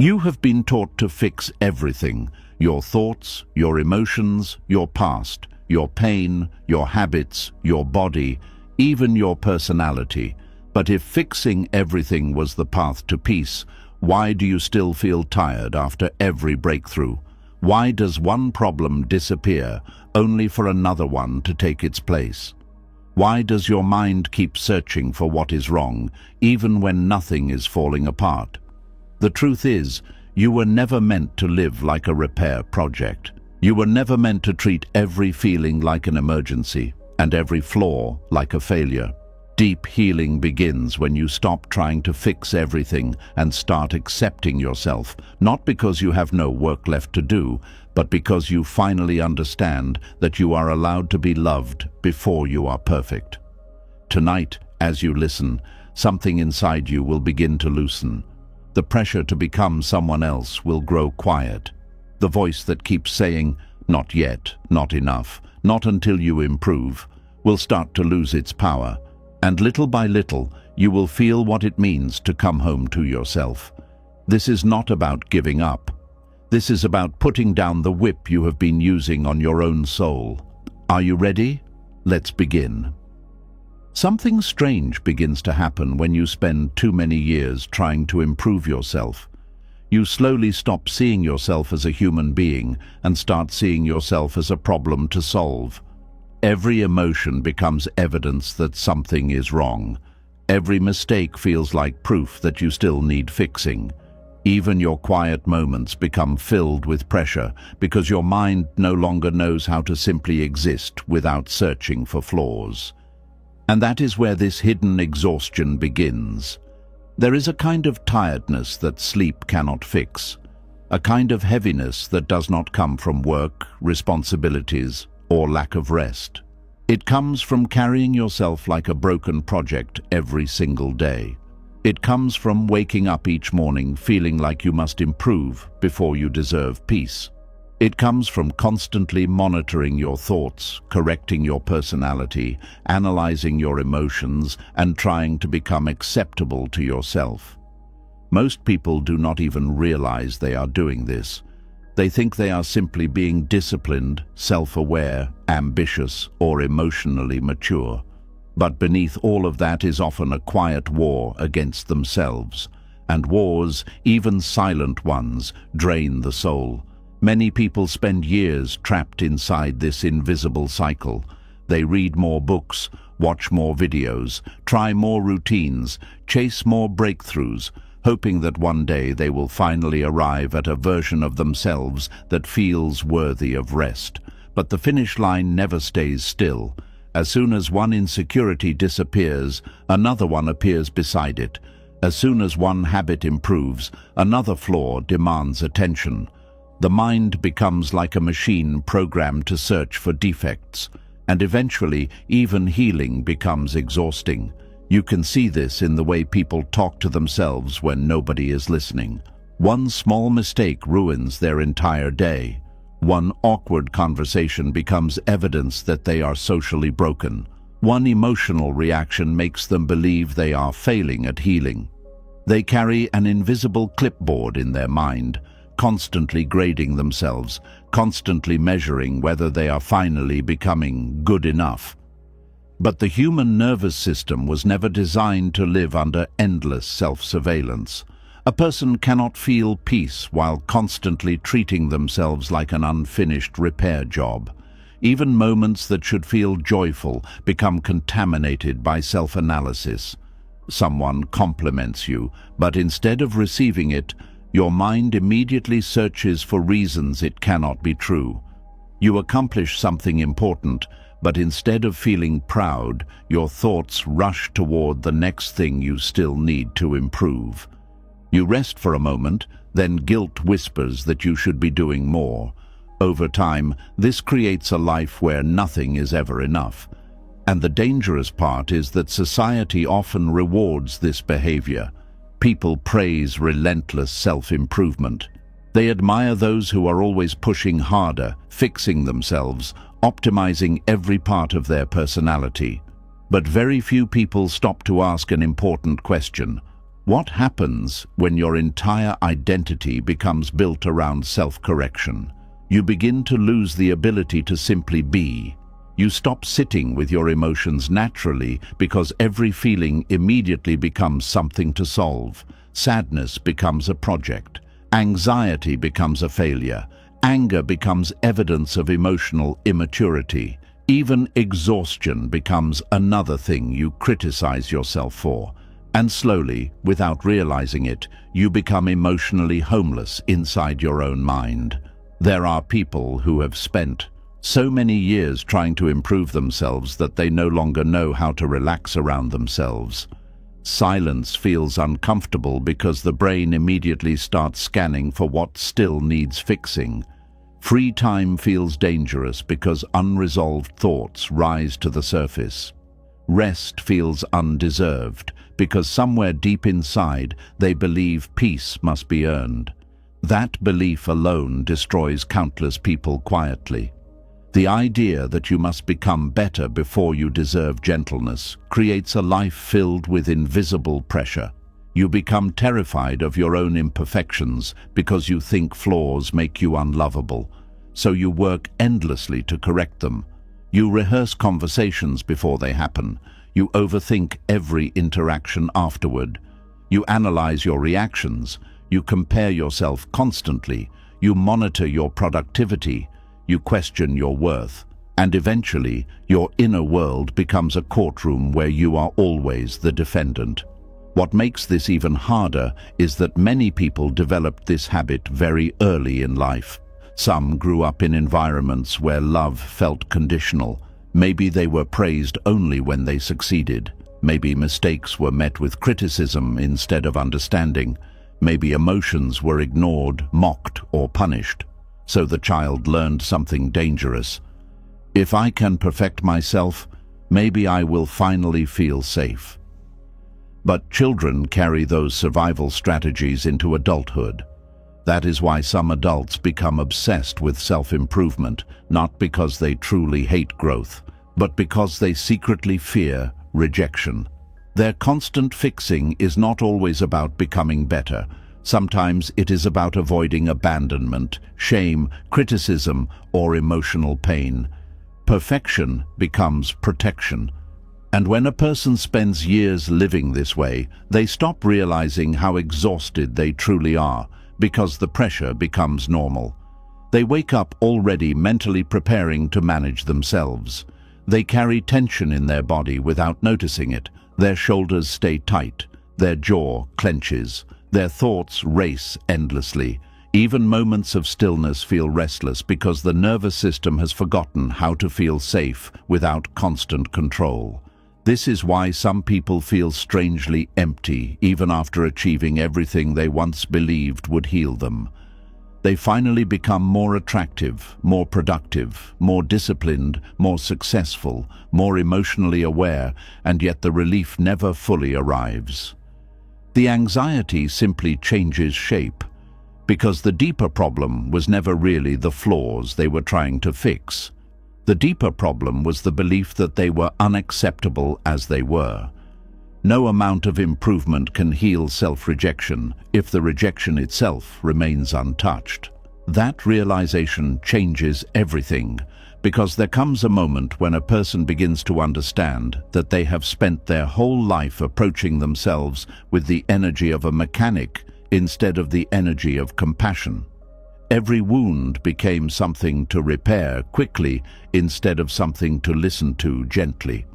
You have been taught to fix everything: your thoughts, your emotions, your past, your pain, your habits, your body, even your personality. But if fixing everything was the path to peace, why do you still feel tired after every breakthrough? Why does one problem disappear only for another one to take its place? Why does your mind keep searching for what is wrong, even when nothing is falling apart? The truth is, you were never meant to live like a repair project. You were never meant to treat every feeling like an emergency and every flaw like a failure. Deep healing begins when you stop trying to fix everything and start accepting yourself, not because you have no work left to do, but because you finally understand that you are allowed to be loved before you are perfect. Tonight, as you listen, something inside you will begin to loosen. The pressure to become someone else will grow quiet. The voice that keeps saying, "Not yet, not enough, not until you improve," will start to lose its power. And little by little, you will feel what it means to come home to yourself. This is not about giving up. This is about putting down the whip you have been using on your own soul. Are you ready? Let's begin. Something strange begins to happen when you spend too many years trying to improve yourself. You slowly stop seeing yourself as a human being and start seeing yourself as a problem to solve. Every emotion becomes evidence that something is wrong. Every mistake feels like proof that you still need fixing. Even your quiet moments become filled with pressure because your mind no longer knows how to simply exist without searching for flaws. And that is where this hidden exhaustion begins. There is a kind of tiredness that sleep cannot fix, a kind of heaviness that does not come from work, responsibilities, or lack of rest. It comes from carrying yourself like a broken project every single day. It comes from waking up each morning feeling like you must improve before you deserve peace. It comes from constantly monitoring your thoughts, correcting your personality, analyzing your emotions, and trying to become acceptable to yourself. Most people do not even realize they are doing this. They think they are simply being disciplined, self-aware, ambitious, or emotionally mature. But beneath all of that is often a quiet war against themselves. And wars, even silent ones, drain the soul. Many people spend years trapped inside this invisible cycle. They read more books, watch more videos, try more routines, chase more breakthroughs, hoping that one day they will finally arrive at a version of themselves that feels worthy of rest. But the finish line never stays still. As soon as one insecurity disappears, another one appears beside it. As soon as one habit improves, another flaw demands attention. The mind becomes like a machine programmed to search for defects, and eventually even healing becomes exhausting. You can see this in the way people talk to themselves when nobody is listening. One small mistake ruins their entire day. One awkward conversation becomes evidence that they are socially broken. One emotional reaction makes them believe they are failing at healing. They carry an invisible clipboard in their mind, constantly grading themselves, constantly measuring whether they are finally becoming good enough. But the human nervous system was never designed to live under endless self-surveillance. A person cannot feel peace while constantly treating themselves like an unfinished repair job. Even moments that should feel joyful become contaminated by self-analysis. Someone compliments you, but instead of receiving it, your mind immediately searches for reasons it cannot be true. You accomplish something important, but instead of feeling proud, your thoughts rush toward the next thing you still need to improve. You rest for a moment, then guilt whispers that you should be doing more. Over time, this creates a life where nothing is ever enough. And the dangerous part is that society often rewards this behavior. People praise relentless self-improvement. They admire those who are always pushing harder, fixing themselves, optimizing every part of their personality. But very few people stop to ask an important question. What happens when your entire identity becomes built around self-correction? You begin to lose the ability to simply be. You stop sitting with your emotions naturally because every feeling immediately becomes something to solve. Sadness becomes a project. Anxiety becomes a failure. Anger becomes evidence of emotional immaturity. Even exhaustion becomes another thing you criticize yourself for. And slowly, without realizing it, you become emotionally homeless inside your own mind. There are people who have spent so many years trying to improve themselves that they no longer know how to relax around themselves. Silence feels uncomfortable because the brain immediately starts scanning for what still needs fixing. Free time feels dangerous because unresolved thoughts rise to the surface. Rest feels undeserved because somewhere deep inside they believe peace must be earned. That belief alone destroys countless people quietly. The idea that you must become better before you deserve gentleness creates a life filled with invisible pressure. You become terrified of your own imperfections because you think flaws make you unlovable, so you work endlessly to correct them. You rehearse conversations before they happen. You overthink every interaction afterward. You analyze your reactions. You compare yourself constantly. You monitor your productivity. You question your worth. And eventually, your inner world becomes a courtroom where you are always the defendant. What makes this even harder is that many people developed this habit very early in life. Some grew up in environments where love felt conditional. Maybe they were praised only when they succeeded. Maybe mistakes were met with criticism instead of understanding. Maybe emotions were ignored, mocked, or punished. So the child learned something dangerous. If I can perfect myself, maybe I will finally feel safe. But children carry those survival strategies into adulthood. That is why some adults become obsessed with self-improvement, not because they truly hate growth, but because they secretly fear rejection. Their constant fixing is not always about becoming better. Sometimes it is about avoiding abandonment, shame, criticism, or emotional pain. Perfection becomes protection. And when a person spends years living this way, they stop realizing how exhausted they truly are, because the pressure becomes normal. They wake up already mentally preparing to manage themselves. They carry tension in their body without noticing it. Their shoulders stay tight. Their jaw clenches. Their thoughts race endlessly. Even moments of stillness feel restless because the nervous system has forgotten how to feel safe without constant control. This is why some people feel strangely empty even after achieving everything they once believed would heal them. They finally become more attractive, more productive, more disciplined, more successful, more emotionally aware, and yet the relief never fully arrives. The anxiety simply changes shape, because the deeper problem was never really the flaws they were trying to fix. The deeper problem was the belief that they were unacceptable as they were. No amount of improvement can heal self-rejection if the rejection itself remains untouched. That realization changes everything, because there comes a moment when a person begins to understand that they have spent their whole life approaching themselves with the energy of a mechanic instead of the energy of compassion. Every wound became something to repair quickly instead of something to listen to gently.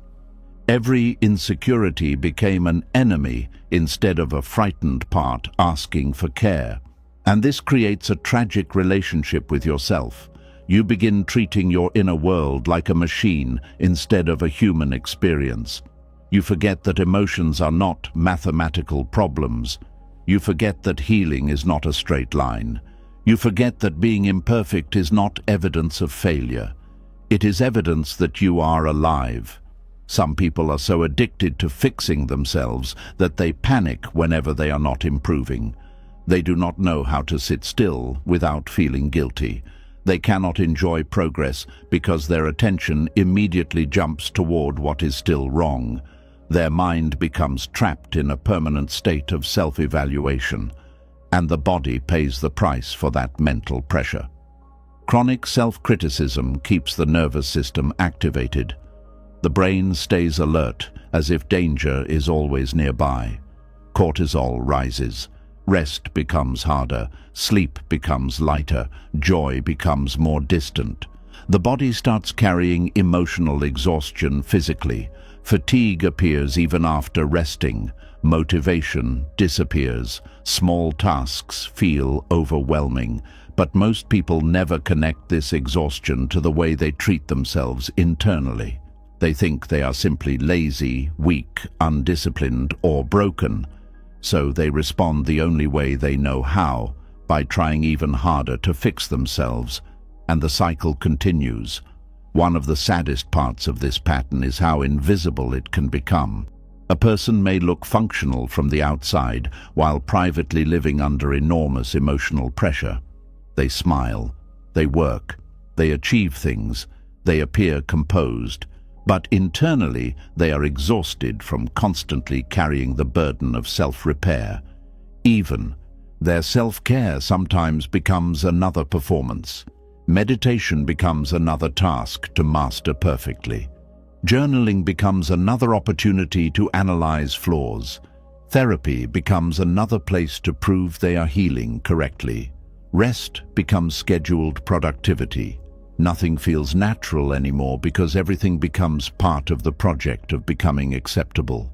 Every insecurity became an enemy instead of a frightened part asking for care. And this creates a tragic relationship with yourself. You begin treating your inner world like a machine instead of a human experience. You forget that emotions are not mathematical problems. You forget that healing is not a straight line. You forget that being imperfect is not evidence of failure. It is evidence that you are alive. Some people are so addicted to fixing themselves that they panic whenever they are not improving. They do not know how to sit still without feeling guilty. They cannot enjoy progress because their attention immediately jumps toward what is still wrong. Their mind becomes trapped in a permanent state of self-evaluation, and the body pays the price for that mental pressure. Chronic self-criticism keeps the nervous system activated. The brain stays alert, as if danger is always nearby. Cortisol rises. Rest becomes harder. Sleep becomes lighter. Joy becomes more distant. The body starts carrying emotional exhaustion physically. Fatigue appears even after resting. Motivation disappears. Small tasks feel overwhelming. But most people never connect this exhaustion to the way they treat themselves internally. They think they are simply lazy, weak, undisciplined, or broken. So they respond the only way they know how, by trying even harder to fix themselves. And the cycle continues. One of the saddest parts of this pattern is how invisible it can become. A person may look functional from the outside, while privately living under enormous emotional pressure. They smile, they work, they achieve things, they appear composed, but internally they are exhausted from constantly carrying the burden of self-repair. Even their self-care sometimes becomes another performance. Meditation becomes another task to master perfectly. Journaling becomes another opportunity to analyze flaws. Therapy becomes another place to prove they are healing correctly. Rest becomes scheduled productivity. Nothing feels natural anymore because everything becomes part of the project of becoming acceptable.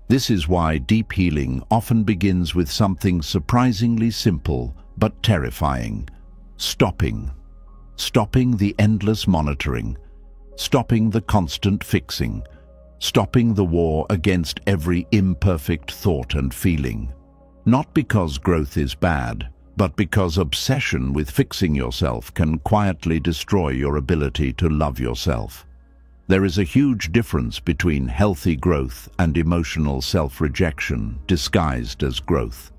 This is why deep healing often begins with something surprisingly simple but terrifying. Stopping. Stopping the endless monitoring. Stopping the constant fixing. Stopping the war against every imperfect thought and feeling. Not because growth is bad, but because obsession with fixing yourself can quietly destroy your ability to love yourself. There is a huge difference between healthy growth and emotional self-rejection disguised as growth.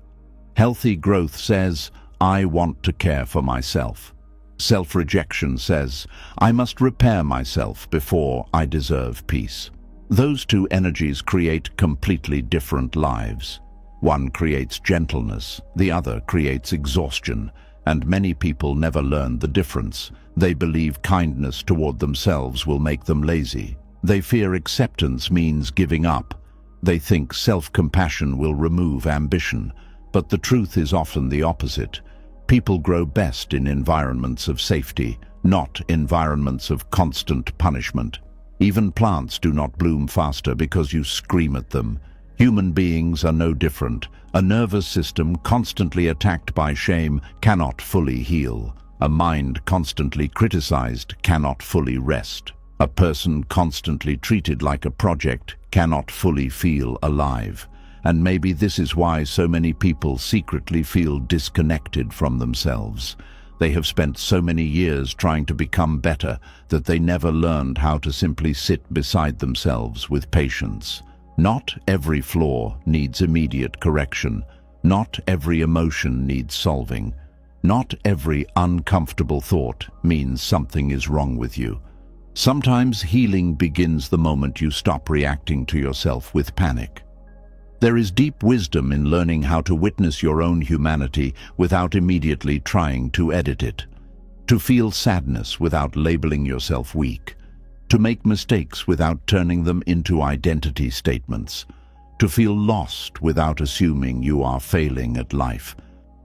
Healthy growth says, I want to care for myself. Self-rejection says, I must repair myself before I deserve peace. Those two energies create completely different lives. One creates gentleness, the other creates exhaustion, and many people never learn the difference. They believe kindness toward themselves will make them lazy. They fear acceptance means giving up. They think self-compassion will remove ambition, but the truth is often the opposite. People grow best in environments of safety, not environments of constant punishment. Even plants do not bloom faster because you scream at them. Human beings are no different. A nervous system constantly attacked by shame cannot fully heal. A mind constantly criticized cannot fully rest. A person constantly treated like a project cannot fully feel alive. And maybe this is why so many people secretly feel disconnected from themselves. They have spent so many years trying to become better that they never learned how to simply sit beside themselves with patience. Not every flaw needs immediate correction. Not every emotion needs solving. Not every uncomfortable thought means something is wrong with you. Sometimes healing begins the moment you stop reacting to yourself with panic. There is deep wisdom in learning how to witness your own humanity without immediately trying to edit it. To feel sadness without labeling yourself weak. To make mistakes without turning them into identity statements. To feel lost without assuming you are failing at life.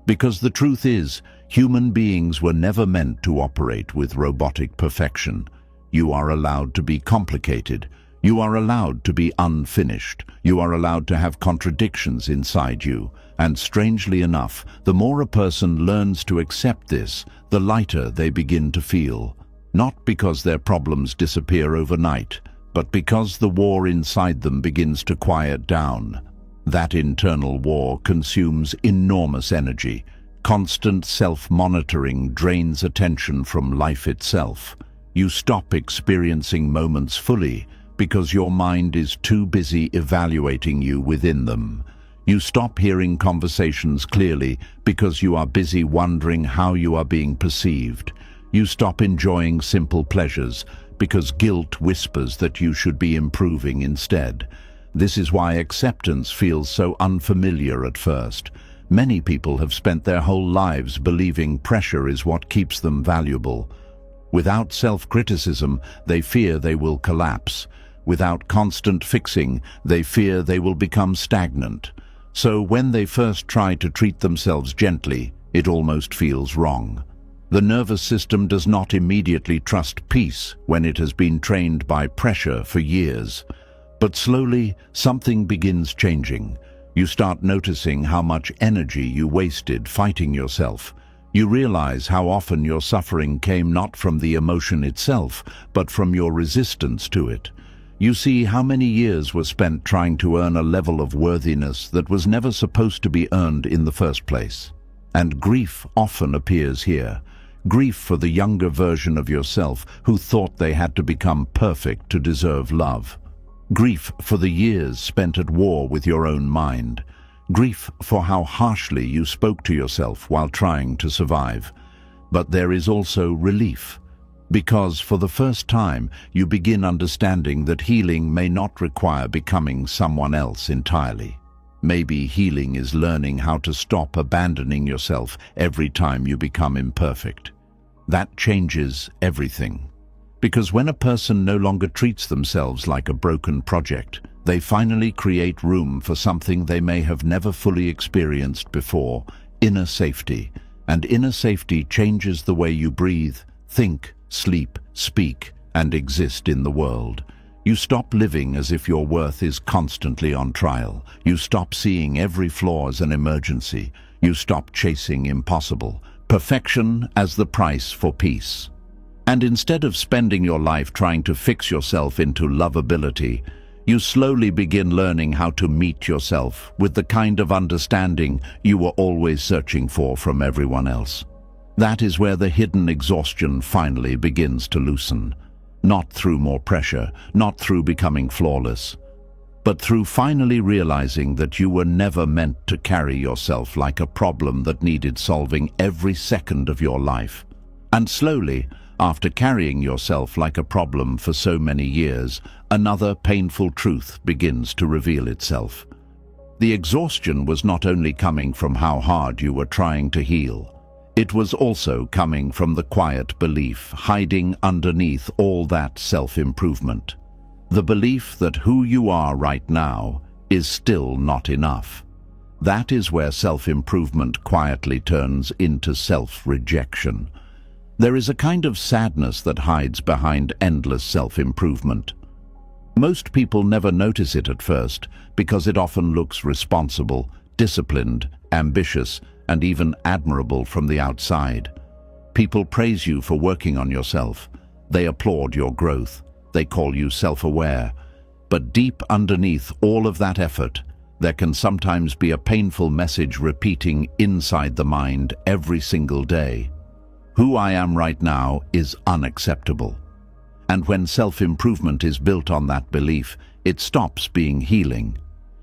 Because the truth is, human beings were never meant to operate with robotic perfection. You are allowed to be complicated. You are allowed to be unfinished. You are allowed to have contradictions inside you. And strangely enough, the more a person learns to accept this, the lighter they begin to feel. Not because their problems disappear overnight, but because the war inside them begins to quiet down. That internal war consumes enormous energy. Constant self-monitoring drains attention from life itself. You stop experiencing moments fully because your mind is too busy evaluating you within them. You stop hearing conversations clearly because you are busy wondering how you are being perceived. You stop enjoying simple pleasures because guilt whispers that you should be improving instead. This is why acceptance feels so unfamiliar at first. Many people have spent their whole lives believing pressure is what keeps them valuable. Without self-criticism, they fear they will collapse. Without constant fixing, they fear they will become stagnant. So when they first try to treat themselves gently, it almost feels wrong. The nervous system does not immediately trust peace when it has been trained by pressure for years. But slowly, something begins changing. You start noticing how much energy you wasted fighting yourself. You realize how often your suffering came not from the emotion itself, but from your resistance to it. You see how many years were spent trying to earn a level of worthiness that was never supposed to be earned in the first place. And grief often appears here. Grief for the younger version of yourself who thought they had to become perfect to deserve love. Grief for the years spent at war with your own mind. Grief for how harshly you spoke to yourself while trying to survive. But there is also relief. Because for the first time, you begin understanding that healing may not require becoming someone else entirely. Maybe healing is learning how to stop abandoning yourself every time you become imperfect. That changes everything. Because when a person no longer treats themselves like a broken project, they finally create room for something they may have never fully experienced before, inner safety. And inner safety changes the way you breathe, think, sleep, speak, and exist in the world. You stop living as if your worth is constantly on trial. You stop seeing every flaw as an emergency. You stop chasing impossible. Perfection as the price for peace. And instead of spending your life trying to fix yourself into lovability, you slowly begin learning how to meet yourself with the kind of understanding you were always searching for from everyone else. That is where the hidden exhaustion finally begins to loosen. Not through more pressure, not through becoming flawless, but through finally realizing that you were never meant to carry yourself like a problem that needed solving every second of your life. And slowly, after carrying yourself like a problem for so many years, another painful truth begins to reveal itself. The exhaustion was not only coming from how hard you were trying to heal. It was also coming from the quiet belief hiding underneath all that self-improvement. The belief that who you are right now is still not enough. That is where self-improvement quietly turns into self-rejection. There is a kind of sadness that hides behind endless self-improvement. Most people never notice it at first because it often looks responsible, disciplined, ambitious, and even admirable from the outside. People praise you for working on yourself. They applaud your growth. They call you self-aware. But deep underneath all of that effort, there can sometimes be a painful message repeating inside the mind every single day. Who I am right now is unacceptable. And when self-improvement is built on that belief, it stops being healing.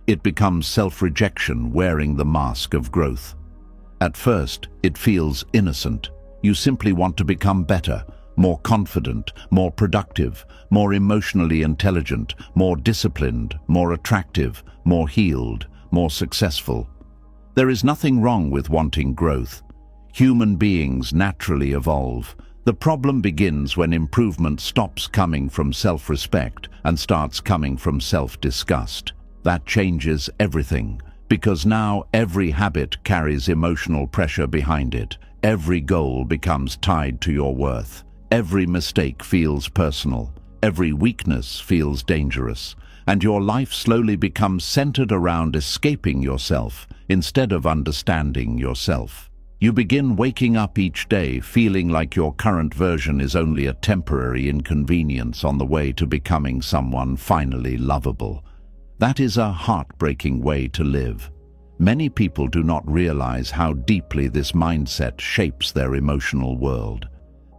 It becomes self-rejection wearing the mask of growth. At first, it feels innocent. You simply want to become better, more confident, more productive, more emotionally intelligent, more disciplined, more attractive, more healed, more successful. There is nothing wrong with wanting growth. Human beings naturally evolve. The problem begins when improvement stops coming from self-respect and starts coming from self-disgust. That changes everything. Because now every habit carries emotional pressure behind it. Every goal becomes tied to your worth. Every mistake feels personal. Every weakness feels dangerous. And your life slowly becomes centered around escaping yourself instead of understanding yourself. You begin waking up each day feeling like your current version is only a temporary inconvenience on the way to becoming someone finally lovable. That is a heartbreaking way to live. Many people do not realize how deeply this mindset shapes their emotional world.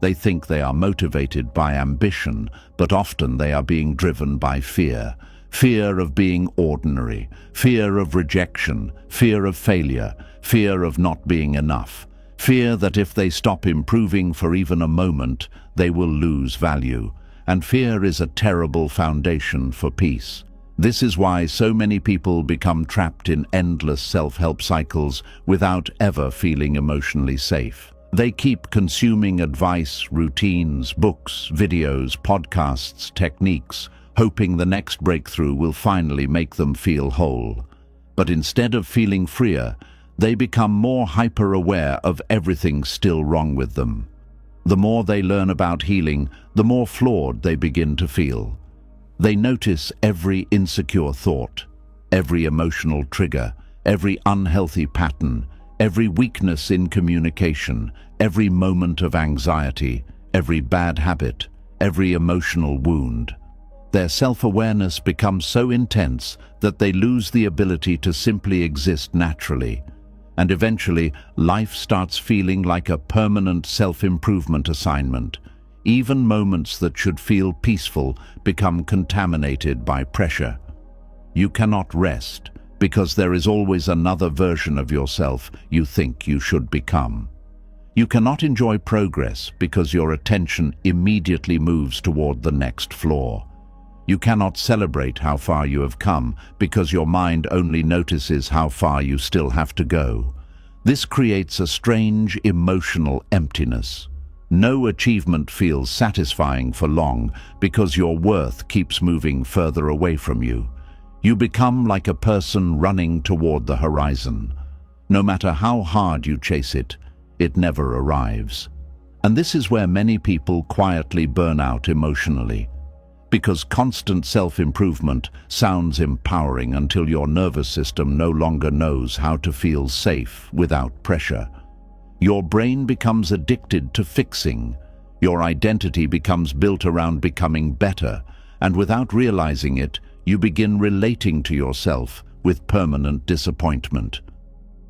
They think they are motivated by ambition, but often they are being driven by fear. Fear of being ordinary, fear of rejection, fear of failure, fear of not being enough. Fear that if they stop improving for even a moment, they will lose value. And fear is a terrible foundation for peace. This is why so many people become trapped in endless self-help cycles without ever feeling emotionally safe. They keep consuming advice, routines, books, videos, podcasts, techniques, hoping the next breakthrough will finally make them feel whole. But instead of feeling freer, they become more hyper-aware of everything still wrong with them. The more they learn about healing, the more flawed they begin to feel. They notice every insecure thought, every emotional trigger, every unhealthy pattern, every weakness in communication, every moment of anxiety, every bad habit, every emotional wound. Their self-awareness becomes so intense that they lose the ability to simply exist naturally. And eventually, life starts feeling like a permanent self-improvement assignment. Even moments that should feel peaceful become contaminated by pressure. You cannot rest because there is always another version of yourself you think you should become. You cannot enjoy progress because your attention immediately moves toward the next flaw. You cannot celebrate how far you have come because your mind only notices how far you still have to go. This creates a strange emotional emptiness. No achievement feels satisfying for long because your worth keeps moving further away from you. You become like a person running toward the horizon. No matter how hard you chase it, it never arrives. And this is where many people quietly burn out emotionally. Because constant self-improvement sounds empowering until your nervous system no longer knows how to feel safe without pressure. Your brain becomes addicted to fixing. Your identity becomes built around becoming better, and without realizing it, you begin relating to yourself with permanent disappointment.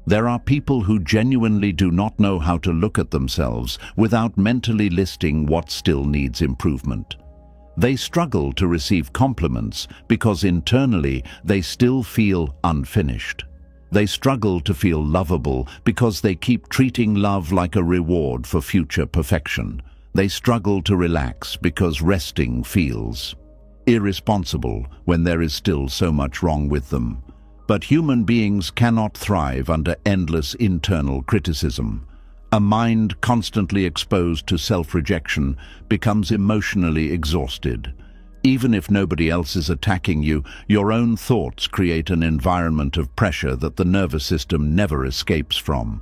There are people who genuinely do not know how to look at themselves without mentally listing what still needs improvement. They struggle to receive compliments because internally they still feel unfinished. They struggle to feel lovable because they keep treating love like a reward for future perfection. They struggle to relax because resting feels irresponsible when there is still so much wrong with them. But human beings cannot thrive under endless internal criticism. A mind constantly exposed to self-rejection becomes emotionally exhausted. Even if nobody else is attacking you, your own thoughts create an environment of pressure that the nervous system never escapes from.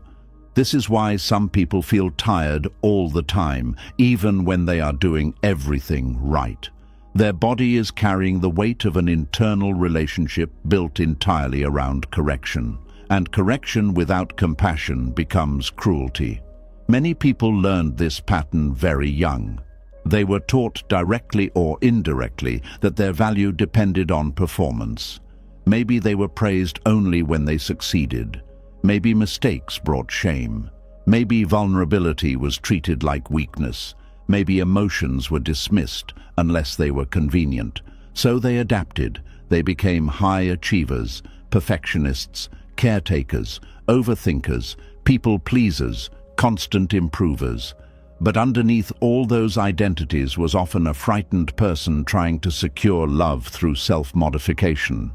This is why some people feel tired all the time, even when they are doing everything right. Their body is carrying the weight of an internal relationship built entirely around correction. And correction without compassion becomes cruelty. Many people learned this pattern very young. They were taught directly or indirectly that their value depended on performance. Maybe they were praised only when they succeeded. Maybe mistakes brought shame. Maybe vulnerability was treated like weakness. Maybe emotions were dismissed unless they were convenient. So they adapted. They became high achievers, perfectionists, caretakers, overthinkers, people-pleasers, constant improvers. But underneath all those identities was often a frightened person trying to secure love through self-modification.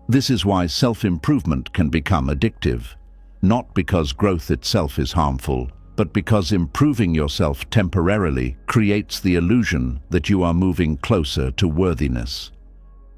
This is why self-improvement can become addictive, not because growth itself is harmful, but because improving yourself temporarily creates the illusion that you are moving closer to worthiness.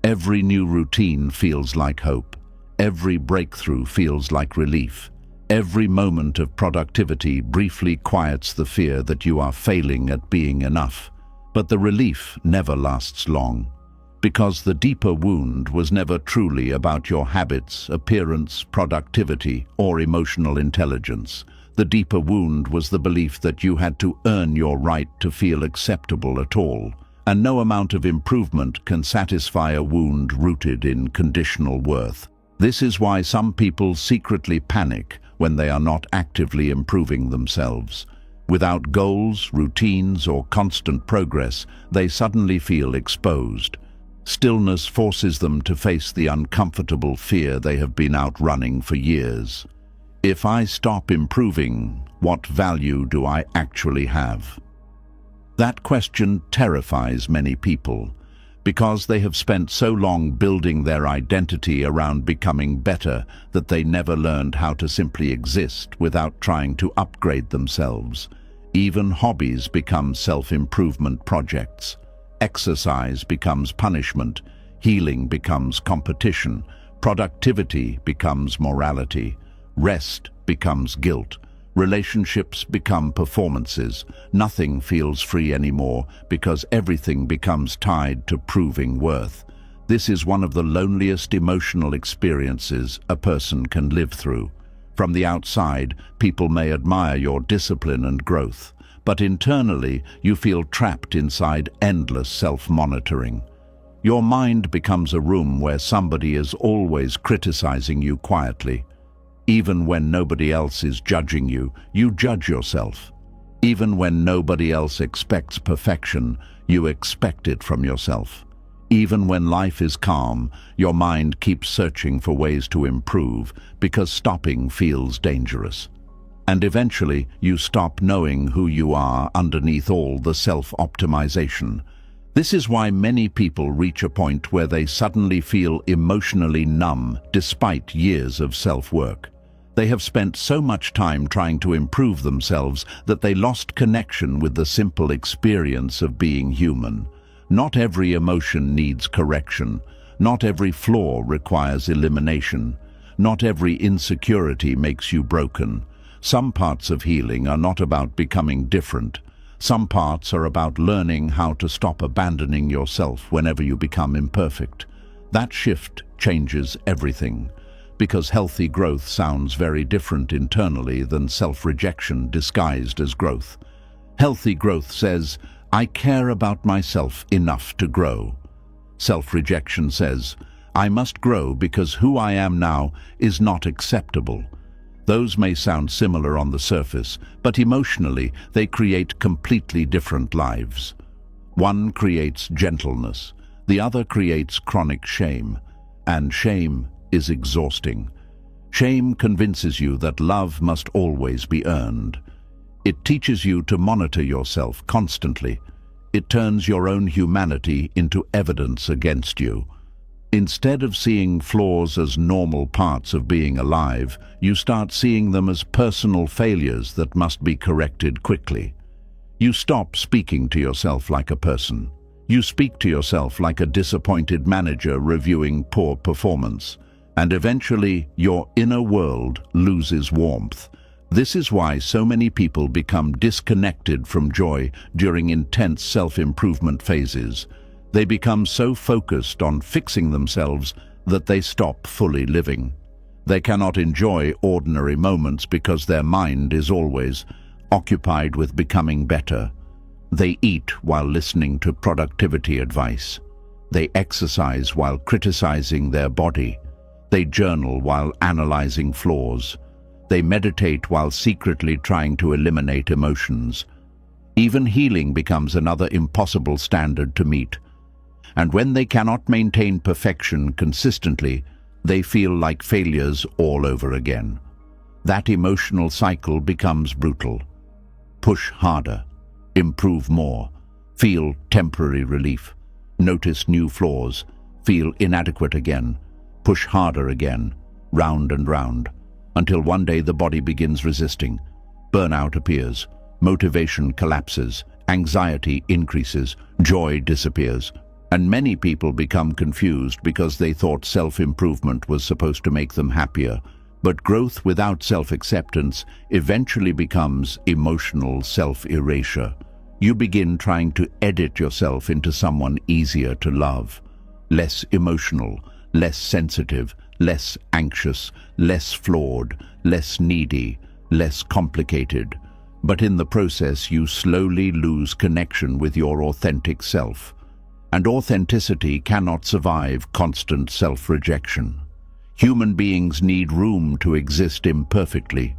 Every new routine feels like hope. Every breakthrough feels like relief. Every moment of productivity briefly quiets the fear that you are failing at being enough. But the relief never lasts long, because the deeper wound was never truly about your habits, appearance, productivity, or emotional intelligence. The deeper wound was the belief that you had to earn your right to feel acceptable at all. And no amount of improvement can satisfy a wound rooted in conditional worth. This is why some people secretly panic when they are not actively improving themselves. Without goals, routines, or constant progress, they suddenly feel exposed. Stillness forces them to face the uncomfortable fear they have been outrunning for years. If I stop improving, what value do I actually have? That question terrifies many people, because they have spent so long building their identity around becoming better that they never learned how to simply exist without trying to upgrade themselves. Even hobbies become self-improvement projects. Exercise becomes punishment. Healing becomes competition. Productivity becomes morality. Rest becomes guilt. Relationships become performances. Nothing feels free anymore because everything becomes tied to proving worth. This is one of the loneliest emotional experiences a person can live through. From the outside, people may admire your discipline and growth, but internally you feel trapped inside endless self-monitoring. Your mind becomes a room where somebody is always criticizing you quietly. Even when nobody else is judging you, you judge yourself. Even when nobody else expects perfection, you expect it from yourself. Even when life is calm, your mind keeps searching for ways to improve because stopping feels dangerous. And eventually, you stop knowing who you are underneath all the self-optimization. This is why many people reach a point where they suddenly feel emotionally numb despite years of self-work. They have spent so much time trying to improve themselves that they lost connection with the simple experience of being human. Not every emotion needs correction. Not every flaw requires elimination. Not every insecurity makes you broken. Some parts of healing are not about becoming different. Some parts are about learning how to stop abandoning yourself whenever you become imperfect. That shift changes everything. Because healthy growth sounds very different internally than self-rejection disguised as growth. Healthy growth says, I care about myself enough to grow. Self-rejection says, I must grow because who I am now is not acceptable. Those may sound similar on the surface, but emotionally they create completely different lives. One creates gentleness, the other creates chronic shame, and shame is exhausting. Shame convinces you that love must always be earned. It teaches you to monitor yourself constantly. It turns your own humanity into evidence against you. Instead of seeing flaws as normal parts of being alive, you start seeing them as personal failures that must be corrected quickly. You stop speaking to yourself like a person. You speak to yourself like a disappointed manager reviewing poor performance. And eventually, your inner world loses warmth. This is why so many people become disconnected from joy during intense self-improvement phases. They become so focused on fixing themselves that they stop fully living. They cannot enjoy ordinary moments because their mind is always occupied with becoming better. They eat while listening to productivity advice. They exercise while criticizing their body. They journal while analyzing flaws. They meditate while secretly trying to eliminate emotions. Even healing becomes another impossible standard to meet. And when they cannot maintain perfection consistently, they feel like failures all over again. That emotional cycle becomes brutal. Push harder, improve more, feel temporary relief, notice new flaws, feel inadequate again, push harder again, round and round, until one day the body begins resisting. Burnout appears, motivation collapses, anxiety increases, joy disappears. And many people become confused because they thought self-improvement was supposed to make them happier. But growth without self-acceptance eventually becomes emotional self-erasure. You begin trying to edit yourself into someone easier to love, less emotional, less sensitive, less anxious, less flawed, less needy, less complicated. But in the process, you slowly lose connection with your authentic self. And authenticity cannot survive constant self-rejection. Human beings need room to exist imperfectly.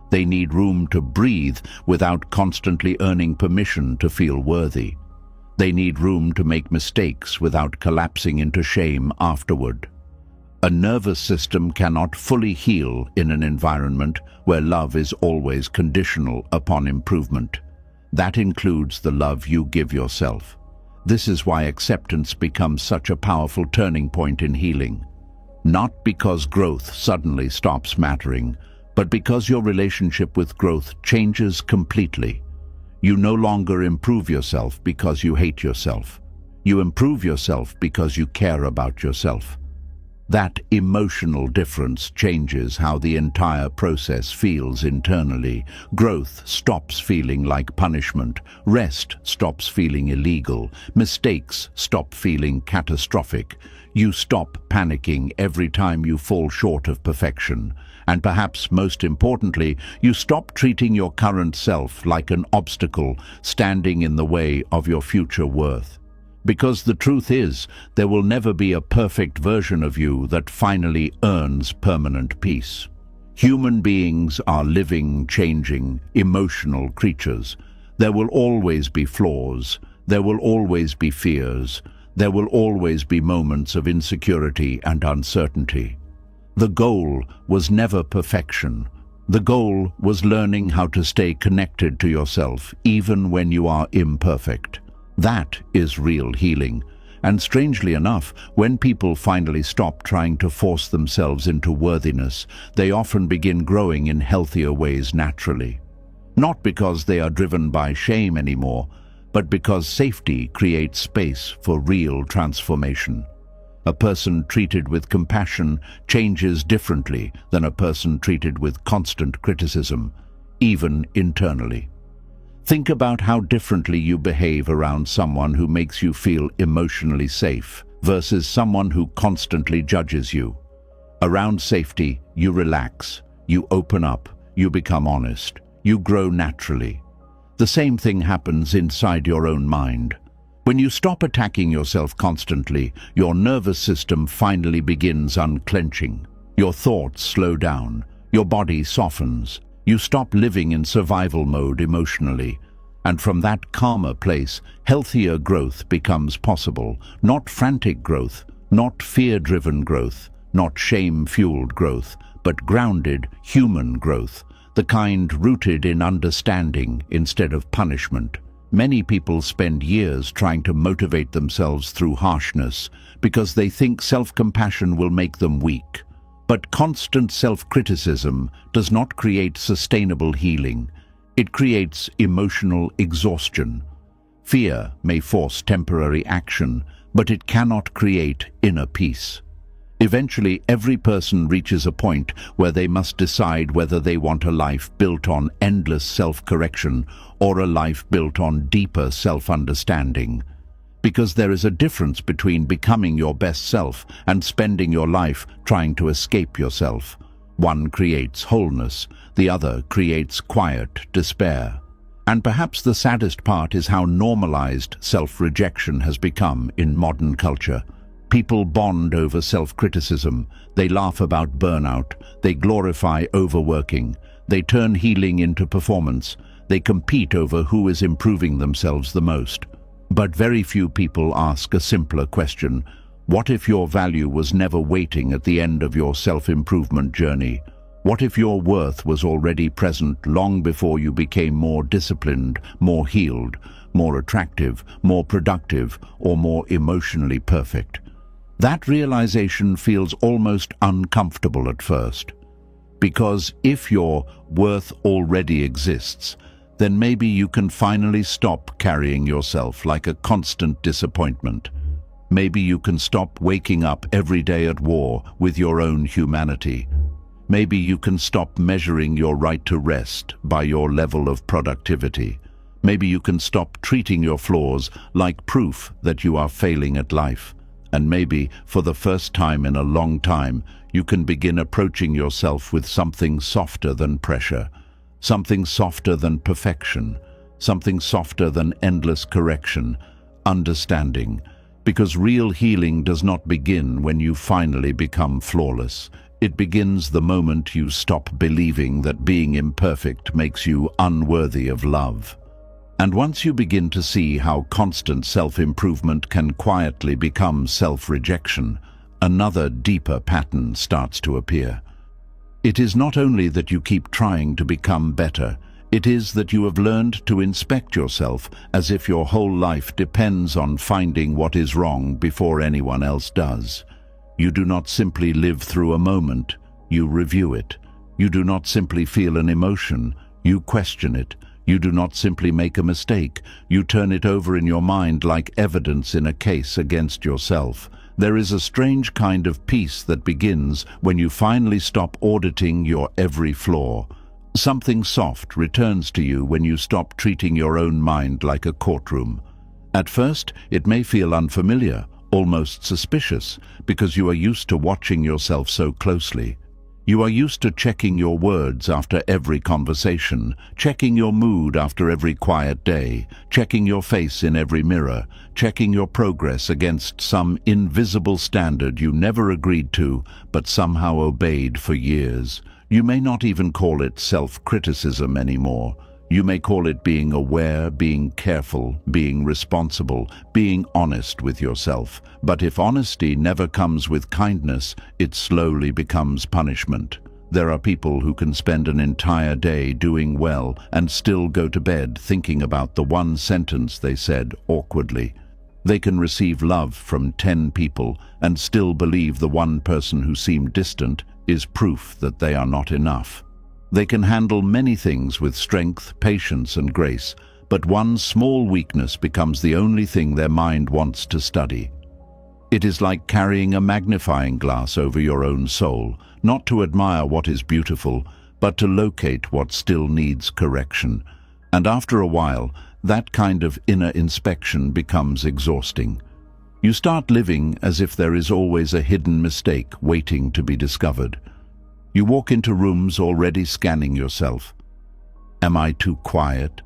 They need room to breathe without constantly earning permission to feel worthy. They need room to make mistakes without collapsing into shame afterward. A nervous system cannot fully heal in an environment where love is always conditional upon improvement. That includes the love you give yourself. This is why acceptance becomes such a powerful turning point in healing. Not because growth suddenly stops mattering, but because your relationship with growth changes completely. You no longer improve yourself because you hate yourself. You improve yourself because you care about yourself. That emotional difference changes how the entire process feels internally. Growth stops feeling like punishment. Rest stops feeling illegal. Mistakes stop feeling catastrophic. You stop panicking every time you fall short of perfection. And perhaps most importantly, you stop treating your current self like an obstacle standing in the way of your future worth. Because the truth is, there will never be a perfect version of you that finally earns permanent peace. Human beings are living, changing, emotional creatures. There will always be flaws. There will always be fears. There will always be moments of insecurity and uncertainty. The goal was never perfection. The goal was learning how to stay connected to yourself even when you are imperfect. That is real healing. And strangely enough, when people finally stop trying to force themselves into worthiness, they often begin growing in healthier ways naturally. Not because they are driven by shame anymore, but because safety creates space for real transformation. A person treated with compassion changes differently than a person treated with constant criticism, even internally. Think about how differently you behave around someone who makes you feel emotionally safe versus someone who constantly judges you. Around safety, you relax, you open up, you become honest, you grow naturally. The same thing happens inside your own mind. When you stop attacking yourself constantly, your nervous system finally begins unclenching. Your thoughts slow down, your body softens. You stop living in survival mode emotionally. And from that calmer place, healthier growth becomes possible. Not frantic growth, not fear-driven growth, not shame-fueled growth, but grounded human growth, the kind rooted in understanding instead of punishment. Many people spend years trying to motivate themselves through harshness because they think self-compassion will make them weak. But constant self-criticism does not create sustainable healing. It creates emotional exhaustion. Fear may force temporary action, but it cannot create inner peace. Eventually, every person reaches a point where they must decide whether they want a life built on endless self-correction or a life built on deeper self-understanding. Because there is a difference between becoming your best self and spending your life trying to escape yourself. One creates wholeness, the other creates quiet despair. And perhaps the saddest part is how normalized self-rejection has become in modern culture. People bond over self-criticism, they laugh about burnout, they glorify overworking, they turn healing into performance, they compete over who is improving themselves the most. But very few people ask a simpler question: what if your value was never waiting at the end of your self-improvement journey? What if your worth was already present long before you became more disciplined, more healed, more attractive, more productive, or more emotionally perfect? That realization feels almost uncomfortable at first. Because if your worth already exists, then maybe you can finally stop carrying yourself like a constant disappointment. Maybe you can stop waking up every day at war with your own humanity. Maybe you can stop measuring your right to rest by your level of productivity. Maybe you can stop treating your flaws like proof that you are failing at life. And maybe, for the first time in a long time, you can begin approaching yourself with something softer than pressure, something softer than perfection, something softer than endless correction, understanding. Because real healing does not begin when you finally become flawless. It begins the moment you stop believing that being imperfect makes you unworthy of love. And once you begin to see how constant self-improvement can quietly become self-rejection, another deeper pattern starts to appear. It is not only that you keep trying to become better, It is that you have learned to inspect yourself as if your whole life depends on finding what is wrong before anyone else does. You do not simply live through a moment, you review it. You do not simply feel an emotion, you question it. You do not simply make a mistake, you turn it over in your mind like evidence in a case against yourself. There is a strange kind of peace that begins when you finally stop auditing your every flaw. Something soft returns to you when you stop treating your own mind like a courtroom. At first, it may feel unfamiliar, almost suspicious, because you are used to watching yourself so closely. You are used to checking your words after every conversation, checking your mood after every quiet day, checking your face in every mirror, checking your progress against some invisible standard you never agreed to but somehow obeyed for years. You may not even call it self-criticism anymore. You may call it being aware, being careful, being responsible, being honest with yourself. But if honesty never comes with kindness, it slowly becomes punishment. There are people who can spend an entire day doing well and still go to bed thinking about the one sentence they said awkwardly. They can receive love from 10 people and still believe the one person who seemed distant is proof that they are not enough. They can handle many things with strength, patience, and grace, but one small weakness becomes the only thing their mind wants to study. It is like carrying a magnifying glass over your own soul, not to admire what is beautiful, but to locate what still needs correction. And after a while, that kind of inner inspection becomes exhausting. You start living as if there is always a hidden mistake waiting to be discovered. You walk into rooms already scanning yourself. Am I too quiet?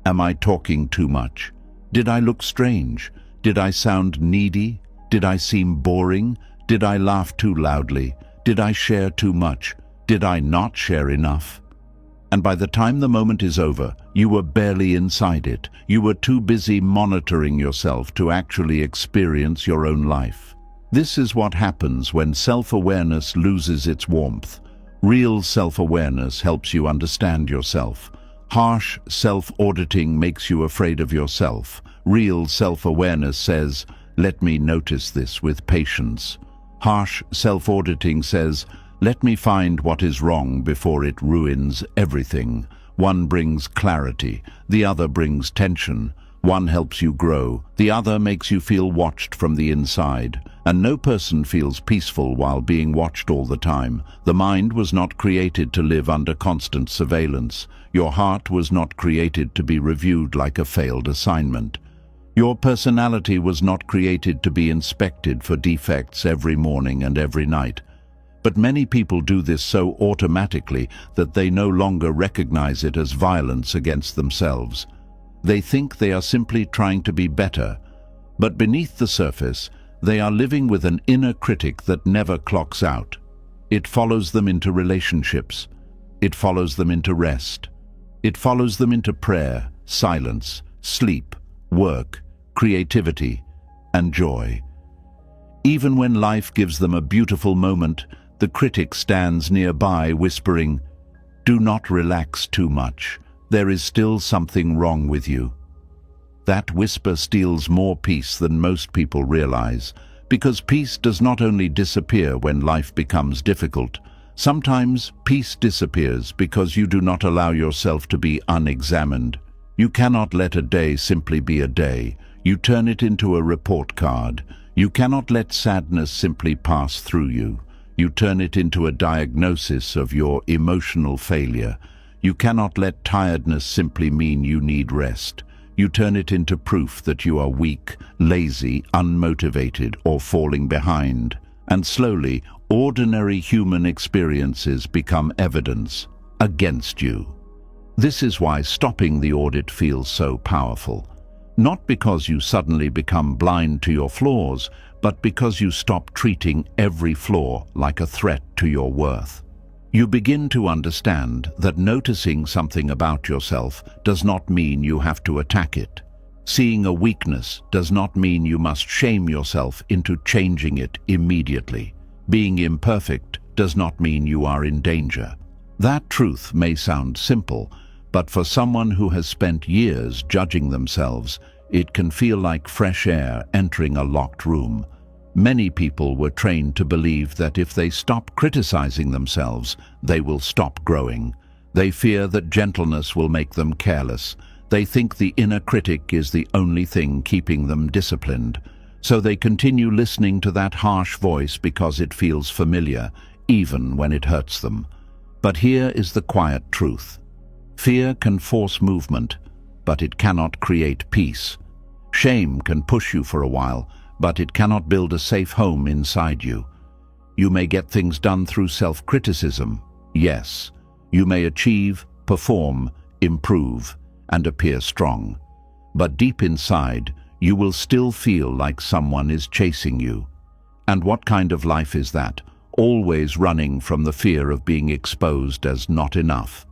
Am I talking too much? Did I look strange? Did I sound needy? Did I seem boring? Did I laugh too loudly? Did I share too much? Did I not share enough? And by the time the moment is over, you were barely inside it. You were too busy monitoring yourself to actually experience your own life. This is what happens when self-awareness loses its warmth. Real self-awareness helps you understand yourself. Harsh self-auditing makes you afraid of yourself. Real self-awareness says, "Let me notice this with patience." Harsh self-auditing says, "Let me find what is wrong before it ruins everything." One brings clarity, the other brings tension. One helps you grow, the other makes you feel watched from the inside. And no person feels peaceful while being watched all the time. The mind was not created to live under constant surveillance. Your heart was not created to be reviewed like a failed assignment. Your personality was not created to be inspected for defects every morning and every night. But many people do this so automatically that they no longer recognize it as violence against themselves. They think they are simply trying to be better, but beneath the surface, they are living with an inner critic that never clocks out. It follows them into relationships. It follows them into rest. It follows them into prayer, silence, sleep, work, creativity, and joy. Even when life gives them a beautiful moment, the critic stands nearby whispering, "Do not relax too much. There is still something wrong with you." That whisper steals more peace than most people realize, because peace does not only disappear when life becomes difficult. Sometimes peace disappears because you do not allow yourself to be unexamined. You cannot let a day simply be a day. You turn it into a report card. You cannot let sadness simply pass through you. You turn it into a diagnosis of your emotional failure. You cannot let tiredness simply mean you need rest. You turn it into proof that you are weak, lazy, unmotivated, or falling behind. And slowly, ordinary human experiences become evidence against you. This is why stopping the audit feels so powerful. Not because you suddenly become blind to your flaws, but because you stop treating every flaw like a threat to your worth. You begin to understand that noticing something about yourself does not mean you have to attack it. Seeing a weakness does not mean you must shame yourself into changing it immediately. Being imperfect does not mean you are in danger. That truth may sound simple, But for someone who has spent years judging themselves, it can feel like fresh air entering a locked room. Many people were trained to believe that if they stop criticizing themselves, they will stop growing. They fear that gentleness will make them careless. They think the inner critic is the only thing keeping them disciplined. So they continue listening to that harsh voice because it feels familiar, even when it hurts them. But here is the quiet truth. Fear can force movement, but it cannot create peace. Shame can push you for a while, but it cannot build a safe home inside you. You may get things done through self-criticism, yes. You may achieve, perform, improve, and appear strong. But deep inside, you will still feel like someone is chasing you. And what kind of life is that? Always running from the fear of being exposed as not enough.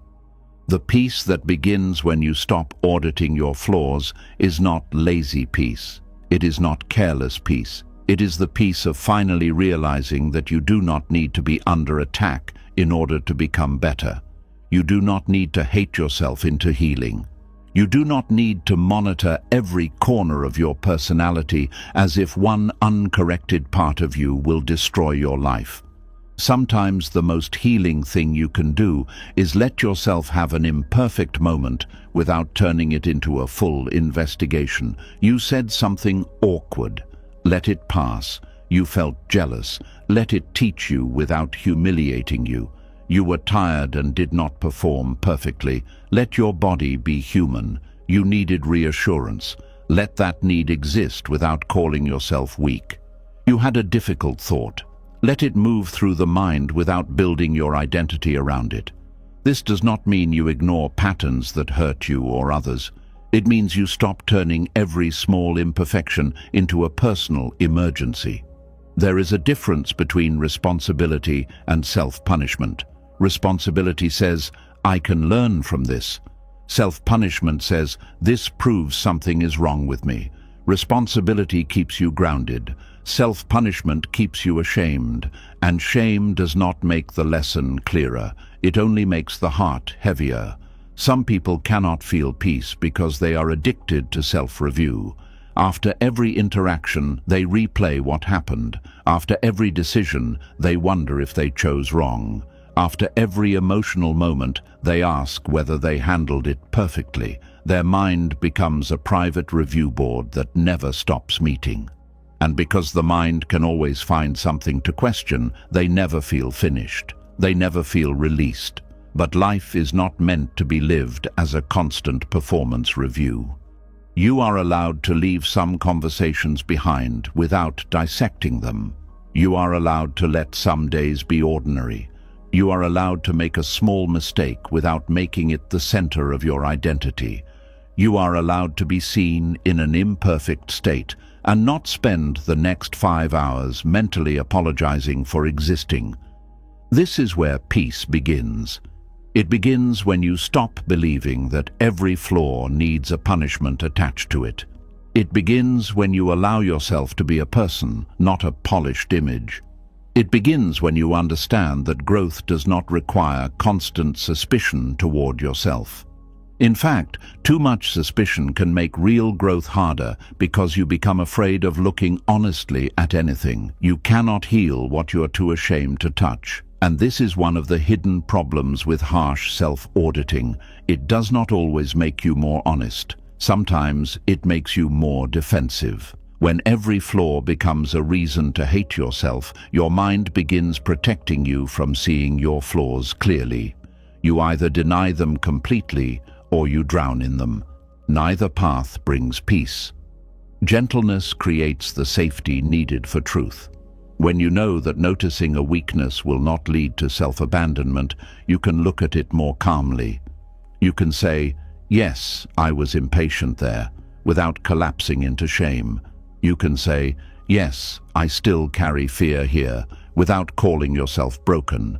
The peace that begins when you stop auditing your flaws is not lazy peace. It is not careless peace. It is the peace of finally realizing that you do not need to be under attack in order to become better. You do not need to hate yourself into healing. You do not need to monitor every corner of your personality as if one uncorrected part of you will destroy your life. Sometimes the most healing thing you can do is let yourself have an imperfect moment without turning it into a full investigation. You said something awkward. Let it pass. You felt jealous. Let it teach you without humiliating you. You were tired and did not perform perfectly. Let your body be human. You needed reassurance. Let that need exist without calling yourself weak. You had a difficult thought. Let it move through the mind without building your identity around it. This does not mean you ignore patterns that hurt you or others. It means you stop turning every small imperfection into a personal emergency. There is a difference between responsibility and self-punishment. Responsibility says, I can learn from this. Self-punishment says, this proves something is wrong with me. Responsibility keeps you grounded. Self-punishment keeps you ashamed, and shame does not make the lesson clearer. It only makes the heart heavier. Some people cannot feel peace because they are addicted to self-review. After every interaction, they replay what happened. After every decision, they wonder if they chose wrong. After every emotional moment, they ask whether they handled it perfectly. Their mind becomes a private review board that never stops meeting. And because the mind can always find something to question, they never feel finished. They never feel released. But life is not meant to be lived as a constant performance review. You are allowed to leave some conversations behind without dissecting them. You are allowed to let some days be ordinary. You are allowed to make a small mistake without making it the center of your identity. You are allowed to be seen in an imperfect state and not spend the next 5 hours mentally apologizing for existing. This is where peace begins. It begins when you stop believing that every flaw needs a punishment attached to it. It begins when you allow yourself to be a person, not a polished image. It begins when you understand that growth does not require constant suspicion toward yourself. In fact, too much suspicion can make real growth harder because you become afraid of looking honestly at anything. You cannot heal what you are too ashamed to touch. And this is one of the hidden problems with harsh self-auditing. It does not always make you more honest. Sometimes it makes you more defensive. When every flaw becomes a reason to hate yourself, your mind begins protecting you from seeing your flaws clearly. You either deny them completely or you drown in them. Neither path brings peace. Gentleness creates the safety needed for truth. When you know that noticing a weakness will not lead to self-abandonment, you can look at it more calmly. You can say, yes, I was impatient there, without collapsing into shame. You can say, yes, I still carry fear here, without calling yourself broken.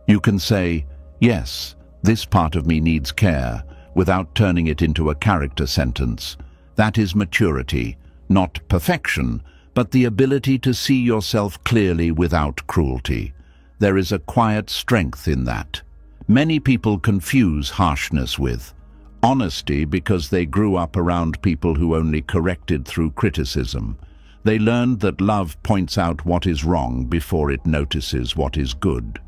You can say, yes, this part of me needs care, without turning it into a character sentence. That is maturity, not perfection, but the ability to see yourself clearly without cruelty. There is a quiet strength in that. Many people confuse harshness with Honesty, because they grew up around people who only corrected through criticism. They learned that love points out what is wrong before it notices what is good.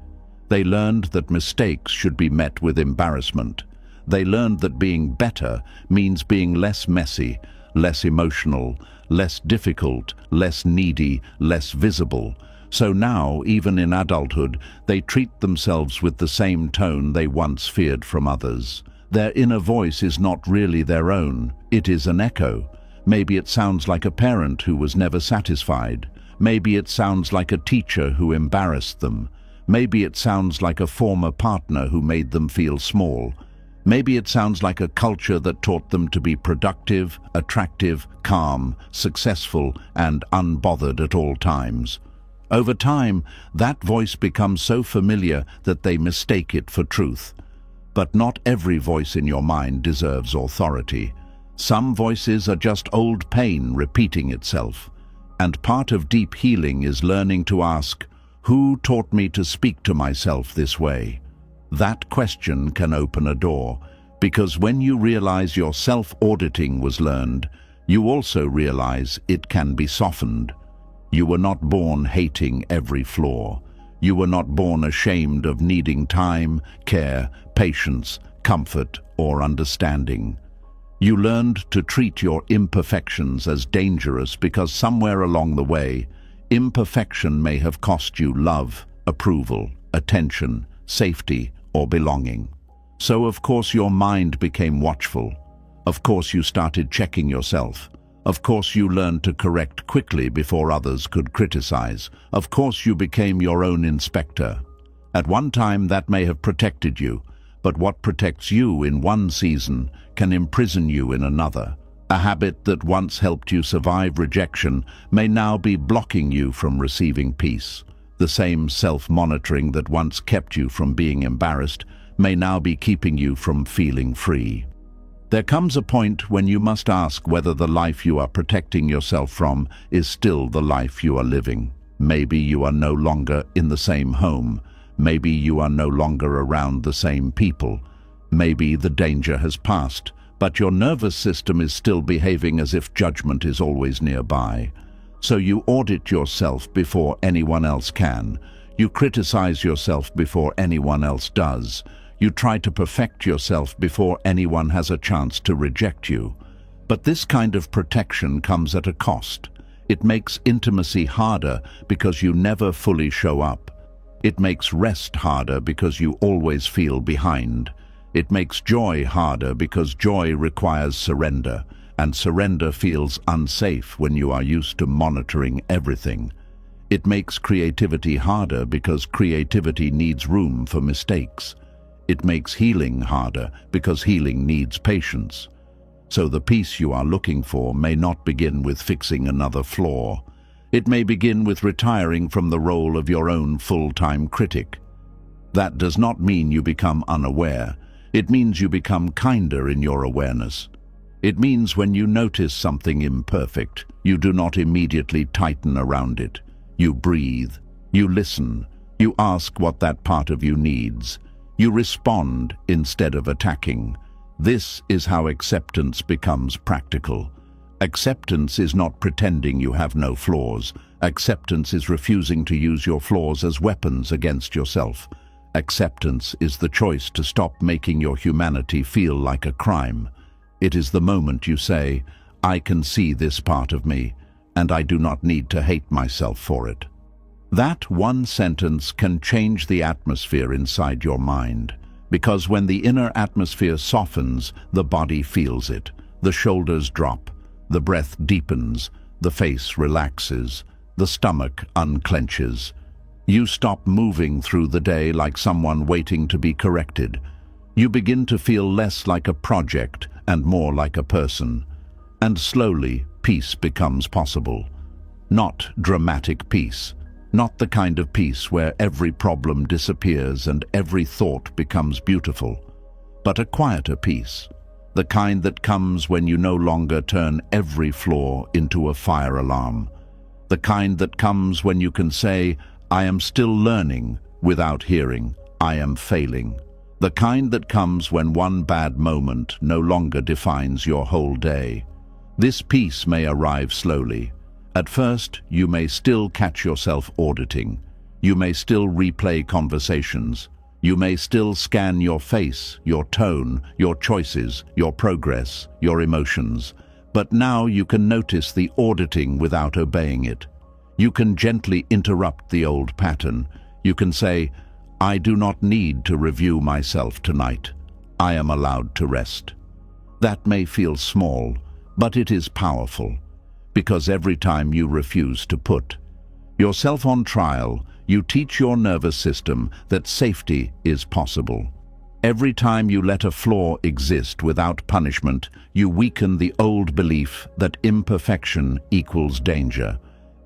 They learned that mistakes should be met with embarrassment. They learned that being better means being less messy, less emotional, less difficult, less needy, less visible. So now, even in adulthood, they treat themselves with the same tone they once feared from others. Their inner voice is not really their own, it is an echo. Maybe it sounds like a parent who was never satisfied. Maybe it sounds like a teacher who embarrassed them. Maybe it sounds like a former partner who made them feel small. Maybe it sounds like a culture that taught them to be productive, attractive, calm, successful, and unbothered at all times. Over time, that voice becomes so familiar that they mistake it for truth. But not every voice in your mind deserves authority. Some voices are just old pain repeating itself. And part of deep healing is learning to ask, who taught me to speak to myself this way? That question can open a door, because when you realize your self-auditing was learned, you also realize it can be softened. You were not born hating every flaw. You were not born ashamed of needing time, care, patience, comfort, or understanding. You learned to treat your imperfections as dangerous because somewhere along the way, imperfection may have cost you love, approval, attention, safety, or belonging. So of course your mind became watchful. Of course you started checking yourself. Of course you learned to correct quickly before others could criticize. Of course you became your own inspector. At one time that may have protected you, but what protects you in one season can imprison you in another. A habit that once helped you survive rejection may now be blocking you from receiving peace. The same self-monitoring that once kept you from being embarrassed may now be keeping you from feeling free. There comes a point when you must ask whether the life you are protecting yourself from is still the life you are living. Maybe you are no longer in the same home. Maybe you are no longer around the same people. Maybe the danger has passed, but your nervous system is still behaving as if judgment is always nearby. So you audit yourself before anyone else can. You criticize yourself before anyone else does. You try to perfect yourself before anyone has a chance to reject you. But this kind of protection comes at a cost. It makes intimacy harder because you never fully show up. It makes rest harder because you always feel behind. It makes joy harder because joy requires surrender, and surrender feels unsafe when you are used to monitoring everything. It makes creativity harder because creativity needs room for mistakes. It makes healing harder because healing needs patience. So the peace you are looking for may not begin with fixing another flaw. It may begin with retiring from the role of your own full-time critic. That does not mean you become unaware. It means you become kinder in your awareness. It means when you notice something imperfect, you do not immediately tighten around it. You breathe, you listen, you ask what that part of you needs. You respond instead of attacking. This is how acceptance becomes practical. Acceptance is not pretending you have no flaws. Acceptance is refusing to use your flaws as weapons against yourself. Acceptance is the choice to stop making your humanity feel like a crime. It is the moment you say, I can see this part of me, and I do not need to hate myself for it. That one sentence can change the atmosphere inside your mind, because when the inner atmosphere softens, the body feels it. The shoulders drop, the breath deepens, the face relaxes, the stomach unclenches. You stop moving through the day like someone waiting to be corrected. You begin to feel less like a project and more like a person. And slowly, peace becomes possible. Not dramatic peace. Not the kind of peace where every problem disappears and every thought becomes beautiful, but a quieter peace, the kind that comes when you no longer turn every flaw into a fire alarm, the kind that comes when you can say, I am still learning, without hearing, I am failing, The kind that comes when one bad moment no longer defines your whole day. This peace may arrive slowly. At first, you may still catch yourself auditing. You may still replay conversations. You may still scan your face, your tone, your choices, your progress, your emotions. But now you can notice the auditing without obeying it. You can gently interrupt the old pattern. You can say, "I do not need to review myself tonight. I am allowed to rest." That may feel small, but it is powerful, because every time you refuse to put yourself on trial, you teach your nervous system that safety is possible. Every time you let a flaw exist without punishment, you weaken the old belief that imperfection equals danger.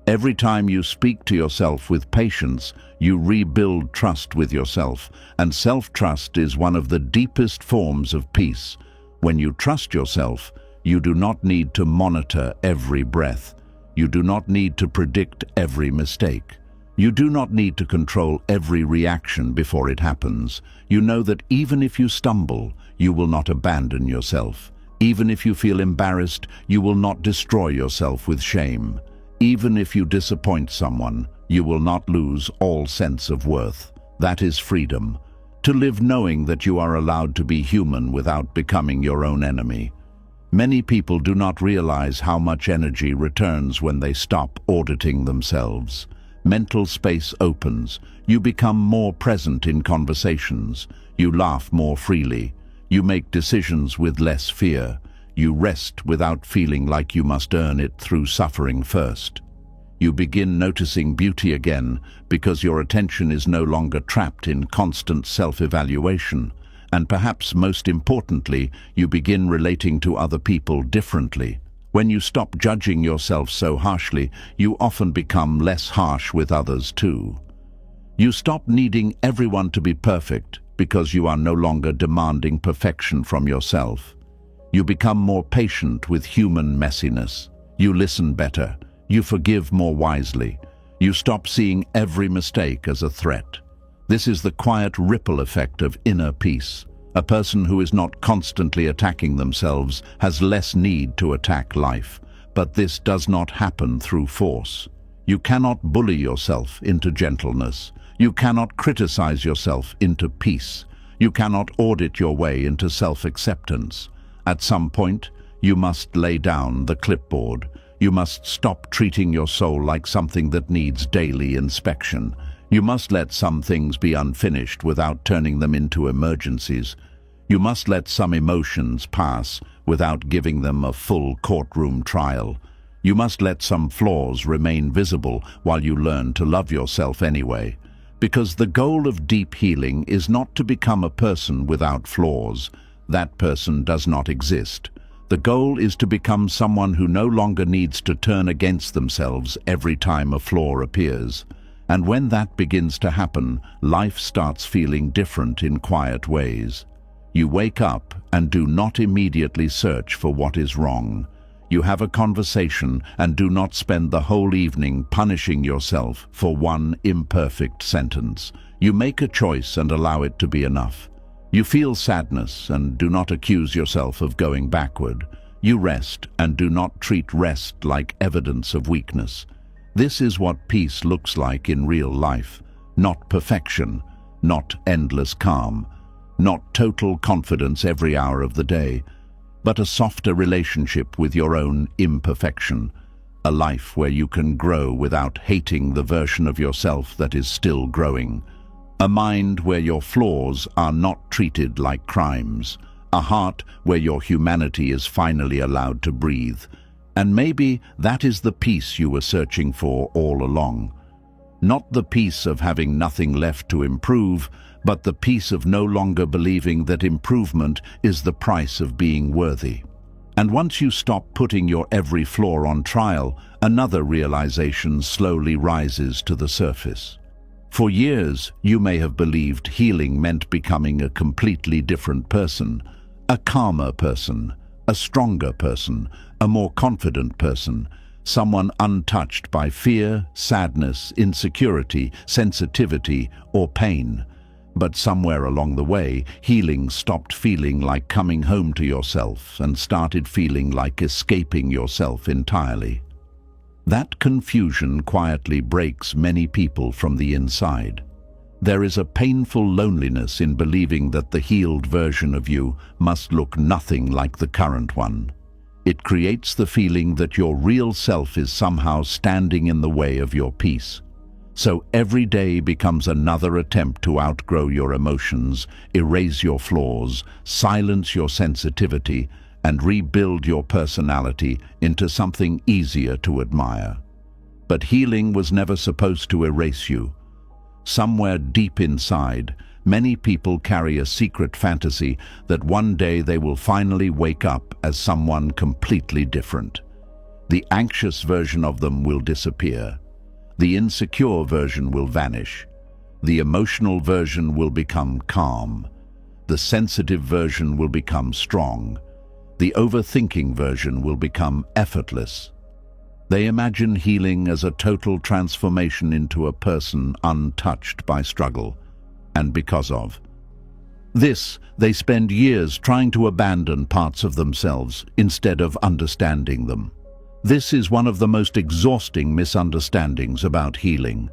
Every time you speak to yourself with patience, you rebuild trust with yourself, and self-trust is one of the deepest forms of peace. When you trust yourself, you do not need to monitor every breath. You do not need to predict every mistake. You do not need to control every reaction before it happens. You know that even if you stumble, you will not abandon yourself. Even if you feel embarrassed, you will not destroy yourself with shame. Even if you disappoint someone, you will not lose all sense of worth. That is freedom. To live knowing that you are allowed to be human without becoming your own enemy. Many people do not realize how much energy returns when they stop auditing themselves. Mental space opens. You become more present in conversations. You laugh more freely. You make decisions with less fear. You rest without feeling like you must earn it through suffering first. You begin noticing beauty again because your attention is no longer trapped in constant self-evaluation. And perhaps most importantly, you begin relating to other people differently. When you stop judging yourself so harshly, you often become less harsh with others too. You stop needing everyone to be perfect because you are no longer demanding perfection from yourself. You become more patient with human messiness. You listen better. You forgive more wisely. You stop seeing every mistake as a threat. This is the quiet ripple effect of inner peace. A person who is not constantly attacking themselves has less need to attack life. But this does not happen through force. You cannot bully yourself into gentleness. You cannot criticize yourself into peace. You cannot audit your way into self-acceptance. At some point, you must lay down the clipboard. You must stop treating your soul like something that needs daily inspection. You must let some things be unfinished without turning them into emergencies. You must let some emotions pass without giving them a full courtroom trial. You must let some flaws remain visible while you learn to love yourself anyway. Because the goal of deep healing is not to become a person without flaws. That person does not exist. The goal is to become someone who no longer needs to turn against themselves every time a flaw appears. And when that begins to happen, life starts feeling different in quiet ways. You wake up and do not immediately search for what is wrong. You have a conversation and do not spend the whole evening punishing yourself for one imperfect sentence. You make a choice and allow it to be enough. You feel sadness and do not accuse yourself of going backward. You rest and do not treat rest like evidence of weakness. This is what peace looks like in real life. Not perfection, not endless calm, not total confidence every hour of the day, but a softer relationship with your own imperfection. A life where you can grow without hating the version of yourself that is still growing. A mind where your flaws are not treated like crimes. A heart where your humanity is finally allowed to breathe. And maybe that is the peace you were searching for all along. Not the peace of having nothing left to improve, but the peace of no longer believing that improvement is the price of being worthy. And once you stop putting your every flaw on trial, another realization slowly rises to the surface. For years, you may have believed healing meant becoming a completely different person, a calmer person, a stronger person, a more confident person, someone untouched by fear, sadness, insecurity, sensitivity, or pain. But somewhere along the way, healing stopped feeling like coming home to yourself and started feeling like escaping yourself entirely. That confusion quietly breaks many people from the inside. There is a painful loneliness in believing that the healed version of you must look nothing like the current one. It creates the feeling that your real self is somehow standing in the way of your peace. So every day becomes another attempt to outgrow your emotions, erase your flaws, silence your sensitivity, and rebuild your personality into something easier to admire. But healing was never supposed to erase you. Somewhere deep inside, many people carry a secret fantasy that one day they will finally wake up as someone completely different. The anxious version of them will disappear. The insecure version will vanish. The emotional version will become calm. The sensitive version will become strong. The overthinking version will become effortless. They imagine healing as a total transformation into a person untouched by struggle, and because of this, they spend years trying to abandon parts of themselves instead of understanding them. This is one of the most exhausting misunderstandings about healing.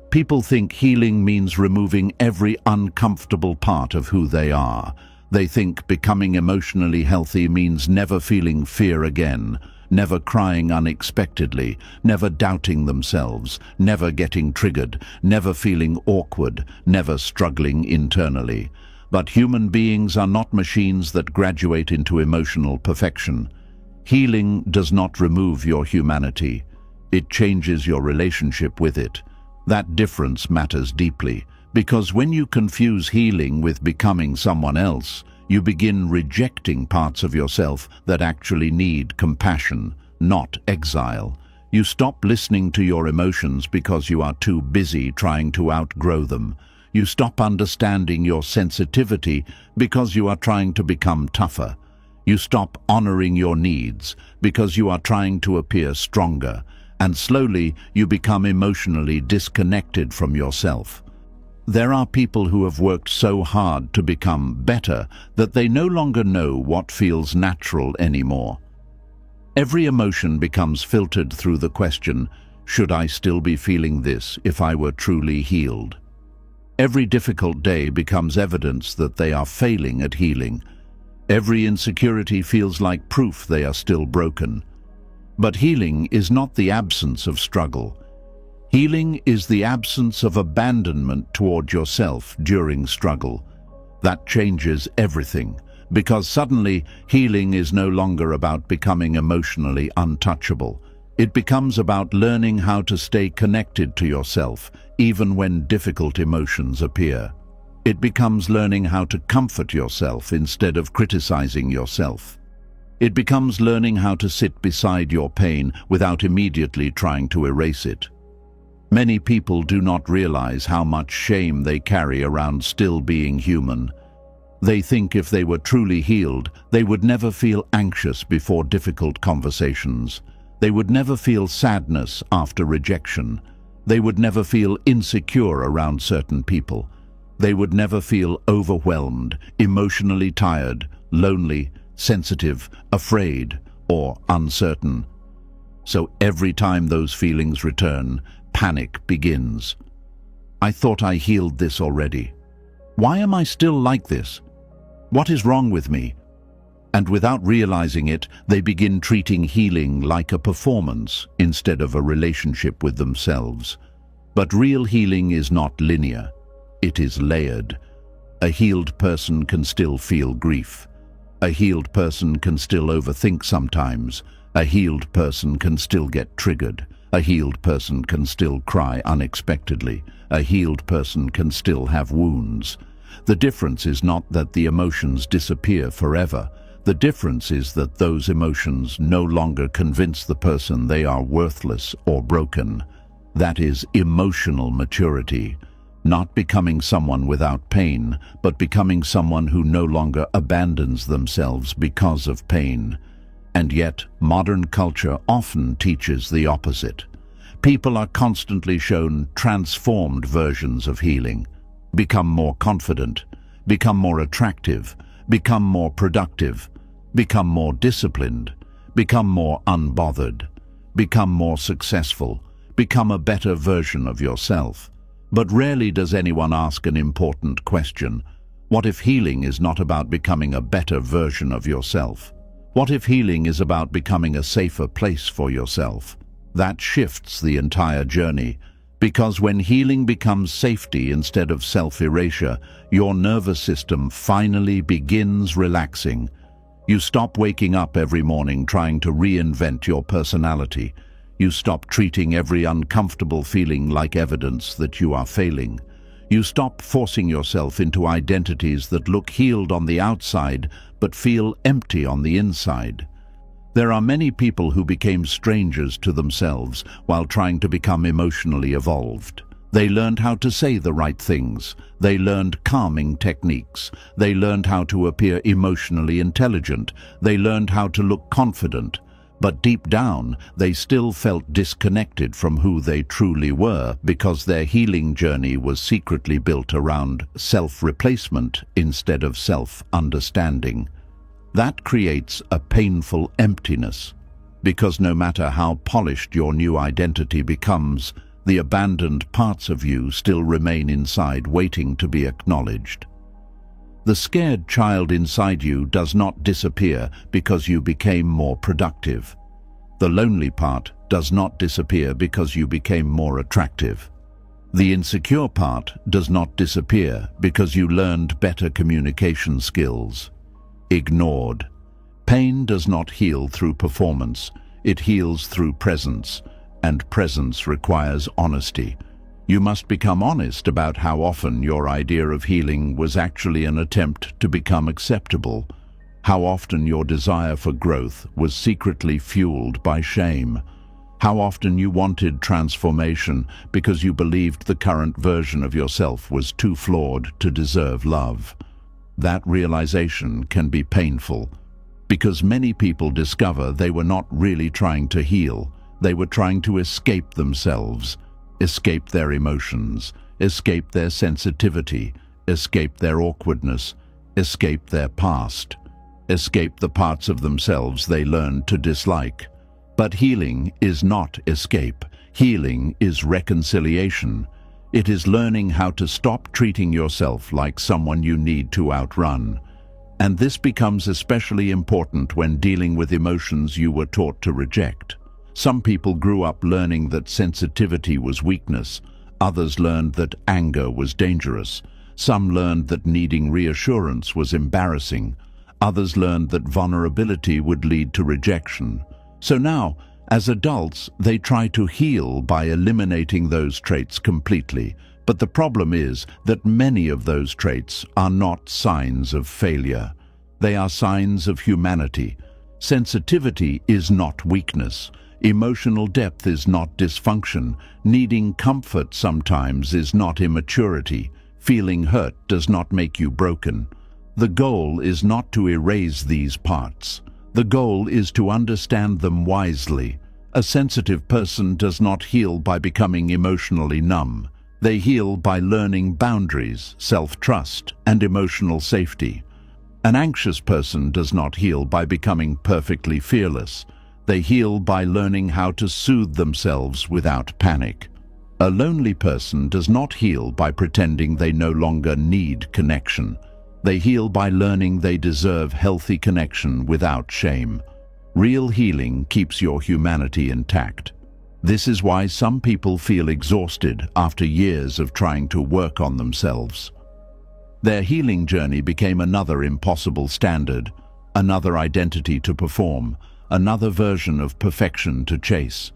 People think healing means removing every uncomfortable part of who they are. They think becoming emotionally healthy means never feeling fear again, never crying unexpectedly, never doubting themselves, never getting triggered, never feeling awkward, never struggling internally. But human beings are not machines that graduate into emotional perfection. Healing does not remove your humanity. It changes your relationship with it. That difference matters deeply, because when you confuse healing with becoming someone else, you begin rejecting parts of yourself that actually need compassion, not exile. You stop listening to your emotions because you are too busy trying to outgrow them. You stop understanding your sensitivity because you are trying to become tougher. You stop honoring your needs because you are trying to appear stronger. And slowly, you become emotionally disconnected from yourself. There are people who have worked so hard to become better that they no longer know what feels natural anymore. Every emotion becomes filtered through the question, should I still be feeling this if I were truly healed? Every difficult day becomes evidence that they are failing at healing. Every insecurity feels like proof they are still broken. But healing is not the absence of struggle. Healing is the absence of abandonment toward yourself during struggle. That changes everything, because suddenly healing is no longer about becoming emotionally untouchable. It becomes about learning how to stay connected to yourself, even when difficult emotions appear. It becomes learning how to comfort yourself instead of criticizing yourself. It becomes learning how to sit beside your pain without immediately trying to erase it. Many people do not realize how much shame they carry around still being human. They think if they were truly healed, they would never feel anxious before difficult conversations. They would never feel sadness after rejection. They would never feel insecure around certain people. They would never feel overwhelmed, emotionally tired, lonely, sensitive, afraid, or uncertain. So every time those feelings return, panic begins. I thought I healed this already. Why am I still like this? What is wrong with me? And without realizing it, they begin treating healing like a performance instead of a relationship with themselves. But real healing is not linear. It is layered. A healed person can still feel grief. A healed person can still overthink sometimes. A healed person can still get triggered. A healed person can still cry unexpectedly. A healed person can still have wounds. The difference is not that the emotions disappear forever. The difference is that those emotions no longer convince the person they are worthless or broken. That is emotional maturity. Not becoming someone without pain, but becoming someone who no longer abandons themselves because of pain. And yet, modern culture often teaches the opposite. People are constantly shown transformed versions of healing. become more confident, become more attractive, become more productive, become more disciplined, become more unbothered, become more successful, become a better version of yourself. But rarely does anyone ask an important question. What if healing is not about becoming a better version of yourself? What if healing is about becoming a safer place for yourself? That shifts the entire journey, because when healing becomes safety instead of self-erasure, your nervous system finally begins relaxing. You stop waking up every morning trying to reinvent your personality. You stop treating every uncomfortable feeling like evidence that you are failing. You stop forcing yourself into identities that look healed on the outside but feel empty on the inside. There are many people who became strangers to themselves while trying to become emotionally evolved. They learned how to say the right things. They learned calming techniques. They learned how to appear emotionally intelligent. They learned how to look confident. But deep down, they still felt disconnected from who they truly were because their healing journey was secretly built around self-replacement instead of self-understanding. That creates a painful emptiness, because no matter how polished your new identity becomes, the abandoned parts of you still remain inside waiting to be acknowledged. The scared child inside you does not disappear because you became more productive. The lonely part does not disappear because you became more attractive. The insecure part does not disappear because you learned better communication skills. Ignored. Pain does not heal through performance, it heals through presence, and presence requires honesty. You must become honest about how often your idea of healing was actually an attempt to become acceptable, how often your desire for growth was secretly fueled by shame, how often you wanted transformation because you believed the current version of yourself was too flawed to deserve love. That realization can be painful, because many people discover they were not really trying to heal, they were trying to escape themselves. Escape their emotions, escape their sensitivity, escape their awkwardness, escape their past, escape the parts of themselves they learned to dislike. But healing is not escape. Healing is reconciliation. It is learning how to stop treating yourself like someone you need to outrun. And this becomes especially important when dealing with emotions you were taught to reject. Some people grew up learning that sensitivity was weakness. Others learned that anger was dangerous. Some learned that needing reassurance was embarrassing. Others learned that vulnerability would lead to rejection. So now, as adults, they try to heal by eliminating those traits completely. But the problem is that many of those traits are not signs of failure. They are signs of humanity. Sensitivity is not weakness. Emotional depth is not dysfunction. Needing comfort sometimes is not immaturity. Feeling hurt does not make you broken. The goal is not to erase these parts. The goal is to understand them wisely. A sensitive person does not heal by becoming emotionally numb. They heal by learning boundaries, self-trust, and emotional safety. An anxious person does not heal by becoming perfectly fearless. They heal by learning how to soothe themselves without panic. A lonely person does not heal by pretending they no longer need connection. They heal by learning they deserve healthy connection without shame. Real healing keeps your humanity intact. This is why some people feel exhausted after years of trying to work on themselves. Their healing journey became another impossible standard, another identity to perform, another version of perfection to chase.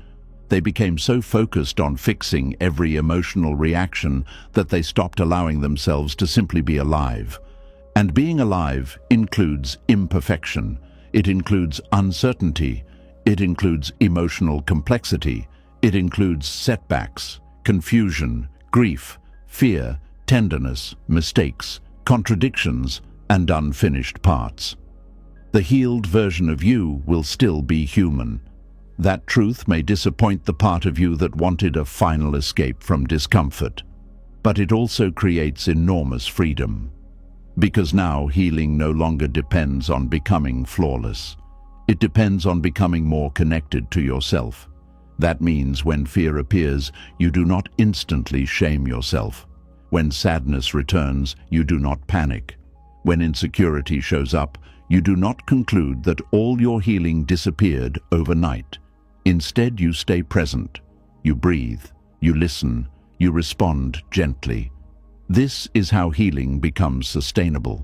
They became so focused on fixing every emotional reaction that they stopped allowing themselves to simply be alive. And being alive includes imperfection. It includes uncertainty. It includes emotional complexity. It includes setbacks, confusion, grief, fear, tenderness, mistakes, contradictions, and unfinished parts. The healed version of you will still be human. That truth may disappoint the part of you that wanted a final escape from discomfort. but it also creates enormous freedom. Because now healing no longer depends on becoming flawless. It depends on becoming more connected to yourself. That means when fear appears, you do not instantly shame yourself. When sadness returns, you do not panic. When insecurity shows up, you do not conclude that all your healing disappeared overnight. Instead, you stay present. You breathe, you listen, you respond gently. This is how healing becomes sustainable.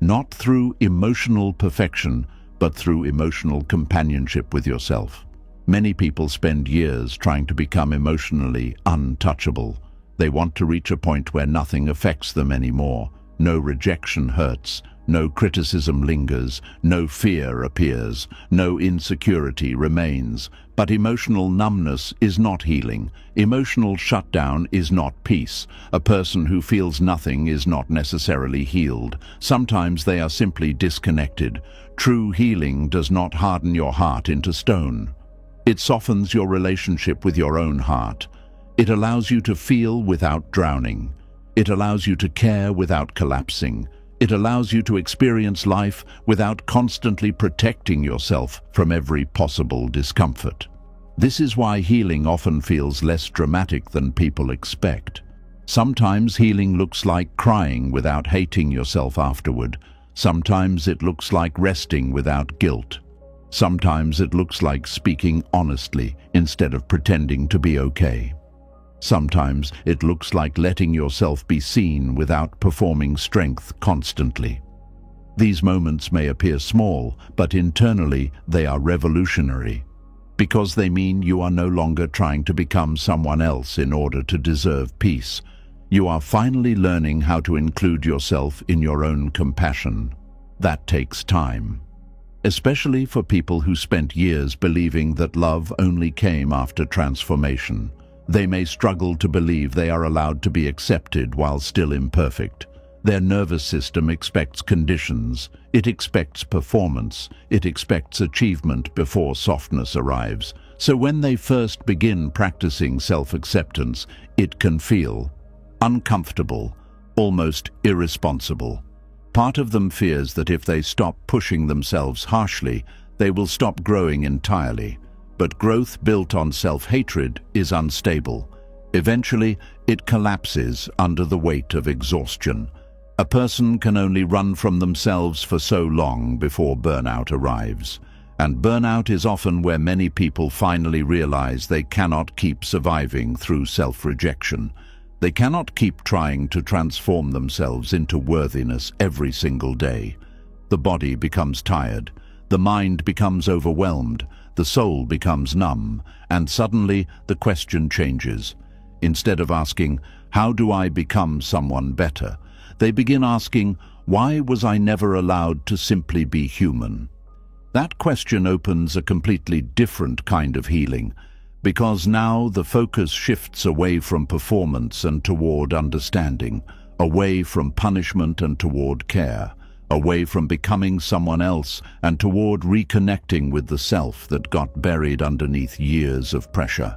Not through emotional perfection, but through emotional companionship with yourself. Many people spend years trying to become emotionally untouchable. They want to reach a point where nothing affects them anymore. No rejection hurts, no criticism lingers, no fear appears, no insecurity remains. But emotional numbness is not healing. Emotional shutdown is not peace. A person who feels nothing is not necessarily healed. Sometimes they are simply disconnected. True healing does not harden your heart into stone. It softens your relationship with your own heart. It allows you to feel without drowning. It allows you to care without collapsing. It allows you to experience life without constantly protecting yourself from every possible discomfort. This is why healing often feels less dramatic than people expect. Sometimes healing looks like crying without hating yourself afterward. Sometimes it looks like resting without guilt. Sometimes it looks like speaking honestly instead of pretending to be okay. Sometimes it looks like letting yourself be seen without performing strength constantly. These moments may appear small, but internally they are revolutionary, because they mean you are no longer trying to become someone else in order to deserve peace. You are finally learning how to include yourself in your own compassion. That takes time, especially for people who spent years believing that love only came after transformation. They may struggle to believe they are allowed to be accepted while still imperfect. Their nervous system expects conditions. It expects performance. It expects achievement before softness arrives. So when they first begin practicing self-acceptance, it can feel uncomfortable, almost irresponsible. Part of them fears that if they stop pushing themselves harshly, they will stop growing entirely. But growth built on self-hatred is unstable. Eventually, it collapses under the weight of exhaustion. A person can only run from themselves for so long before burnout arrives. And burnout is often where many people finally realize they cannot keep surviving through self-rejection. They cannot keep trying to transform themselves into worthiness every single day. The body becomes tired. The mind becomes overwhelmed. The soul becomes numb, and suddenly the question changes. Instead of asking, "How do I become someone better?" they begin asking, "Why was I never allowed to simply be human?" That question opens a completely different kind of healing, because now the focus shifts away from performance and toward understanding, away from punishment and toward care, away from becoming someone else and toward reconnecting with the self that got buried underneath years of pressure.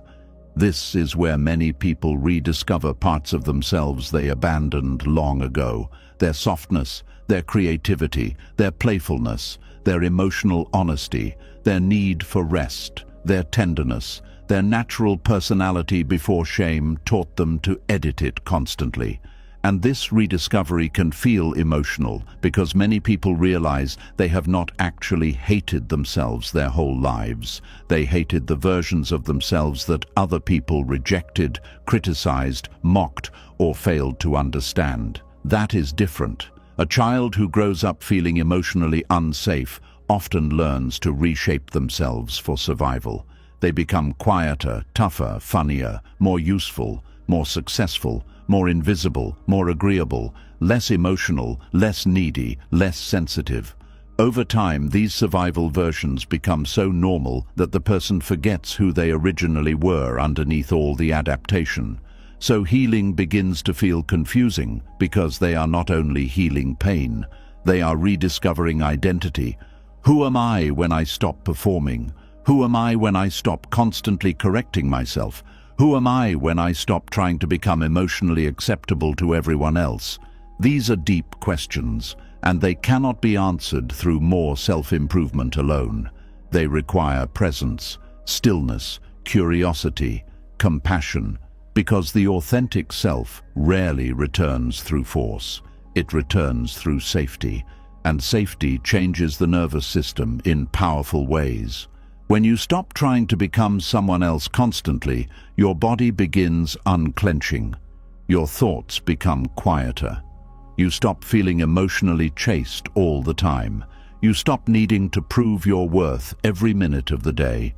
This is where many people rediscover parts of themselves they abandoned long ago. Their softness, their creativity, their playfulness, their emotional honesty, their need for rest, their tenderness, their natural personality before shame taught them to edit it constantly. And this rediscovery can feel emotional because many people realize they have not actually hated themselves their whole lives. They hated the versions of themselves that other people rejected, criticized, mocked, or failed to understand. That is different. A child who grows up feeling emotionally unsafe often learns to reshape themselves for survival. They become quieter, tougher, funnier, more useful, more successful, more invisible, more agreeable, less emotional, less needy, less sensitive. Over time, these survival versions become so normal that the person forgets who they originally were underneath all the adaptation. So healing begins to feel confusing because they are not only healing pain, they are rediscovering identity. Who am I when I stop performing? Who am I when I stop constantly correcting myself? Who am I when I stop trying to become emotionally acceptable to everyone else? These are deep questions, and they cannot be answered through more self-improvement alone. They require presence, stillness, curiosity, compassion, because the authentic self rarely returns through force. It returns through safety, and safety changes the nervous system in powerful ways. When you stop trying to become someone else constantly, your body begins unclenching. Your thoughts become quieter. You stop feeling emotionally chased all the time. You stop needing to prove your worth every minute of the day.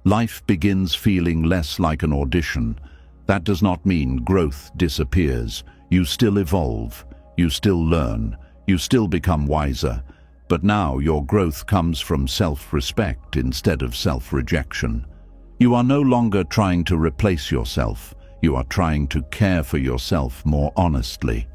Life begins feeling less like an audition. That does not mean growth disappears. You still evolve. You still learn. You still become wiser. But now your growth comes from self-respect instead of self-rejection. You are no longer trying to replace yourself. You are trying to care for yourself more honestly.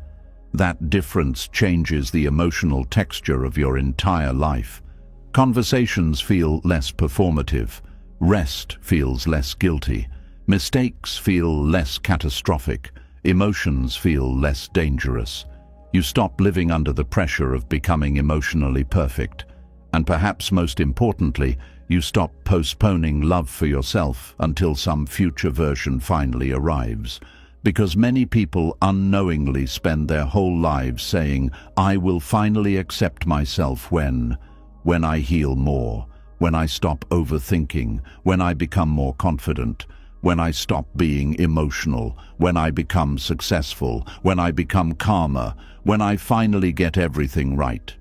That difference changes the emotional texture of your entire life. Conversations feel less performative. Rest feels less guilty. Mistakes feel less catastrophic. Emotions feel less dangerous. You stop living under the pressure of becoming emotionally perfect. And perhaps most importantly, you stop postponing love for yourself until some future version finally arrives. Because many people unknowingly spend their whole lives saying, "I will finally accept myself when I heal more, when I stop overthinking, when I become more confident, when I stop being emotional, when I become successful, when I become calmer, when I finally get everything right."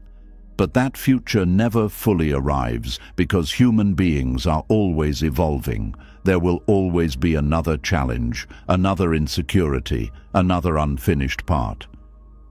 But that future never fully arrives because human beings are always evolving. There will always be another challenge, another insecurity, another unfinished part.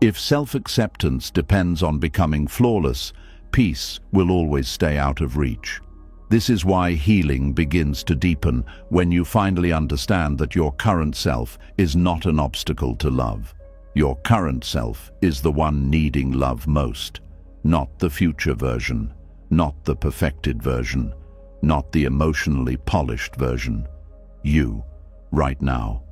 If self-acceptance depends on becoming flawless, peace will always stay out of reach. This is why healing begins to deepen when you finally understand that your current self is not an obstacle to love. Your current self is the one needing love most, not the future version, not the perfected version, not the emotionally polished version. You, right now,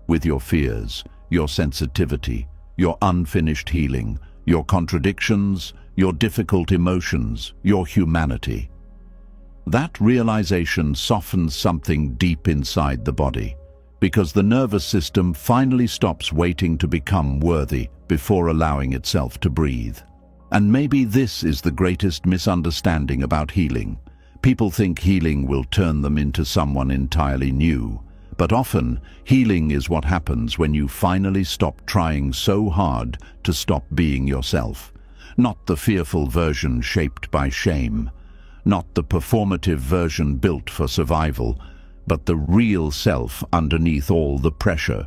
with your fears, your sensitivity, your unfinished healing, your contradictions, your difficult emotions, your humanity. That realization softens something deep inside the body, because the nervous system finally stops waiting to become worthy before allowing itself to breathe. And maybe this is the greatest misunderstanding about healing. People think healing will turn them into someone entirely new. But often, healing is what happens when you finally stop trying so hard to stop being yourself. Not the fearful version shaped by shame. Not the performative version built for survival, but the real self underneath all the pressure.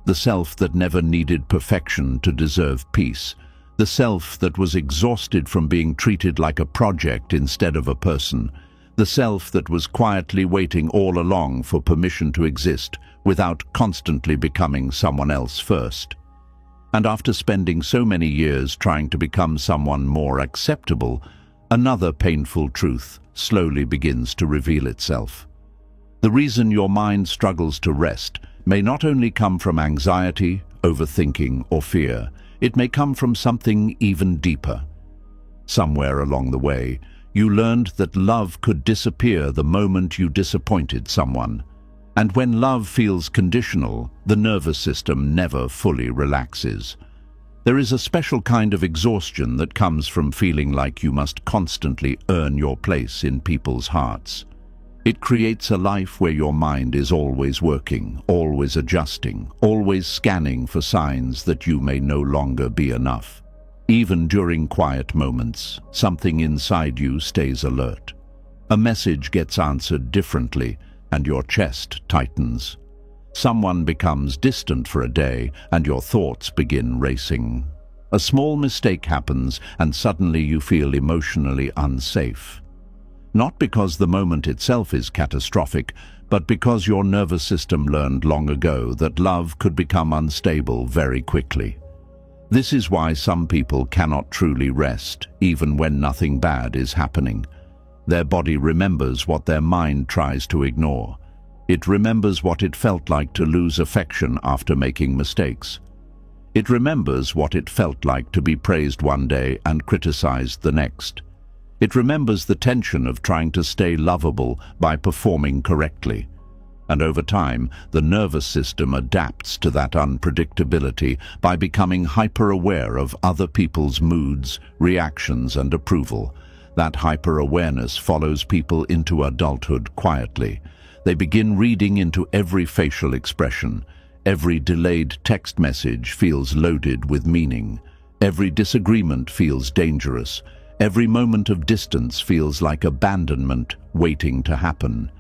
The self that never needed perfection to deserve peace. The self that was exhausted from being treated like a project instead of a person. The self that was quietly waiting all along for permission to exist without constantly becoming someone else first. And after spending so many years trying to become someone more acceptable, another painful truth slowly begins to reveal itself. The reason your mind struggles to rest may not only come from anxiety, overthinking, or fear. It may come from something even deeper. Somewhere along the way, you learned that love could disappear the moment you disappointed someone. And when love feels conditional, the nervous system never fully relaxes. There is a special kind of exhaustion that comes from feeling like you must constantly earn your place in people's hearts. It creates a life where your mind is always working, always adjusting, always scanning for signs that you may no longer be enough. Even during quiet moments, something inside you stays alert. A message gets answered differently, and your chest tightens. Someone becomes distant for a day, and your thoughts begin racing. A small mistake happens, and suddenly you feel emotionally unsafe. Not because the moment itself is catastrophic, but because your nervous system learned long ago that love could become unstable very quickly. This is why some people cannot truly rest, even when nothing bad is happening. Their body remembers what their mind tries to ignore. It remembers what it felt like to lose affection after making mistakes. It remembers what it felt like to be praised one day and criticized the next. It remembers the tension of trying to stay lovable by performing correctly. And over time, the nervous system adapts to that unpredictability by becoming hyper-aware of other people's moods, reactions, and approval. That hyper-awareness follows people into adulthood quietly. They begin reading into every facial expression. Every delayed text message feels loaded with meaning. Every disagreement feels dangerous. Every moment of distance feels like abandonment waiting to happen.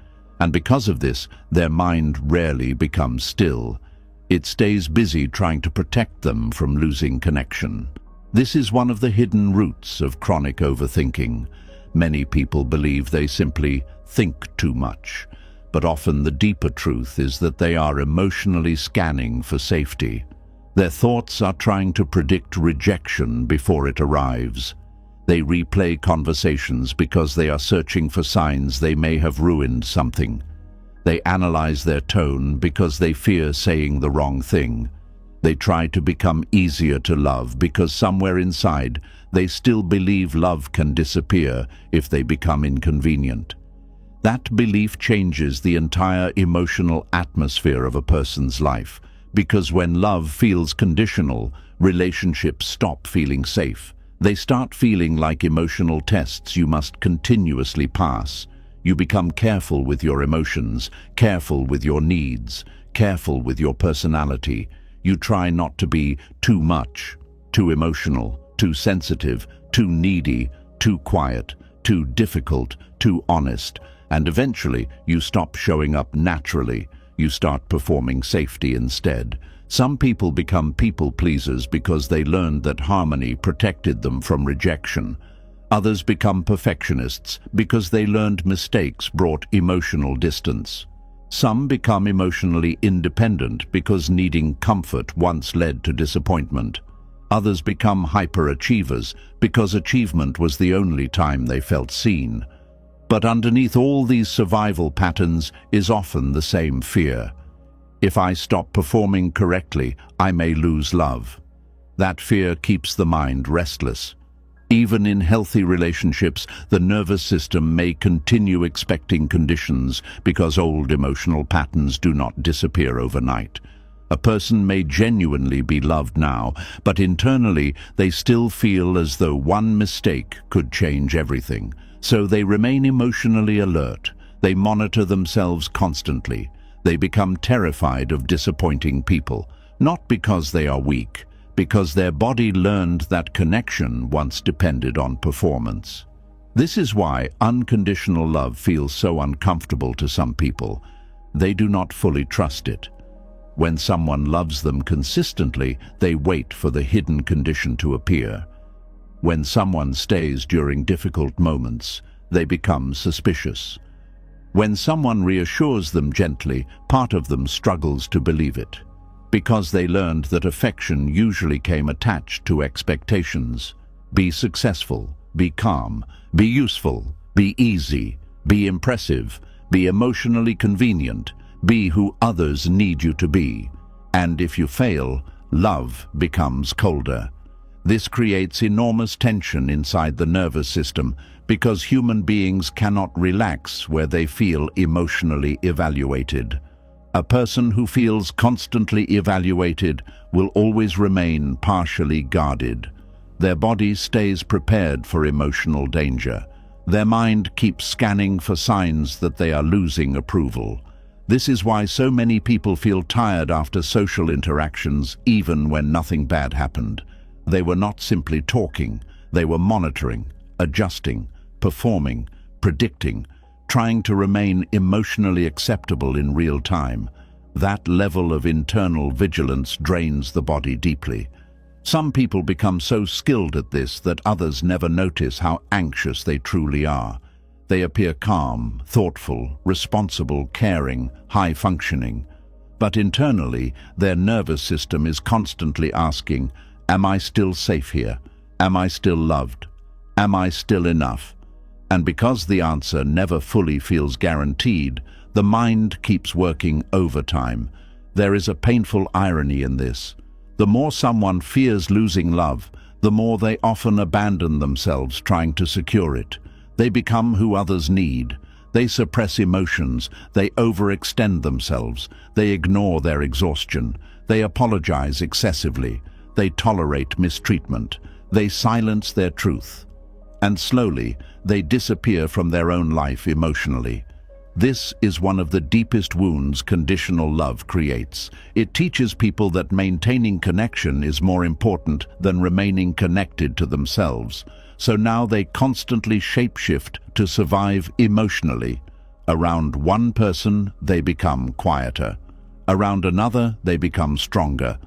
And because of this, their mind rarely becomes still. It stays busy trying to protect them from losing connection. This is one of the hidden roots of chronic overthinking. Many people believe they simply think too much. But often the deeper truth is that they are emotionally scanning for safety. Their thoughts are trying to predict rejection before it arrives. They replay conversations because they are searching for signs they may have ruined something. They analyze their tone because they fear saying the wrong thing. They try to become easier to love because somewhere inside they still believe love can disappear if they become inconvenient. That belief changes the entire emotional atmosphere of a person's life, because when love feels conditional, relationships stop feeling safe. They start feeling like emotional tests you must continuously pass. You become careful with your emotions, careful with your needs, careful with your personality. You try not to be too much, too emotional, too sensitive, too needy, too quiet, too difficult, too honest. And eventually, you stop showing up naturally. You start performing safety instead. Some people become people pleasers because they learned that harmony protected them from rejection. Others become perfectionists because they learned mistakes brought emotional distance. Some become emotionally independent because needing comfort once led to disappointment. Others become hyperachievers because achievement was the only time they felt seen. But underneath all these survival patterns is often the same fear. If I stop performing correctly, I may lose love. That fear keeps the mind restless. Even in healthy relationships, the nervous system may continue expecting conditions because old emotional patterns do not disappear overnight. A person may genuinely be loved now, but internally they still feel as though one mistake could change everything. So they remain emotionally alert. They monitor themselves constantly. They become terrified of disappointing people, not because they are weak, because their body learned that connection once depended on performance. This is why unconditional love feels so uncomfortable to some people. They do not fully trust it. When someone loves them consistently, they wait for the hidden condition to appear. When someone stays during difficult moments, they become suspicious. When someone reassures them gently, part of them struggles to believe it, because they learned that affection usually came attached to expectations. Be successful, be calm, be useful, be easy, be impressive, be emotionally convenient, be who others need you to be. And if you fail, love becomes colder. This creates enormous tension inside the nervous system because human beings cannot relax where they feel emotionally evaluated. A person who feels constantly evaluated will always remain partially guarded. Their body stays prepared for emotional danger. Their mind keeps scanning for signs that they are losing approval. This is why so many people feel tired after social interactions, even when nothing bad happened. They were not simply talking, they were monitoring, adjusting, performing, predicting, trying to remain emotionally acceptable in real time. That level of internal vigilance drains the body deeply. Some people become so skilled at this that others never notice how anxious they truly are. They appear calm, thoughtful, responsible, caring, high-functioning. But internally, their nervous system is constantly asking, am I still safe here? Am I still loved? Am I still enough? And because the answer never fully feels guaranteed, The mind keeps working overtime. There is a painful irony in this. The more someone fears losing love, the more they often abandon themselves trying to secure it. They become who others need. They suppress emotions. They overextend themselves. They ignore their exhaustion. They apologize excessively. They tolerate mistreatment. They silence their truth. And slowly, they disappear from their own life emotionally. This is one of the deepest wounds conditional love creates. It teaches people that maintaining connection is more important than remaining connected to themselves. So now they constantly shapeshift to survive emotionally. Around one person, they become quieter. Around another, they become stronger.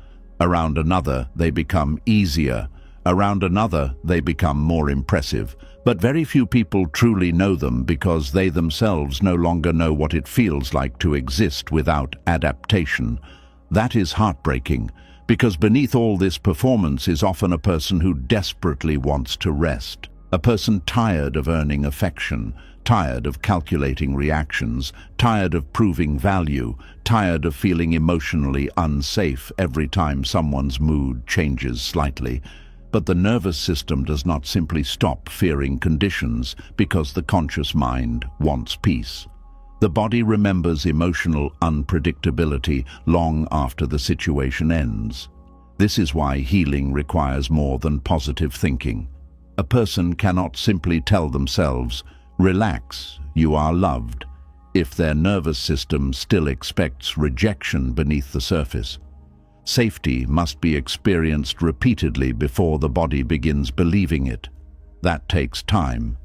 Around another, they become easier. Around another, they become more impressive. But very few people truly know them because they themselves no longer know what it feels like to exist without adaptation. That is heartbreaking, because beneath all this performance is often a person who desperately wants to rest. A person tired of earning affection, tired of calculating reactions, tired of proving value, tired of feeling emotionally unsafe every time someone's mood changes slightly. But the nervous system does not simply stop fearing conditions because the conscious mind wants peace. The body remembers emotional unpredictability long after the situation ends. This is why healing requires more than positive thinking. A person cannot simply tell themselves, "Relax, you are loved," if their nervous system still expects rejection beneath the surface. Safety must be experienced repeatedly before the body begins believing it. That takes time,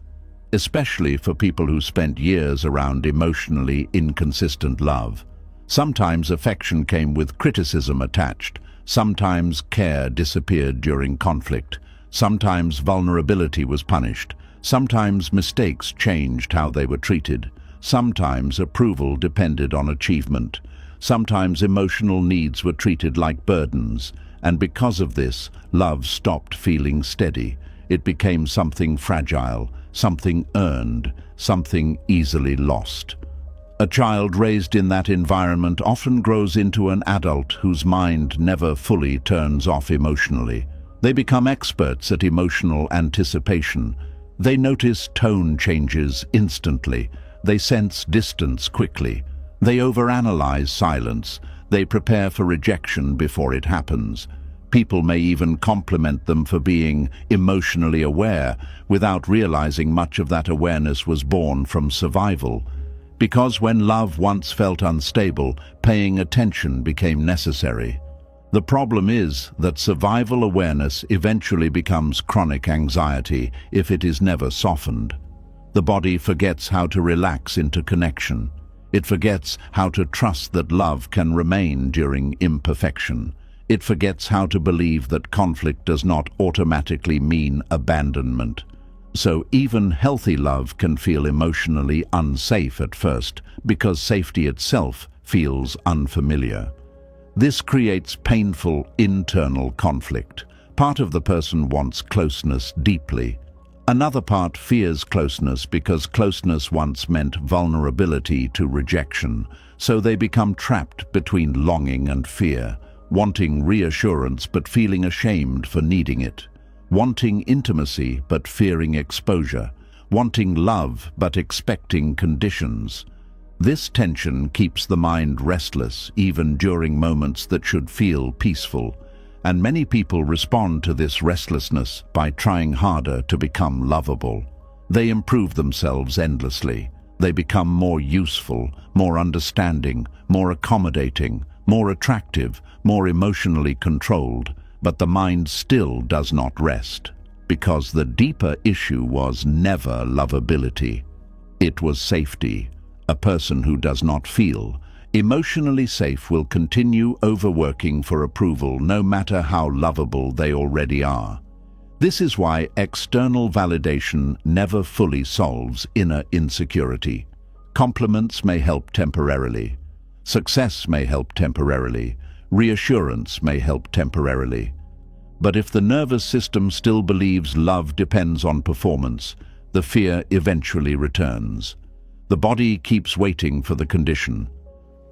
especially for people who spent years around emotionally inconsistent love. Sometimes affection came with criticism attached. Sometimes care disappeared during conflict. Sometimes vulnerability was punished. Sometimes mistakes changed how they were treated. Sometimes approval depended on achievement. Sometimes emotional needs were treated like burdens, and because of this, love stopped feeling steady. It became something fragile, something earned, something easily lost. A child raised in that environment often grows into an adult whose mind never fully turns off emotionally. They become experts at emotional anticipation. They notice tone changes instantly. They sense distance quickly. They overanalyze silence. They prepare for rejection before it happens. People may even compliment them for being emotionally aware without realizing much of that awareness was born from survival. Because when love once felt unstable, paying attention became necessary. The problem is that survival awareness eventually becomes chronic anxiety if it is never softened. The body forgets how to relax into connection. It forgets how to trust that love can remain during imperfection. It forgets how to believe that conflict does not automatically mean abandonment. So even healthy love can feel emotionally unsafe at first because safety itself feels unfamiliar. This creates painful internal conflict. Part of the person wants closeness deeply. Another part fears closeness because closeness once meant vulnerability to rejection, so they become trapped between longing and fear, wanting reassurance but feeling ashamed for needing it, wanting intimacy but fearing exposure, wanting love but expecting conditions. This tension keeps the mind restless even during moments that should feel peaceful. And many people respond to this restlessness by trying harder to become lovable. They improve themselves endlessly. They become more useful, more understanding, more accommodating, more attractive, more emotionally controlled. But the mind still does not rest, because the deeper issue was never lovability. It was safety. A person who does not feel emotionally safe will continue overworking for approval no matter how lovable they already are. This is why external validation never fully solves inner insecurity. Compliments may help temporarily. Success may help temporarily. Reassurance may help temporarily. But if the nervous system still believes love depends on performance, the fear eventually returns. The body keeps waiting for the condition,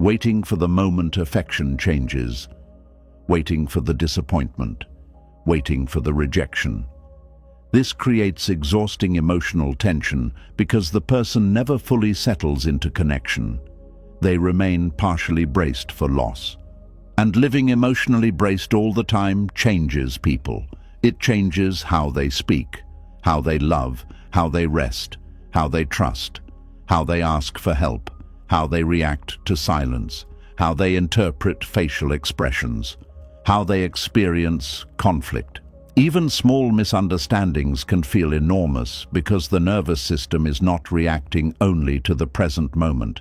waiting for the moment affection changes, waiting for the disappointment, waiting for the rejection. This creates exhausting emotional tension because the person never fully settles into connection. They remain partially braced for loss. And living emotionally braced all the time changes people. It changes how they speak, how they love, how they rest, how they trust, how they ask for help, how they react to silence, how they interpret facial expressions, how they experience conflict. Even small misunderstandings can feel enormous because the nervous system is not reacting only to the present moment.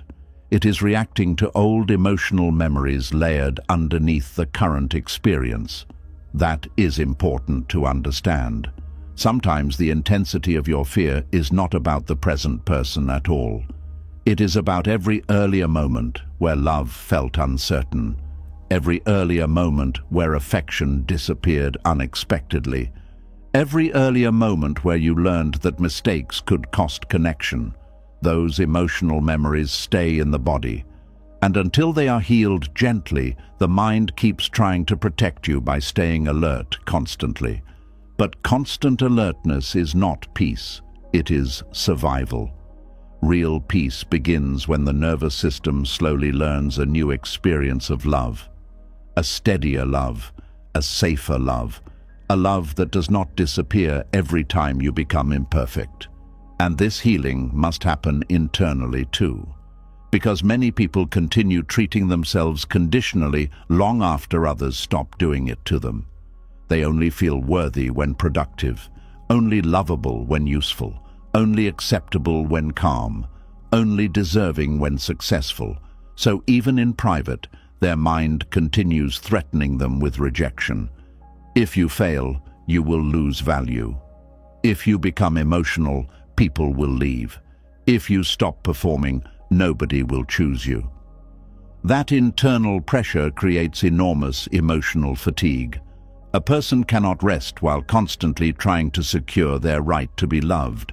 It is reacting to old emotional memories layered underneath the current experience. That is important to understand. Sometimes the intensity of your fear is not about the present person at all. It is about every earlier moment where love felt uncertain, every earlier moment where affection disappeared unexpectedly, every earlier moment where you learned that mistakes could cost connection. Those emotional memories stay in the body, and until they are healed gently, the mind keeps trying to protect you by staying alert constantly. But constant alertness is not peace, it is survival. Real peace begins when the nervous system slowly learns a new experience of love. A steadier love, a safer love, a love that does not disappear every time you become imperfect. And this healing must happen internally too, because many people continue treating themselves conditionally long after others stop doing it to them. They only feel worthy when productive, only lovable when useful, only acceptable when calm, only deserving when successful. So even in private, their mind continues threatening them with rejection. If you fail, you will lose value. If you become emotional, people will leave. If you stop performing, nobody will choose you. That internal pressure creates enormous emotional fatigue. A person cannot rest while constantly trying to secure their right to be loved.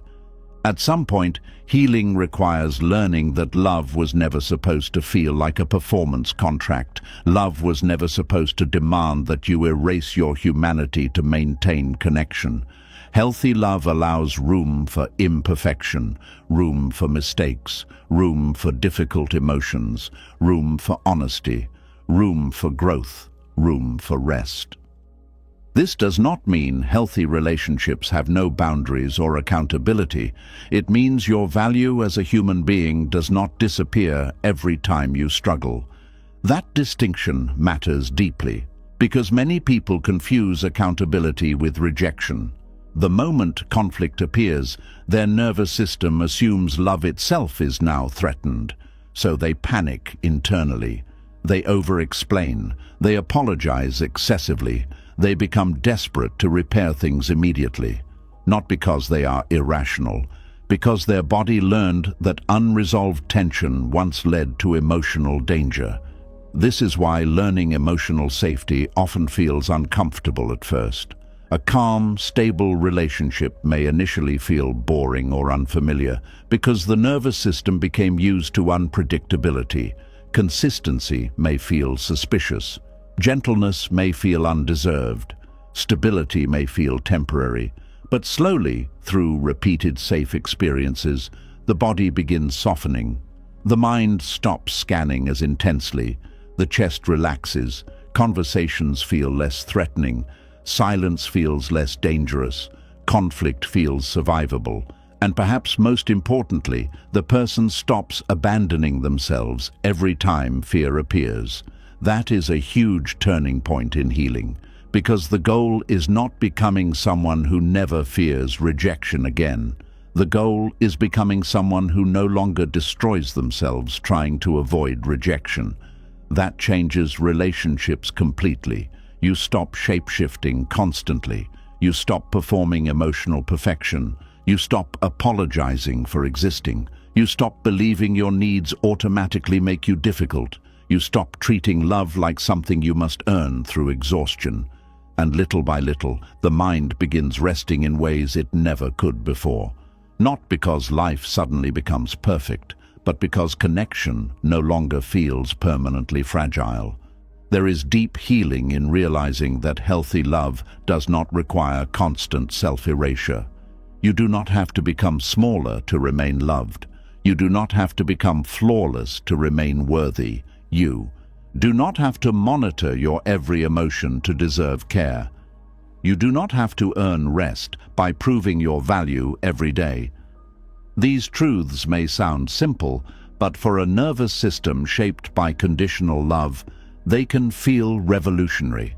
At some point, healing requires learning that love was never supposed to feel like a performance contract. Love was never supposed to demand that you erase your humanity to maintain connection. Healthy love allows room for imperfection, room for mistakes, room for difficult emotions, room for honesty, room for growth, room for rest. This does not mean healthy relationships have no boundaries or accountability. It means your value as a human being does not disappear every time you struggle. That distinction matters deeply, because many people confuse accountability with rejection. The moment conflict appears, their nervous system assumes love itself is now threatened. So they panic internally. They over-explain. They apologize excessively. They become desperate to repair things immediately. Not because they are irrational, because their body learned that unresolved tension once led to emotional danger. This is why learning emotional safety often feels uncomfortable at first. A calm, stable relationship may initially feel boring or unfamiliar because the nervous system became used to unpredictability. Consistency may feel suspicious. Gentleness may feel undeserved. Stability may feel temporary. But slowly, through repeated safe experiences, the body begins softening. The mind stops scanning as intensely. The chest relaxes. Conversations feel less threatening. Silence feels less dangerous. Conflict feels survivable. And perhaps most importantly, the person stops abandoning themselves every time fear appears. That is a huge turning point in healing, because the goal is not becoming someone who never fears rejection again. The goal is becoming someone who no longer destroys themselves trying to avoid rejection. That changes relationships completely. You stop shape-shifting constantly. You stop performing emotional perfection. You stop apologizing for existing. You stop believing your needs automatically make you difficult. You stop treating love like something you must earn through exhaustion. And little by little, the mind begins resting in ways it never could before. Not because life suddenly becomes perfect, but because connection no longer feels permanently fragile. There is deep healing in realizing that healthy love does not require constant self-erasure. You do not have to become smaller to remain loved. You do not have to become flawless to remain worthy. You do not have to monitor your every emotion to deserve care. You do not have to earn rest by proving your value every day. These truths may sound simple, but for a nervous system shaped by conditional love, they can feel revolutionary.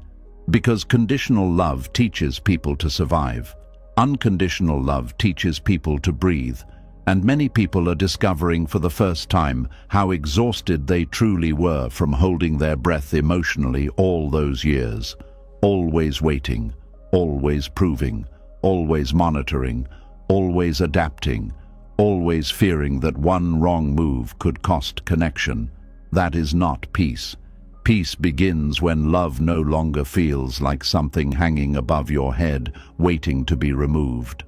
Because conditional love teaches people to survive. Unconditional love teaches people to breathe. And many people are discovering for the first time how exhausted they truly were from holding their breath emotionally all those years. Always waiting, always proving, always monitoring, always adapting, always fearing that one wrong move could cost connection. That is not peace. Peace begins when love no longer feels like something hanging above your head, waiting to be removed.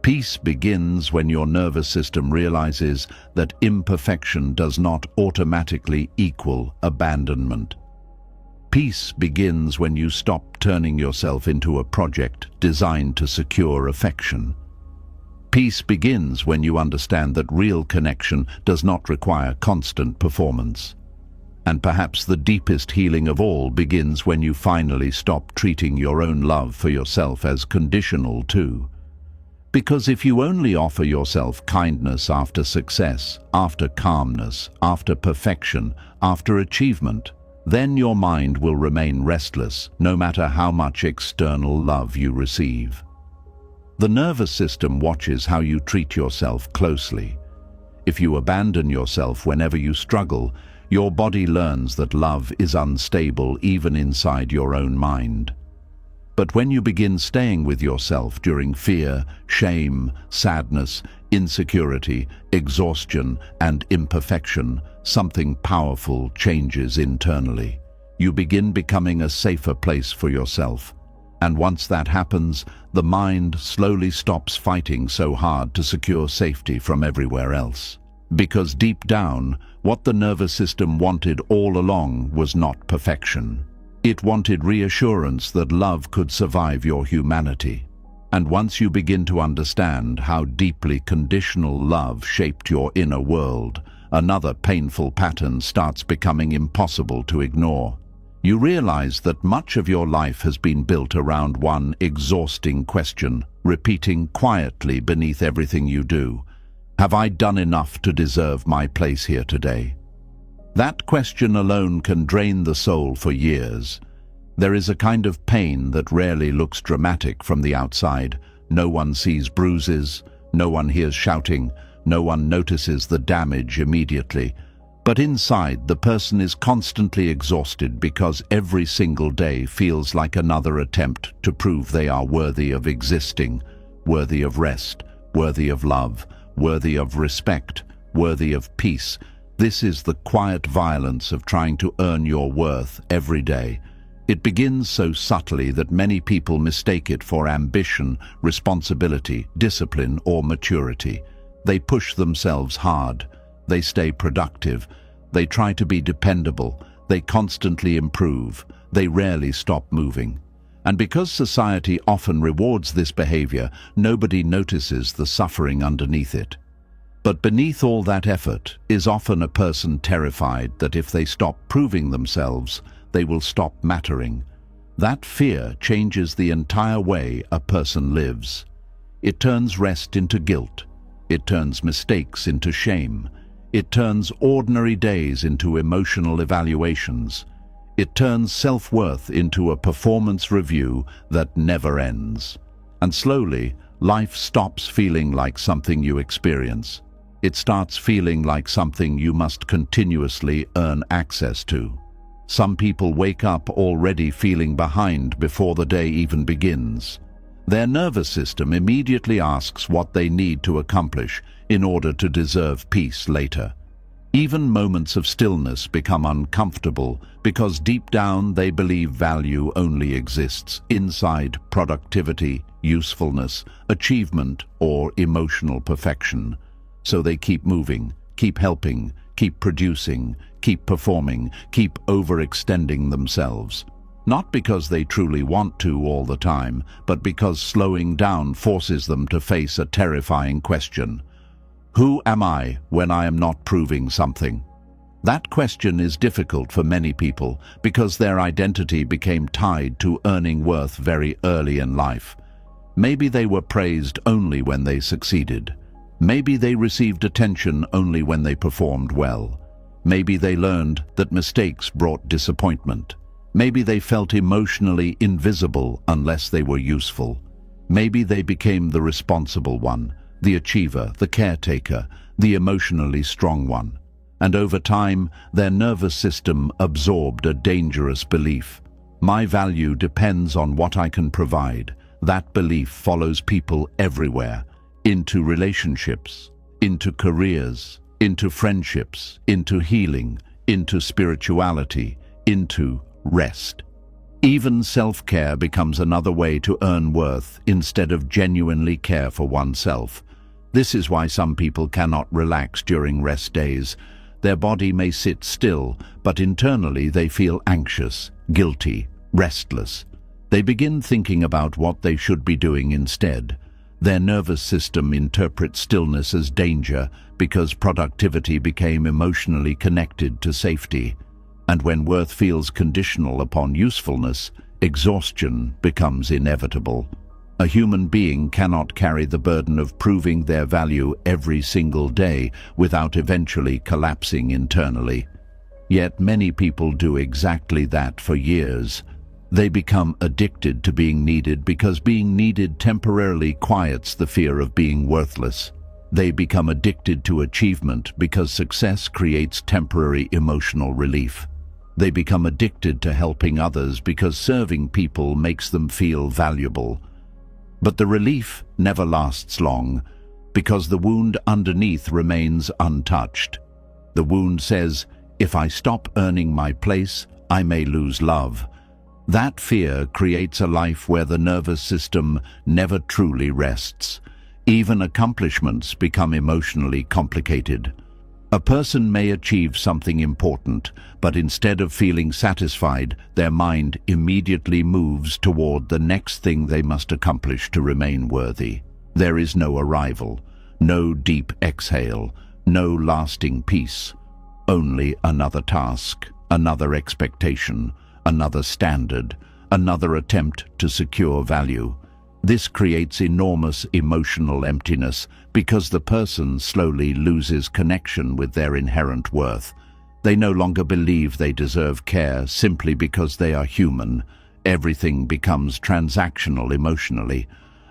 Peace begins when your nervous system realizes that imperfection does not automatically equal abandonment. Peace begins when you stop turning yourself into a project designed to secure affection. Peace begins when you understand that real connection does not require constant performance. And perhaps the deepest healing of all begins when you finally stop treating your own love for yourself as conditional too. Because if you only offer yourself kindness after success, after calmness, after perfection, after achievement, then your mind will remain restless no matter how much external love you receive. The nervous system watches how you treat yourself closely. If you abandon yourself whenever you struggle, your body learns that love is unstable even inside your own mind. But when you begin staying with yourself during fear, shame, sadness, insecurity, exhaustion, and imperfection, something powerful changes internally. You begin becoming a safer place for yourself. And once that happens, the mind slowly stops fighting so hard to secure safety from everywhere else. Because deep down, what the nervous system wanted all along was not perfection. It wanted reassurance that love could survive your humanity. And once you begin to understand how deeply conditional love shaped your inner world, another painful pattern starts becoming impossible to ignore. You realize that much of your life has been built around one exhausting question, repeating quietly beneath everything you do. Have I done enough to deserve my place here today? That question alone can drain the soul for years. There is a kind of pain that rarely looks dramatic from the outside. No one sees bruises, no one hears shouting, no one notices the damage immediately. But inside, the person is constantly exhausted because every single day feels like another attempt to prove they are worthy of existing, worthy of rest, worthy of love, worthy of respect, worthy of peace. This is the quiet violence of trying to earn your worth every day. It begins so subtly that many people mistake it for ambition, responsibility, discipline, or maturity. They push themselves hard. They stay productive. They try to be dependable. They constantly improve. They rarely stop moving. And because society often rewards this behavior, nobody notices the suffering underneath it. But beneath all that effort is often a person terrified that if they stop proving themselves, they will stop mattering. That fear changes the entire way a person lives. It turns rest into guilt. It turns mistakes into shame. It turns ordinary days into emotional evaluations. It turns self-worth into a performance review that never ends. And slowly, life stops feeling like something you experience. It starts feeling like something you must continuously earn access to. Some people wake up already feeling behind before the day even begins. Their nervous system immediately asks what they need to accomplish in order to deserve peace later. Even moments of stillness become uncomfortable because deep down they believe value only exists inside productivity, usefulness, achievement, or emotional perfection. So they keep moving, keep helping, keep producing, keep performing, keep overextending themselves. Not because they truly want to all the time, but because slowing down forces them to face a terrifying question. Who am I when I am not proving something? That question is difficult for many people because their identity became tied to earning worth very early in life. Maybe they were praised only when they succeeded. Maybe they received attention only when they performed well. Maybe they learned that mistakes brought disappointment. Maybe they felt emotionally invisible unless they were useful. Maybe they became the responsible one, the achiever, the caretaker, the emotionally strong one. And over time, their nervous system absorbed a dangerous belief. My value depends on what I can provide. That belief follows people everywhere, into relationships, into careers, into friendships, into healing, into spirituality, into rest. Even self-care becomes another way to earn worth instead of genuinely care for oneself. This is why some people cannot relax during rest days. Their body may sit still, but internally they feel anxious, guilty, restless. They begin thinking about what they should be doing instead. Their nervous system interprets stillness as danger because productivity became emotionally connected to safety. And when worth feels conditional upon usefulness, exhaustion becomes inevitable. A human being cannot carry the burden of proving their value every single day without eventually collapsing internally. Yet many people do exactly that for years. They become addicted to being needed because being needed temporarily quiets the fear of being worthless. They become addicted to achievement because success creates temporary emotional relief. They become addicted to helping others because serving people makes them feel valuable. But the relief never lasts long because the wound underneath remains untouched. The wound says, if I stop earning my place, I may lose love. That fear creates a life where the nervous system never truly rests. Even accomplishments become emotionally complicated. A person may achieve something important, but instead of feeling satisfied, their mind immediately moves toward the next thing they must accomplish to remain worthy. There is no arrival, no deep exhale, no lasting peace. Only another task, another expectation, another standard, another attempt to secure value. This creates enormous emotional emptiness because the person slowly loses connection with their inherent worth. They no longer believe they deserve care simply because they are human. Everything becomes transactional emotionally.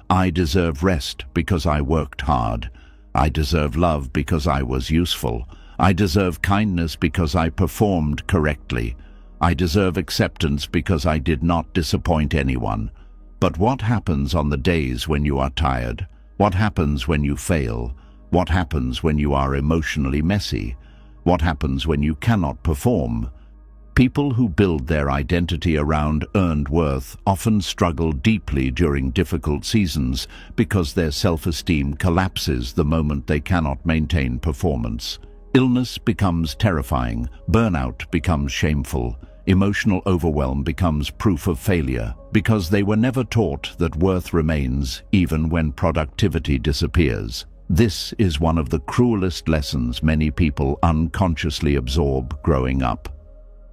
I deserve rest because I worked hard. I deserve love because I was useful. I deserve kindness because I performed correctly. I deserve acceptance because I did not disappoint anyone. But what happens on the days when you are tired? What happens when you fail? What happens when you are emotionally messy? What happens when you cannot perform? People who build their identity around earned worth often struggle deeply during difficult seasons because their self-esteem collapses the moment they cannot maintain performance. Illness becomes terrifying, burnout becomes shameful. Emotional overwhelm becomes proof of failure because they were never taught that worth remains even when productivity disappears. This is one of the cruelest lessons many people unconsciously absorb growing up.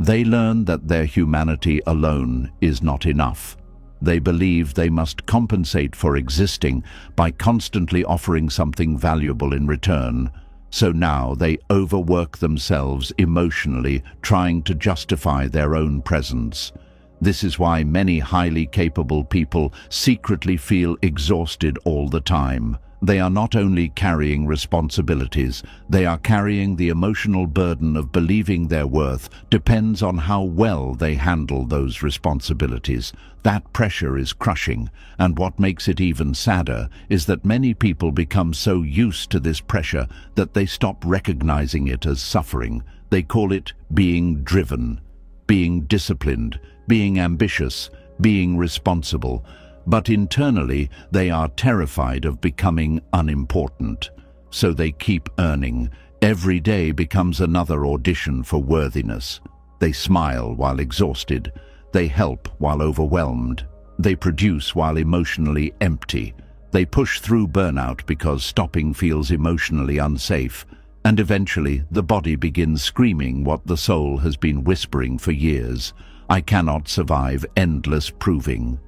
They learn that their humanity alone is not enough. They believe they must compensate for existing by constantly offering something valuable in return. So now they overwork themselves emotionally, trying to justify their own presence. This is why many highly capable people secretly feel exhausted all the time. They are not only carrying responsibilities, they are carrying the emotional burden of believing their worth depends on how well they handle those responsibilities. That pressure is crushing, and what makes it even sadder is that many people become so used to this pressure that they stop recognizing it as suffering. They call it being driven, being disciplined, being ambitious, being responsible. But internally, they are terrified of becoming unimportant. So they keep earning, Every day becomes another audition for worthiness. They smile while exhausted. They help while overwhelmed. They produce while emotionally empty. They push through burnout because stopping feels emotionally unsafe. And eventually, the body begins screaming what the soul has been whispering for years. I cannot survive endless proving.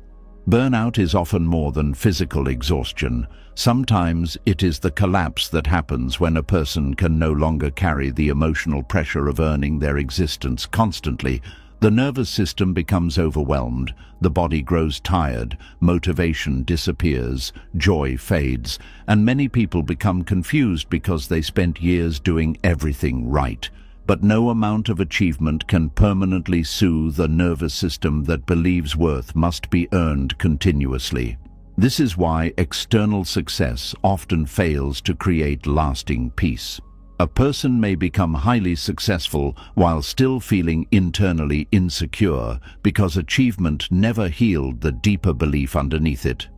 Burnout is often more than physical exhaustion. Sometimes it is the collapse that happens when a person can no longer carry the emotional pressure of earning their existence constantly. The nervous system becomes overwhelmed, the body grows tired, motivation disappears, joy fades, and many people become confused because they spent years doing everything right. But no amount of achievement can permanently soothe a nervous system that believes worth must be earned continuously. This is why external success often fails to create lasting peace. A person may become highly successful while still feeling internally insecure because achievement never healed the deeper belief underneath it.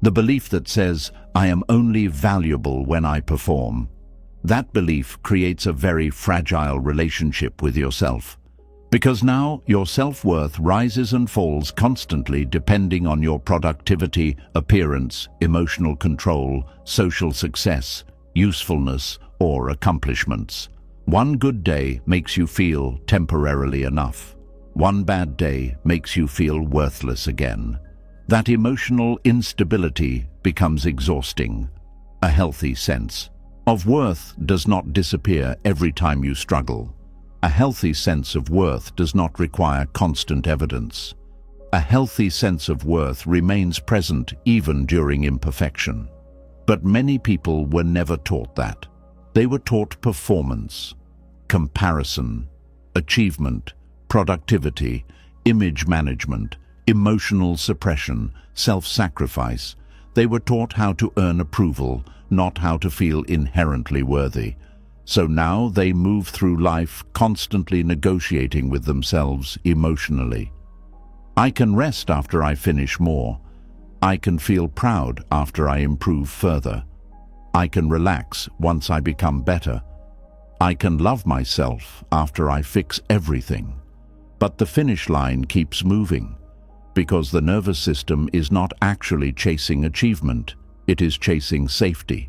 The belief that says, I am only valuable when I perform. That belief creates a very fragile relationship with yourself. Because now your self-worth rises and falls constantly depending on your productivity, appearance, emotional control, social success, usefulness, or accomplishments. One good day makes you feel temporarily enough. One bad day makes you feel worthless again. That emotional instability becomes exhausting. A healthy sense of worth does not disappear every time you struggle. A healthy sense of worth does not require constant evidence. A healthy sense of worth remains present even during imperfection. But many people were never taught that. They were taught performance, comparison, achievement, productivity, image management, emotional suppression, self-sacrifice. They were taught how to earn approval, not how to feel inherently worthy. So now they move through life constantly negotiating with themselves emotionally. I can rest after I finish more. I can feel proud after I improve further. I can relax once I become better. I can love myself after I fix everything. But the finish line keeps moving, because the nervous system is not actually chasing achievement, it is chasing safety.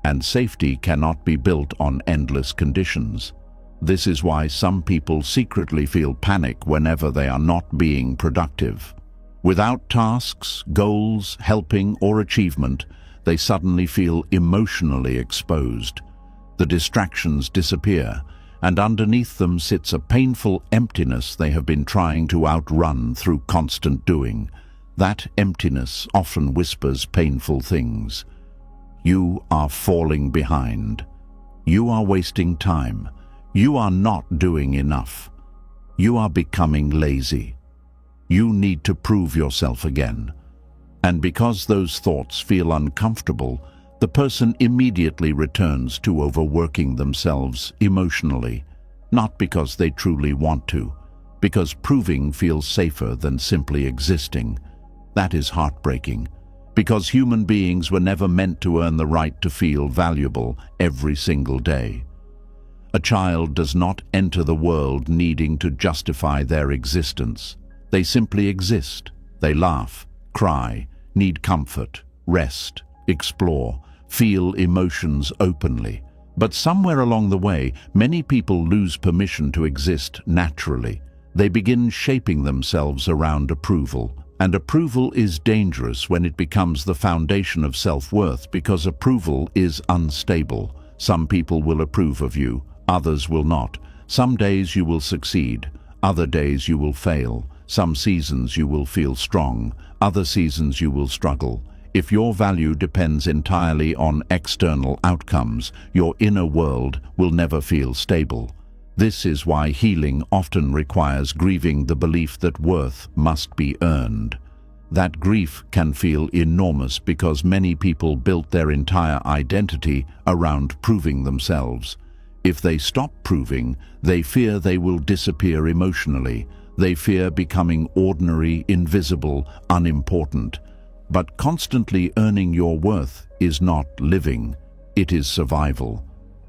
And safety cannot be built on endless conditions. This is why some people secretly feel panic whenever they are not being productive. Without tasks, goals, helping, or achievement, they suddenly feel emotionally exposed. The distractions disappear, and underneath them sits a painful emptiness they have been trying to outrun through constant doing. That emptiness often whispers painful things. You are falling behind. You are wasting time. You are not doing enough. You are becoming lazy. You need to prove yourself again. And because those thoughts feel uncomfortable, the person immediately returns to overworking themselves emotionally, not because they truly want to, because proving feels safer than simply existing. That is heartbreaking, because human beings were never meant to earn the right to feel valuable every single day. A child does not enter the world needing to justify their existence. They simply exist. They laugh, cry, need comfort, rest, explore, feel emotions openly. But somewhere along the way, many people lose permission to exist naturally. They begin shaping themselves around approval. And approval is dangerous when it becomes the foundation of self-worth, because approval is unstable. Some people will approve of you, others will not. Some days you will succeed, other days you will fail. Some seasons you will feel strong, other seasons you will struggle. If your value depends entirely on external outcomes, your inner world will never feel stable. This is why healing often requires grieving the belief that worth must be earned. That grief can feel enormous because many people built their entire identity around proving themselves. If they stop proving, they fear they will disappear emotionally. They fear becoming ordinary, invisible, unimportant. But constantly earning your worth is not living, it is survival.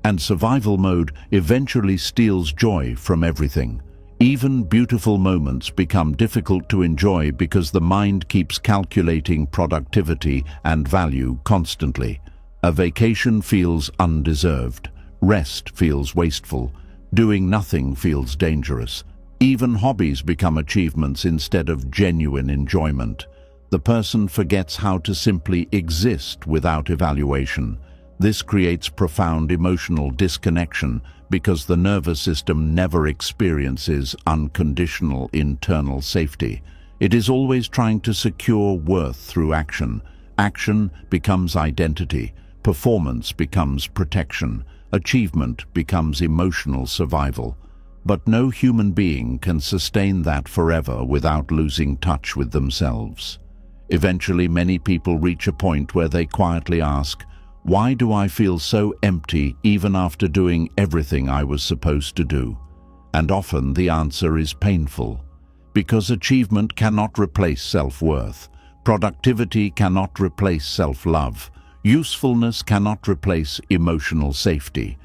And survival mode eventually steals joy from everything. Even beautiful moments become difficult to enjoy because the mind keeps calculating productivity and value constantly. A vacation feels undeserved. Rest feels wasteful. Doing nothing feels dangerous. Even hobbies become achievements instead of genuine enjoyment. The person forgets how to simply exist without evaluation. This creates profound emotional disconnection because the nervous system never experiences unconditional internal safety. It is always trying to secure worth through action. Action becomes identity. Performance becomes protection. Achievement becomes emotional survival. But no human being can sustain that forever without losing touch with themselves. Eventually, many people reach a point where they quietly ask, "Why do I feel so empty even after doing everything I was supposed to do?" And often the answer is painful. Because achievement cannot replace self-worth. Productivity cannot replace self-love. Usefulness cannot replace emotional safety.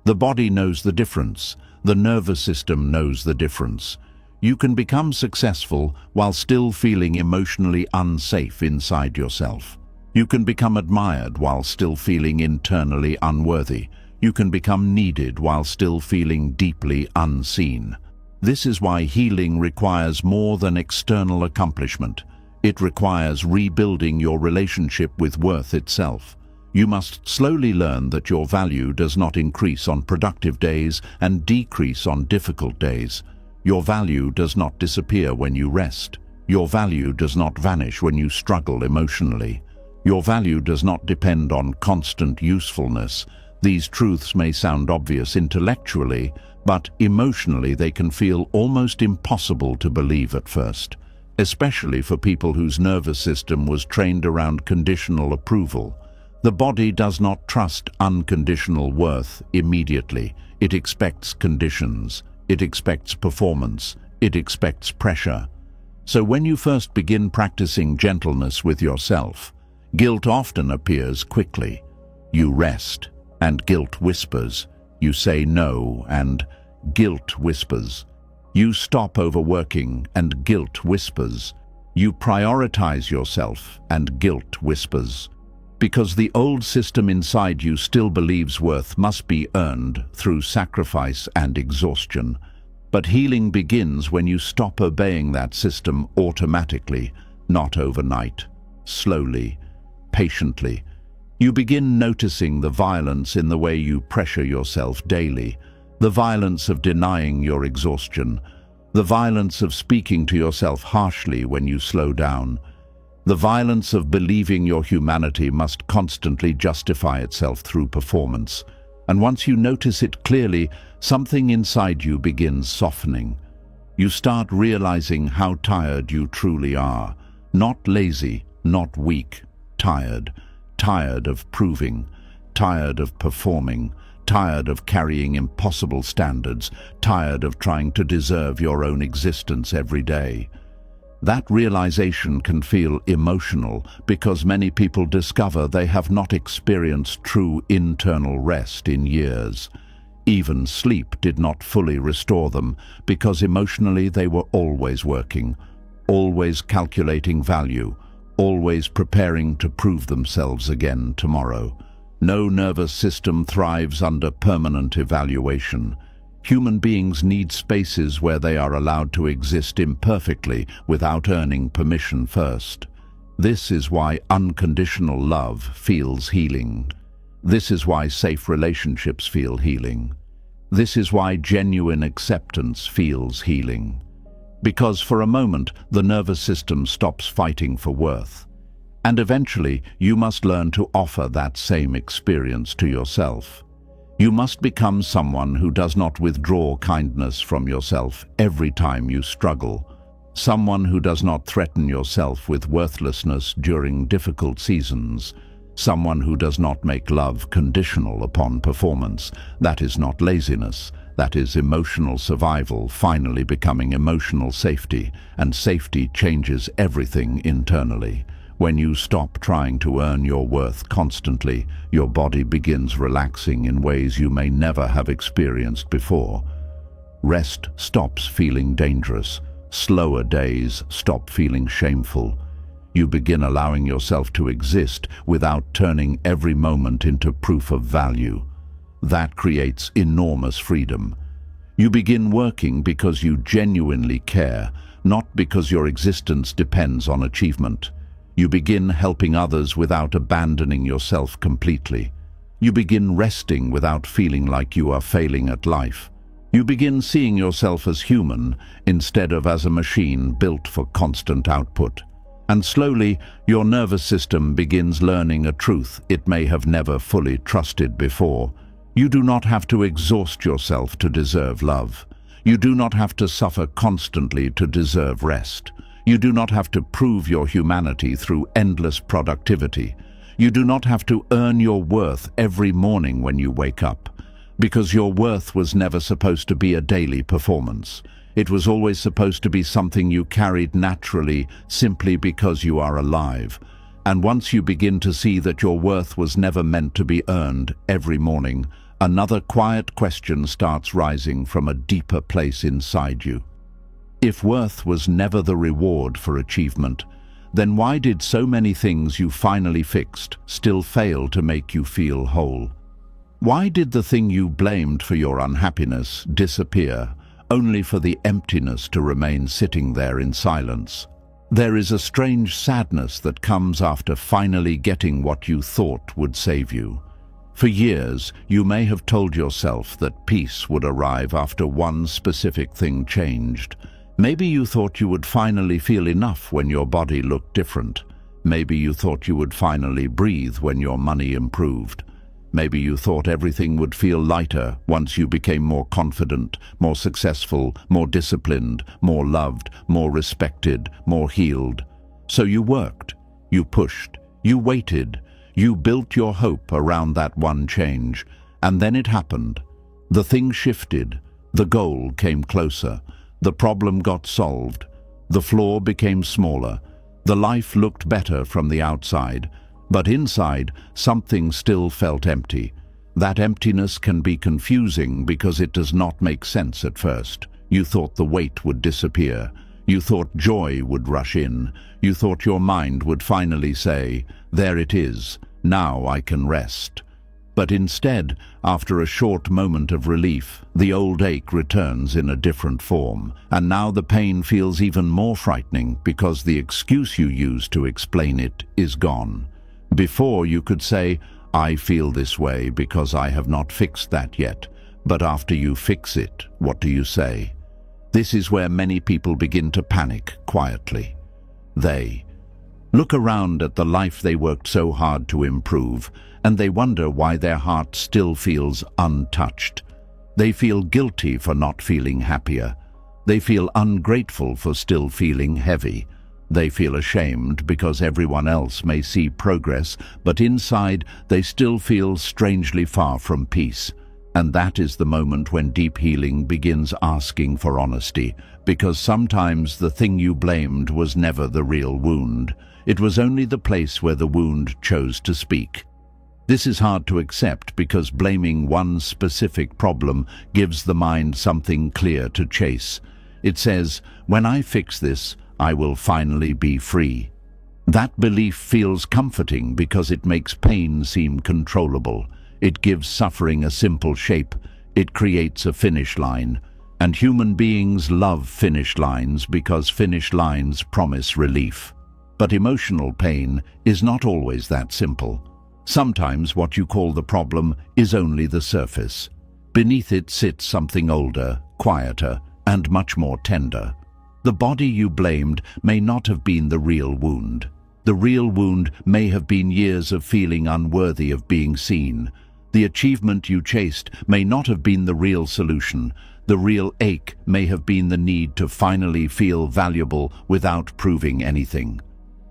The body knows the difference. The nervous system knows the difference. You can become successful while still feeling emotionally unsafe inside yourself. You can become admired while still feeling internally unworthy. You can become needed while still feeling deeply unseen. This is why healing requires more than external accomplishment. It requires rebuilding your relationship with worth itself. You must slowly learn that your value does not increase on productive days and decrease on difficult days. Your value does not disappear when you rest. Your value does not vanish when you struggle emotionally. Your value does not depend on constant usefulness. These truths may sound obvious intellectually, but emotionally they can feel almost impossible to believe at first, especially for people whose nervous system was trained around conditional approval. The body does not trust unconditional worth immediately. It expects conditions. It expects performance. It expects pressure. So when you first begin practicing gentleness with yourself, guilt often appears quickly. You rest, and guilt whispers. You say no, and guilt whispers. You stop overworking, and guilt whispers. You prioritize yourself, and guilt whispers. Because the old system inside you still believes worth must be earned through sacrifice and exhaustion. But healing begins when you stop obeying that system automatically, not overnight, slowly, patiently. You begin noticing the violence in the way you pressure yourself daily, the violence of denying your exhaustion, the violence of speaking to yourself harshly when you slow down, the violence of believing your humanity must constantly justify itself through performance. And once you notice it clearly, something inside you begins softening. You start realizing how tired you truly are. Not lazy, not weak, tired. Tired of proving, tired of performing, tired of carrying impossible standards, tired of trying to deserve your own existence every day. That realization can feel emotional because many people discover they have not experienced true internal rest in years. Even sleep did not fully restore them because emotionally they were always working, always calculating value, always preparing to prove themselves again tomorrow. No nervous system thrives under permanent evaluation. Human beings need spaces where they are allowed to exist imperfectly without earning permission first. This is why unconditional love feels healing. This is why safe relationships feel healing. This is why genuine acceptance feels healing. Because for a moment, the nervous system stops fighting for worth. And eventually, you must learn to offer that same experience to yourself. You must become someone who does not withdraw kindness from yourself every time you struggle. Someone who does not threaten yourself with worthlessness during difficult seasons. Someone who does not make love conditional upon performance. That is not laziness. That is emotional survival finally becoming emotional safety, and safety changes everything internally. When you stop trying to earn your worth constantly, your body begins relaxing in ways you may never have experienced before. Rest stops feeling dangerous. Slower days stop feeling shameful. You begin allowing yourself to exist without turning every moment into proof of value. That creates enormous freedom. You begin working because you genuinely care, not because your existence depends on achievement. You begin helping others without abandoning yourself completely. You begin resting without feeling like you are failing at life. You begin seeing yourself as human instead of as a machine built for constant output. And slowly, your nervous system begins learning a truth it may have never fully trusted before. You do not have to exhaust yourself to deserve love. You do not have to suffer constantly to deserve rest. You do not have to prove your humanity through endless productivity. You do not have to earn your worth every morning when you wake up, because your worth was never supposed to be a daily performance. It was always supposed to be something you carried naturally simply because you are alive. And once you begin to see that your worth was never meant to be earned every morning, another quiet question starts rising from a deeper place inside you. If worth was never the reward for achievement, then why did so many things you finally fixed still fail to make you feel whole? Why did the thing you blamed for your unhappiness disappear, only for the emptiness to remain sitting there in silence? There is a strange sadness that comes after finally getting what you thought would save you. For years, you may have told yourself that peace would arrive after one specific thing changed. Maybe you thought you would finally feel enough when your body looked different. Maybe you thought you would finally breathe when your money improved. Maybe you thought everything would feel lighter once you became more confident, more successful, more disciplined, more loved, more respected, more healed. So you worked, you pushed, you waited, you built your hope around that one change, and then it happened. The thing shifted, the goal came closer. The problem got solved. The flaw became smaller. The life looked better from the outside, but inside, something still felt empty. That emptiness can be confusing because it does not make sense at first. You thought the weight would disappear. You thought joy would rush in. You thought your mind would finally say, "There it is. Now I can rest." But instead, after a short moment of relief, the old ache returns in a different form, and now the pain feels even more frightening because the excuse you used to explain it is gone. Before you could say, "I feel this way because I have not fixed that yet," but after you fix it, what do you say? This is where many people begin to panic quietly. They look around at the life they worked so hard to improve, and they wonder why their heart still feels untouched. They feel guilty for not feeling happier. They feel ungrateful for still feeling heavy. They feel ashamed because everyone else may see progress, but inside they still feel strangely far from peace. And that is the moment when deep healing begins asking for honesty, because sometimes the thing you blamed was never the real wound. It was only the place where the wound chose to speak. This is hard to accept because blaming one specific problem gives the mind something clear to chase. It says, "When I fix this, I will finally be free." That belief feels comforting because it makes pain seem controllable. It gives suffering a simple shape. It creates a finish line. And human beings love finish lines because finish lines promise relief. But emotional pain is not always that simple. Sometimes what you call the problem is only the surface. Beneath it sits something older, quieter, and much more tender. The body you blamed may not have been the real wound. The real wound may have been years of feeling unworthy of being seen. The achievement you chased may not have been the real solution. The real ache may have been the need to finally feel valuable without proving anything.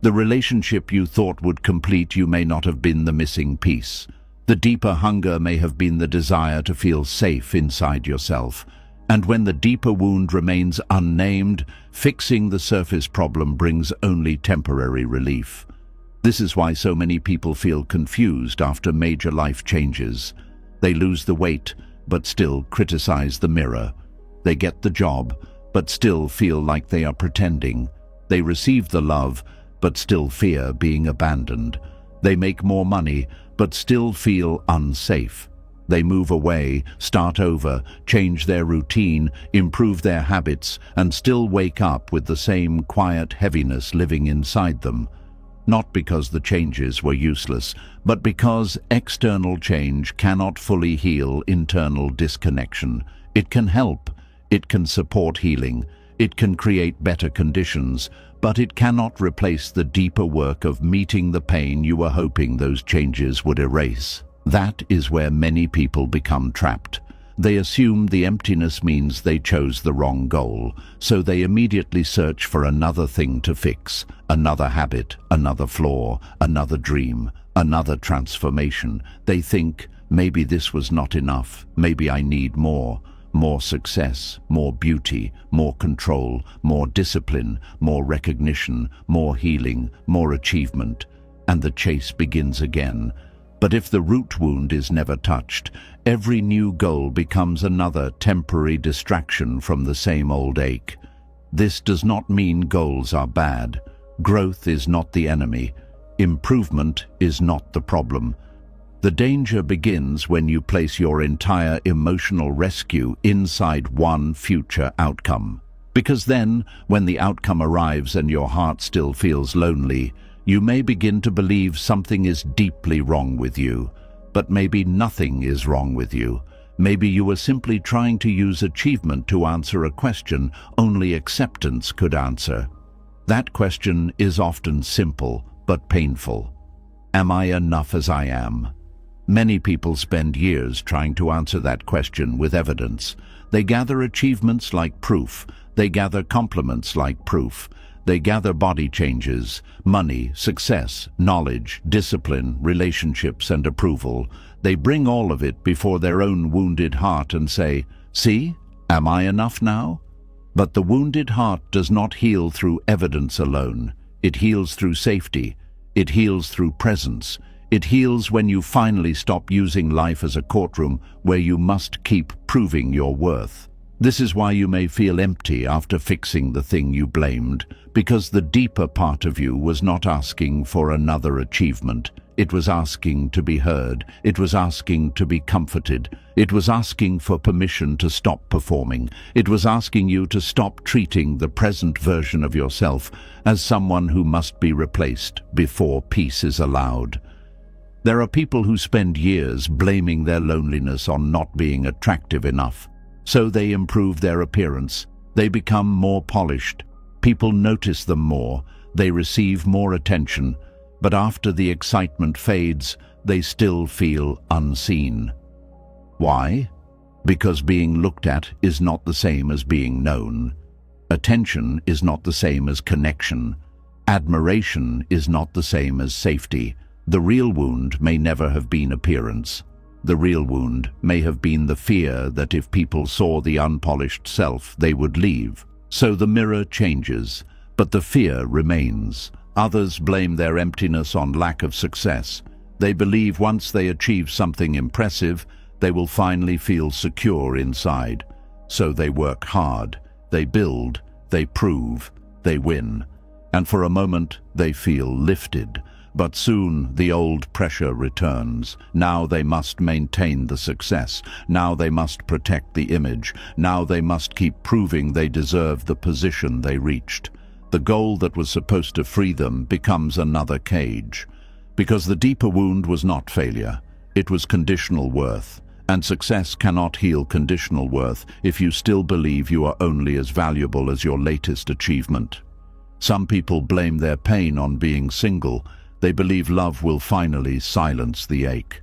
The relationship you thought would complete you may not have been the missing piece. The deeper hunger may have been the desire to feel safe inside yourself. And when the deeper wound remains unnamed, fixing the surface problem brings only temporary relief. This is why so many people feel confused after major life changes. They lose the weight, but still criticize the mirror. They get the job, but still feel like they are pretending. They receive the love, but still fear being abandoned. They make more money, but still feel unsafe. They move away, start over, change their routine, improve their habits, and still wake up with the same quiet heaviness living inside them. Not because the changes were useless, but because external change cannot fully heal internal disconnection. It can help, it can support healing, it can create better conditions, but it cannot replace the deeper work of meeting the pain you were hoping those changes would erase. That is where many people become trapped. They assume the emptiness means they chose the wrong goal, so they immediately search for another thing to fix, another habit, another flaw, another dream, another transformation. They think, maybe this was not enough, maybe I need more. More success, more beauty, more control, more discipline, more recognition, more healing, more achievement. And the chase begins again. But if the root wound is never touched, every new goal becomes another temporary distraction from the same old ache. This does not mean goals are bad. Growth is not the enemy. Improvement is not the problem. The danger begins when you place your entire emotional rescue inside one future outcome. Because then, when the outcome arrives and your heart still feels lonely, you may begin to believe something is deeply wrong with you. But maybe nothing is wrong with you. Maybe you were simply trying to use achievement to answer a question only acceptance could answer. That question is often simple but painful. Am I enough as I am? Many people spend years trying to answer that question with evidence. They gather achievements like proof. They gather compliments like proof. They gather body changes, money, success, knowledge, discipline, relationships, and approval. They bring all of it before their own wounded heart and say, "See, am I enough now?" But the wounded heart does not heal through evidence alone. It heals through safety. It heals through presence. It heals when you finally stop using life as a courtroom where you must keep proving your worth. This is why you may feel empty after fixing the thing you blamed, because the deeper part of you was not asking for another achievement. It was asking to be heard. It was asking to be comforted. It was asking for permission to stop performing. It was asking you to stop treating the present version of yourself as someone who must be replaced before peace is allowed. There are people who spend years blaming their loneliness on not being attractive enough. So they improve their appearance. They become more polished. People notice them more. They receive more attention. But after the excitement fades, they still feel unseen. Why? Because being looked at is not the same as being known. Attention is not the same as connection. Admiration is not the same as safety. The real wound may never have been appearance. The real wound may have been the fear that if people saw the unpolished self, they would leave. So the mirror changes, but the fear remains. Others blame their emptiness on lack of success. They believe once they achieve something impressive, they will finally feel secure inside. So they work hard, they build, they prove, they win. And for a moment, they feel lifted. But soon the old pressure returns. Now they must maintain the success. Now they must protect the image. Now they must keep proving they deserve the position they reached. The goal that was supposed to free them becomes another cage. Because the deeper wound was not failure. It was conditional worth. And success cannot heal conditional worth if you still believe you are only as valuable as your latest achievement. Some people blame their pain on being single. They believe love will finally silence the ache.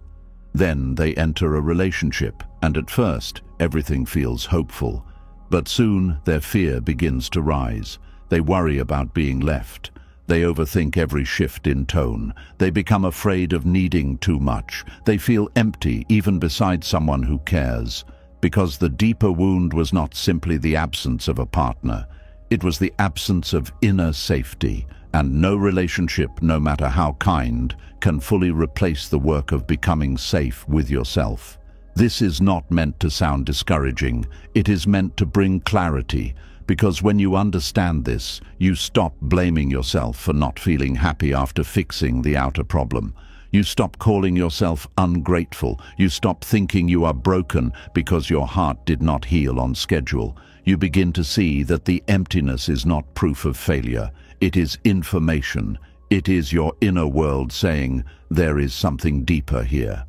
Then they enter a relationship, and at first, everything feels hopeful. But soon, their fear begins to rise. They worry about being left. They overthink every shift in tone. They become afraid of needing too much. They feel empty, even beside someone who cares. Because the deeper wound was not simply the absence of a partner. It was the absence of inner safety, and no relationship, no matter how kind, can fully replace the work of becoming safe with yourself. This is not meant to sound discouraging. It is meant to bring clarity, because when you understand this, you stop blaming yourself for not feeling happy after fixing the outer problem. You stop calling yourself ungrateful. You stop thinking you are broken because your heart did not heal on schedule. You begin to see that the emptiness is not proof of failure. It is information. It is your inner world saying, there is something deeper here.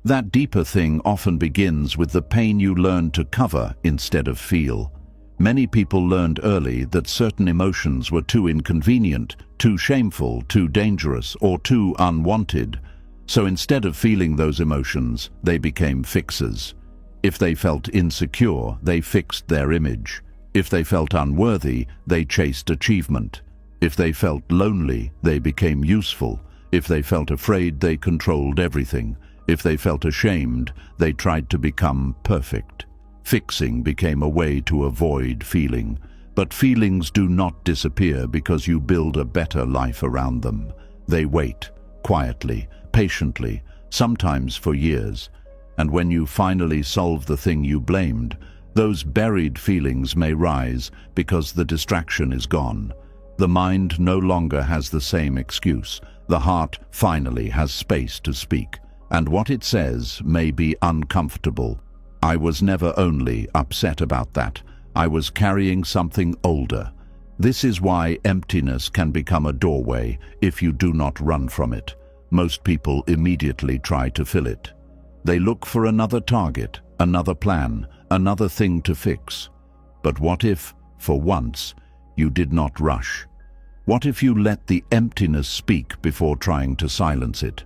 That deeper thing often begins with the pain you learn to cover instead of feel. Many people learned early that certain emotions were too inconvenient, too shameful, too dangerous, or too unwanted. So instead of feeling those emotions, they became fixers. If they felt insecure, they fixed their image. If they felt unworthy, they chased achievement. If they felt lonely, they became useful. If they felt afraid, they controlled everything. If they felt ashamed, they tried to become perfect. Fixing became a way to avoid feeling. But feelings do not disappear because you build a better life around them. They wait, quietly, patiently, sometimes for years. And when you finally solve the thing you blamed, those buried feelings may rise because the distraction is gone. The mind no longer has the same excuse. The heart finally has space to speak. And what it says may be uncomfortable. I was never only upset about that. I was carrying something older. This is why emptiness can become a doorway if you do not run from it. Most people immediately try to fill it. They look for another target, another plan, another thing to fix. But what if, for once, you did not rush? What if you let the emptiness speak before trying to silence it?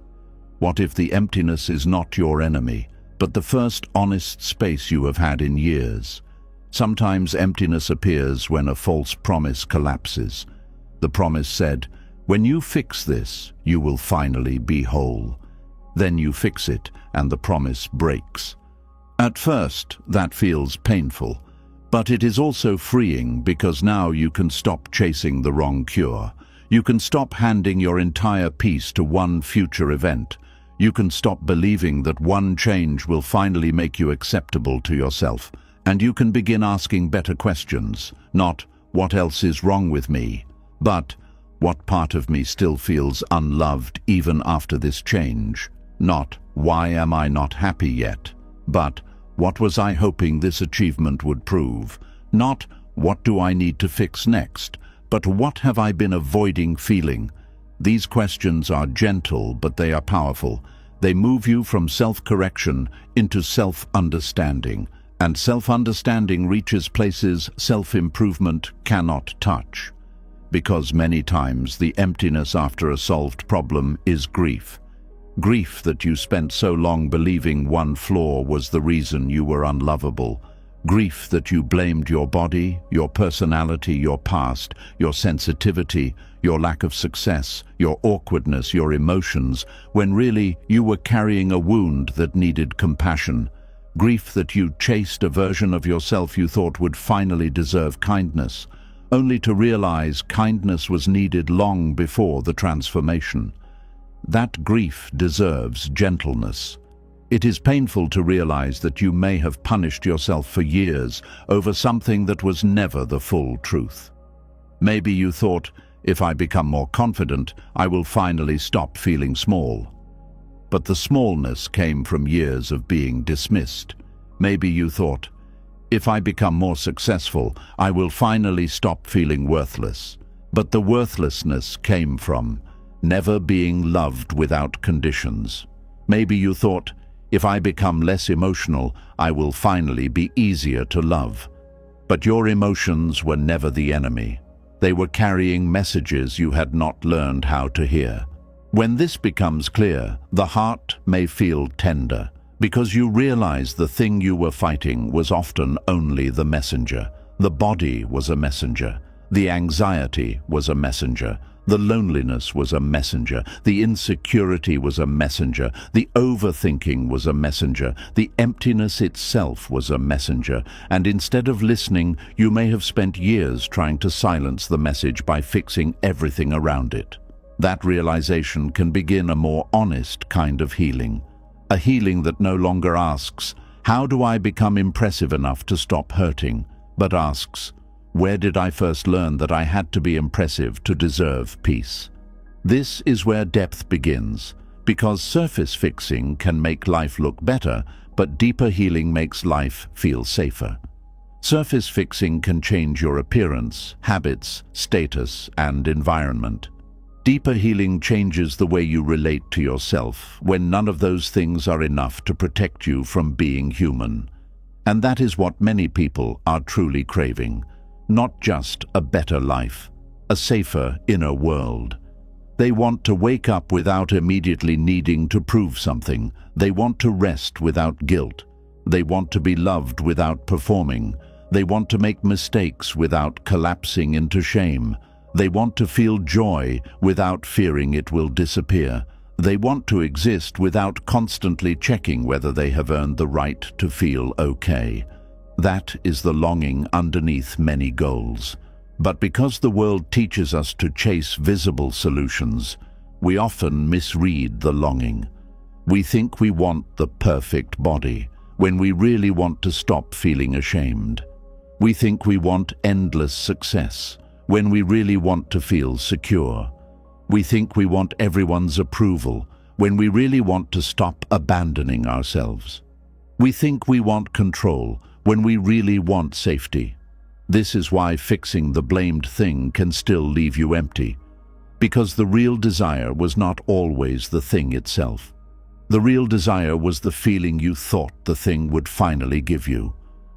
What if the emptiness is not your enemy, but the first honest space you have had in years? Sometimes emptiness appears when a false promise collapses. The promise said, when you fix this, you will finally be whole. Then you fix it, and the promise breaks. At first, that feels painful, but it is also freeing because now you can stop chasing the wrong cure. You can stop handing your entire peace to one future event. You can stop believing that one change will finally make you acceptable to yourself. And you can begin asking better questions, not what else is wrong with me, but what part of me still feels unloved even after this change? Not why am I not happy yet, but what was I hoping this achievement would prove? Not what do I need to fix next, but what have I been avoiding feeling? These questions are gentle, but they are powerful. They move you from self-correction into self-understanding, and self-understanding reaches places self-improvement cannot touch. Because many times the emptiness after a solved problem is grief. Grief that you spent so long believing one flaw was the reason you were unlovable. Grief that you blamed your body, your personality, your past, your sensitivity, your lack of success, your awkwardness, your emotions, when really you were carrying a wound that needed compassion. Grief that you chased a version of yourself you thought would finally deserve kindness, only to realize kindness was needed long before the transformation. That grief deserves gentleness. It is painful to realize that you may have punished yourself for years over something that was never the full truth. Maybe you thought, if I become more confident, I will finally stop feeling small. But the smallness came from years of being dismissed. Maybe you thought, if I become more successful, I will finally stop feeling worthless. But the worthlessness came from never being loved without conditions. Maybe you thought, if I become less emotional, I will finally be easier to love. But your emotions were never the enemy. They were carrying messages you had not learned how to hear. When this becomes clear, the heart may feel tender, because you realize the thing you were fighting was often only the messenger. The body was a messenger. The anxiety was a messenger. The loneliness was a messenger, the insecurity was a messenger, the overthinking was a messenger, the emptiness itself was a messenger, and instead of listening, you may have spent years trying to silence the message by fixing everything around it. That realization can begin a more honest kind of healing. A healing that no longer asks, "How do I become impressive enough to stop hurting?" but asks, "Where did I first learn that I had to be impressive to deserve peace?" This is where depth begins, because surface fixing can make life look better, but deeper healing makes life feel safer. Surface fixing can change your appearance, habits, status, and environment. Deeper healing changes the way you relate to yourself when none of those things are enough to protect you from being human. And that is what many people are truly craving. Not just a better life, a safer inner world. They want to wake up without immediately needing to prove something. They want to rest without guilt. They want to be loved without performing. They want to make mistakes without collapsing into shame. They want to feel joy without fearing it will disappear. They want to exist without constantly checking whether they have earned the right to feel okay. That is the longing underneath many goals. But because the world teaches us to chase visible solutions, we often misread the longing. We think we want the perfect body, when we really want to stop feeling ashamed. We think we want endless success, when we really want to feel secure. We think we want everyone's approval, when we really want to stop abandoning ourselves. We think we want control, when we really want safety. This is why fixing the blamed thing can still leave you empty, because the real desire was not always the thing itself. The real desire was the feeling you thought the thing would finally give you.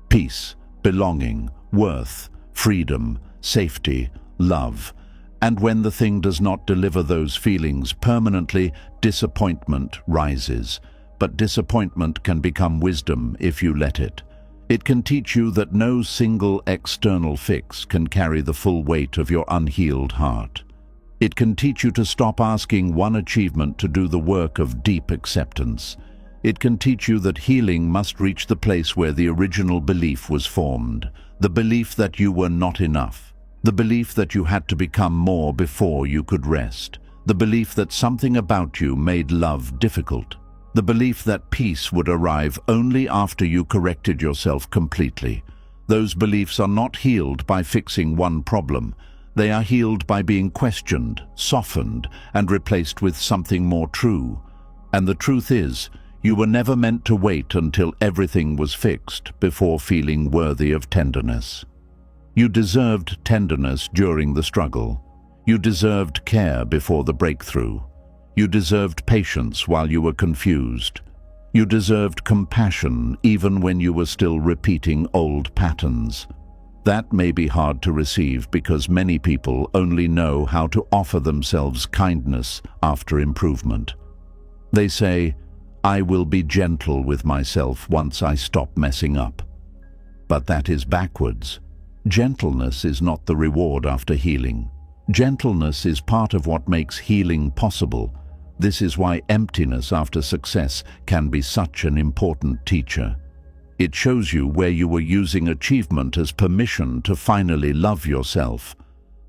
Peace, belonging, worth, freedom, safety, love. And when the thing does not deliver those feelings permanently, disappointment rises. But disappointment can become wisdom if you let it. It can teach you that no single external fix can carry the full weight of your unhealed heart. It can teach you to stop asking one achievement to do the work of deep acceptance. It can teach you that healing must reach the place where the original belief was formed, the belief that you were not enough, the belief that you had to become more before you could rest, the belief that something about you made love difficult, the belief that peace would arrive only after you corrected yourself completely. Those beliefs are not healed by fixing one problem. They are healed by being questioned, softened, and replaced with something more true. And the truth is, you were never meant to wait until everything was fixed before feeling worthy of tenderness. You deserved tenderness during the struggle. You deserved care before the breakthrough. You deserved patience while you were confused. You deserved compassion even when you were still repeating old patterns. That may be hard to receive because many people only know how to offer themselves kindness after improvement. They say, "I will be gentle with myself once I stop messing up." But that is backwards. Gentleness is not the reward after healing. Gentleness is part of what makes healing possible. This is why emptiness after success can be such an important teacher. It shows you where you were using achievement as permission to finally love yourself.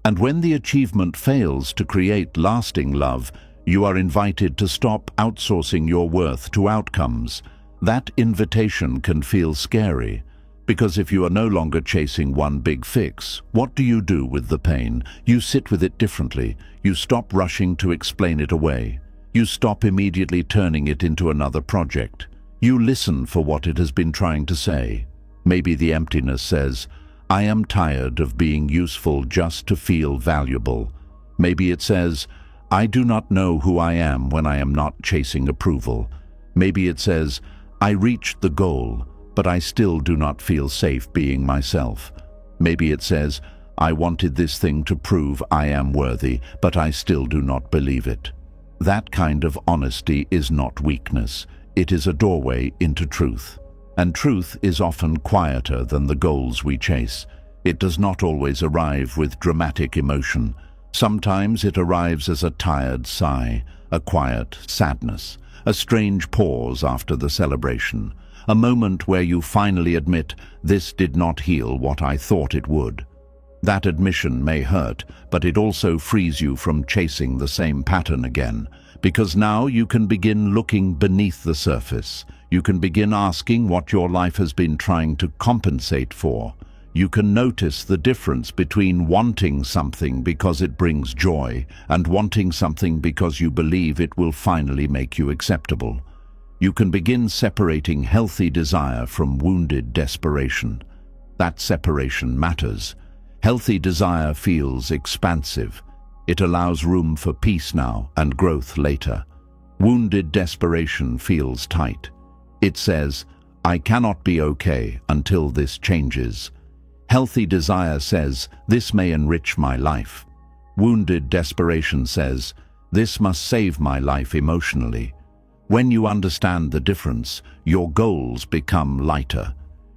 And when the achievement fails to create lasting love, you are invited to stop outsourcing your worth to outcomes. That invitation can feel scary, because if you are no longer chasing one big fix, what do you do with the pain? You sit with it differently. You stop rushing to explain it away. You stop immediately turning it into another project. You listen for what it has been trying to say. Maybe the emptiness says, "I am tired of being useful just to feel valuable." Maybe it says, "I do not know who I am when I am not chasing approval." Maybe it says, "I reached the goal, but I still do not feel safe being myself." Maybe it says, "I wanted this thing to prove I am worthy, but I still do not believe it." That kind of honesty is not weakness. It is a doorway into truth. And truth is often quieter than the goals we chase. It does not always arrive with dramatic emotion. Sometimes it arrives as a tired sigh, a quiet sadness, a strange pause after the celebration, a moment where you finally admit, "This did not heal what I thought it would." That admission may hurt, but it also frees you from chasing the same pattern again, because now you can begin looking beneath the surface. You can begin asking what your life has been trying to compensate for. You can notice the difference between wanting something because it brings joy and wanting something because you believe it will finally make you acceptable. You can begin separating healthy desire from wounded desperation. That separation matters. Healthy desire feels expansive. It allows room for peace now and growth later. Wounded desperation feels tight. It says, "I cannot be okay until this changes." Healthy desire says, "This may enrich my life." Wounded desperation says, "This must save my life emotionally." When you understand the difference, your goals become lighter.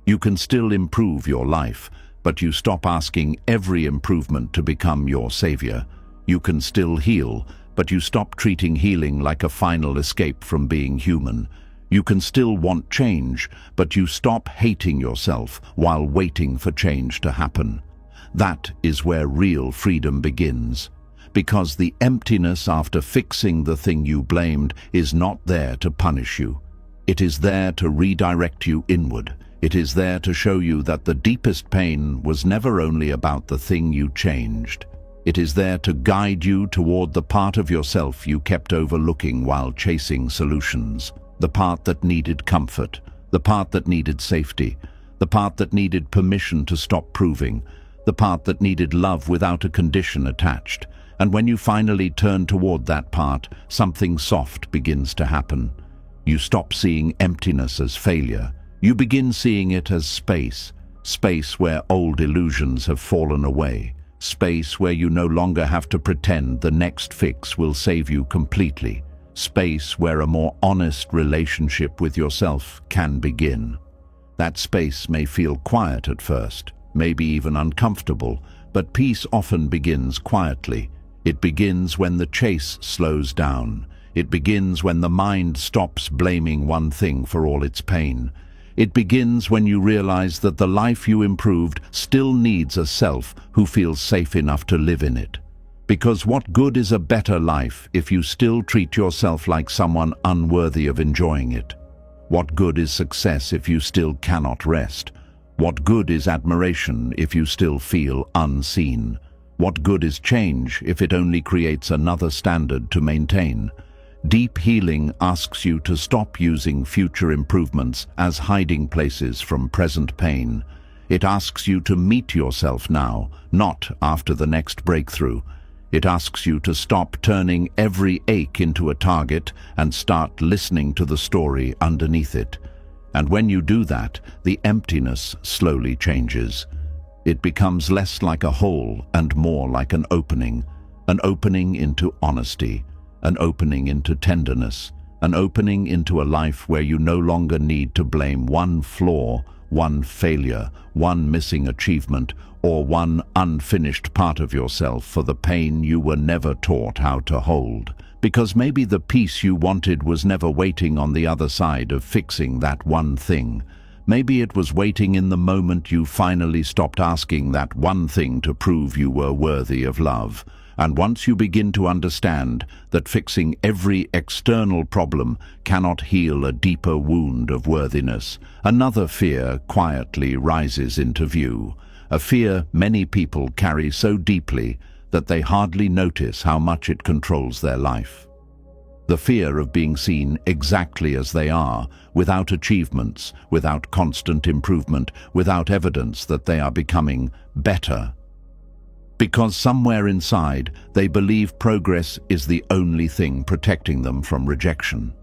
You can still improve your life, but you stop asking every improvement to become your savior. You can still heal, but you stop treating healing like a final escape from being human. You can still want change, but you stop hating yourself while waiting for change to happen. That is where real freedom begins. Because the emptiness after fixing the thing you blamed is not there to punish you. It is there to redirect you inward. It is there to show you that the deepest pain was never only about the thing you changed. It is there to guide you toward the part of yourself you kept overlooking while chasing solutions. The part that needed comfort, the part that needed safety, the part that needed permission to stop proving, the part that needed love without a condition attached. And when you finally turn toward that part, something soft begins to happen. You stop seeing emptiness as failure. You begin seeing it as space, space where old illusions have fallen away, space where you no longer have to pretend the next fix will save you completely, space where a more honest relationship with yourself can begin. That space may feel quiet at first, maybe even uncomfortable, but peace often begins quietly. It begins when the chase slows down. It begins when the mind stops blaming one thing for all its pain. It begins when you realize that the life you improved still needs a self who feels safe enough to live in it. Because what good is a better life if you still treat yourself like someone unworthy of enjoying it? What good is success if you still cannot rest? What good is admiration if you still feel unseen? What good is change if it only creates another standard to maintain? Deep healing asks you to stop using future improvements as hiding places from present pain. It asks you to meet yourself now, not after the next breakthrough. It asks you to stop turning every ache into a target and start listening to the story underneath it. And when you do that, the emptiness slowly changes. It becomes less like a hole and more like an opening into honesty, an opening into tenderness, an opening into a life where you no longer need to blame one flaw, one failure, one missing achievement, or one unfinished part of yourself for the pain you were never taught how to hold. Because maybe the peace you wanted was never waiting on the other side of fixing that one thing. Maybe it was waiting in the moment you finally stopped asking that one thing to prove you were worthy of love. And once you begin to understand that fixing every external problem cannot heal a deeper wound of worthiness, another fear quietly rises into view. A fear many people carry so deeply that they hardly notice how much it controls their life. The fear of being seen exactly as they are, without achievements, without constant improvement, without evidence that they are becoming better. Because somewhere inside, they believe progress is the only thing protecting them from rejection.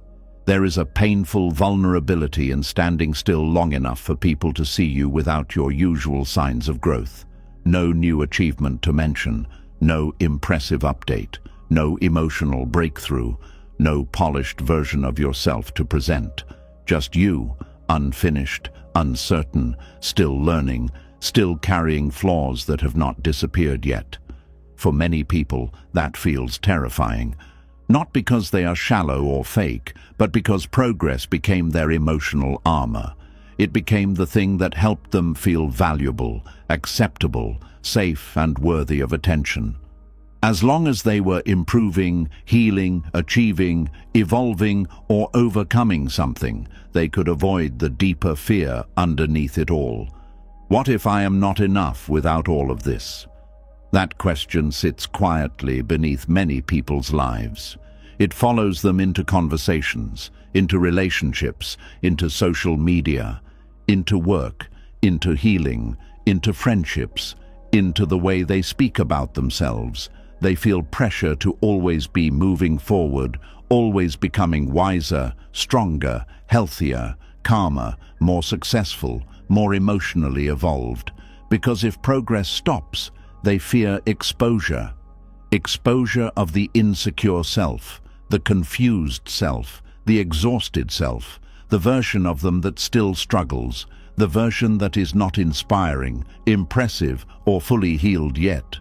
There is a painful vulnerability in standing still long enough for people to see you without your usual signs of growth. No new achievement to mention, no impressive update, no emotional breakthrough, no polished version of yourself to present. Just you, unfinished, uncertain, still learning, still carrying flaws that have not disappeared yet. For many people, that feels terrifying. Not because they are shallow or fake, but because progress became their emotional armor. It became the thing that helped them feel valuable, acceptable, safe, and worthy of attention. As long as they were improving, healing, achieving, evolving, or overcoming something, they could avoid the deeper fear underneath it all. What if I am not enough without all of this? That question sits quietly beneath many people's lives. It follows them into conversations, into relationships, into social media, into work, into healing, into friendships, into the way they speak about themselves. They feel pressure to always be moving forward, always becoming wiser, stronger, healthier, calmer, more successful, more emotionally evolved. Because if progress stops, they fear exposure. Exposure of the insecure self, the confused self, the exhausted self, the version of them that still struggles, the version that is not inspiring, impressive, or fully healed yet.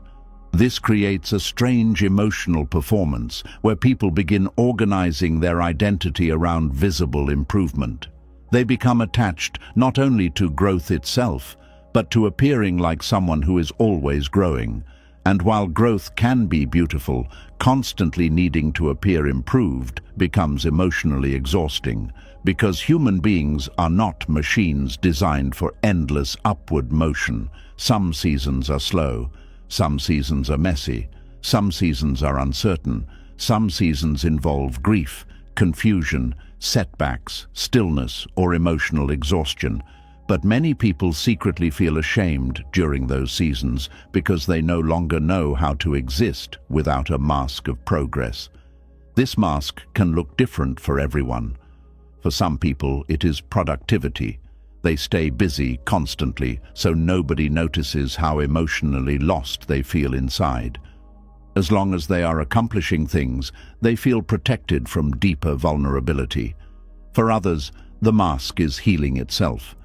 This creates a strange emotional performance where people begin organizing their identity around visible improvement. They become attached not only to growth itself, but to appearing like someone who is always growing. And while growth can be beautiful, constantly needing to appear improved becomes emotionally exhausting, because human beings are not machines designed for endless upward motion. Some seasons are slow, some seasons are messy, some seasons are uncertain, some seasons involve grief, confusion, setbacks, stillness, or emotional exhaustion. But many people secretly feel ashamed during those seasons because they no longer know how to exist without a mask of progress. This mask can look different for everyone. For some people, it is productivity. They stay busy constantly, so nobody notices how emotionally lost they feel inside. As long as they are accomplishing things, they feel protected from deeper vulnerability. For others, the mask is healing itself.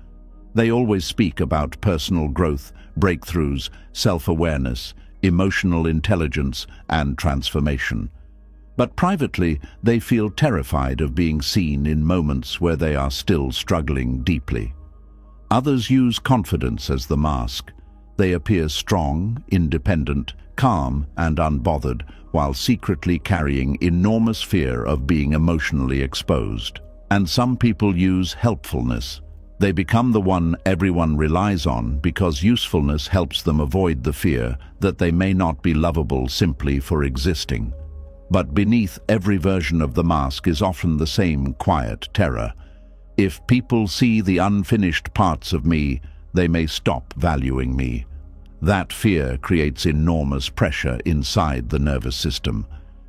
They always speak about personal growth, breakthroughs, self-awareness, emotional intelligence, and transformation. But privately, they feel terrified of being seen in moments where they are still struggling deeply. Others use confidence as the mask. They appear strong, independent, calm, and unbothered, while secretly carrying enormous fear of being emotionally exposed. And some people use helpfulness. They become the one everyone relies on because usefulness helps them avoid the fear that they may not be lovable simply for existing. But beneath every version of the mask is often the same quiet terror. If people see the unfinished parts of me, they may stop valuing me. That fear creates enormous pressure inside the nervous system,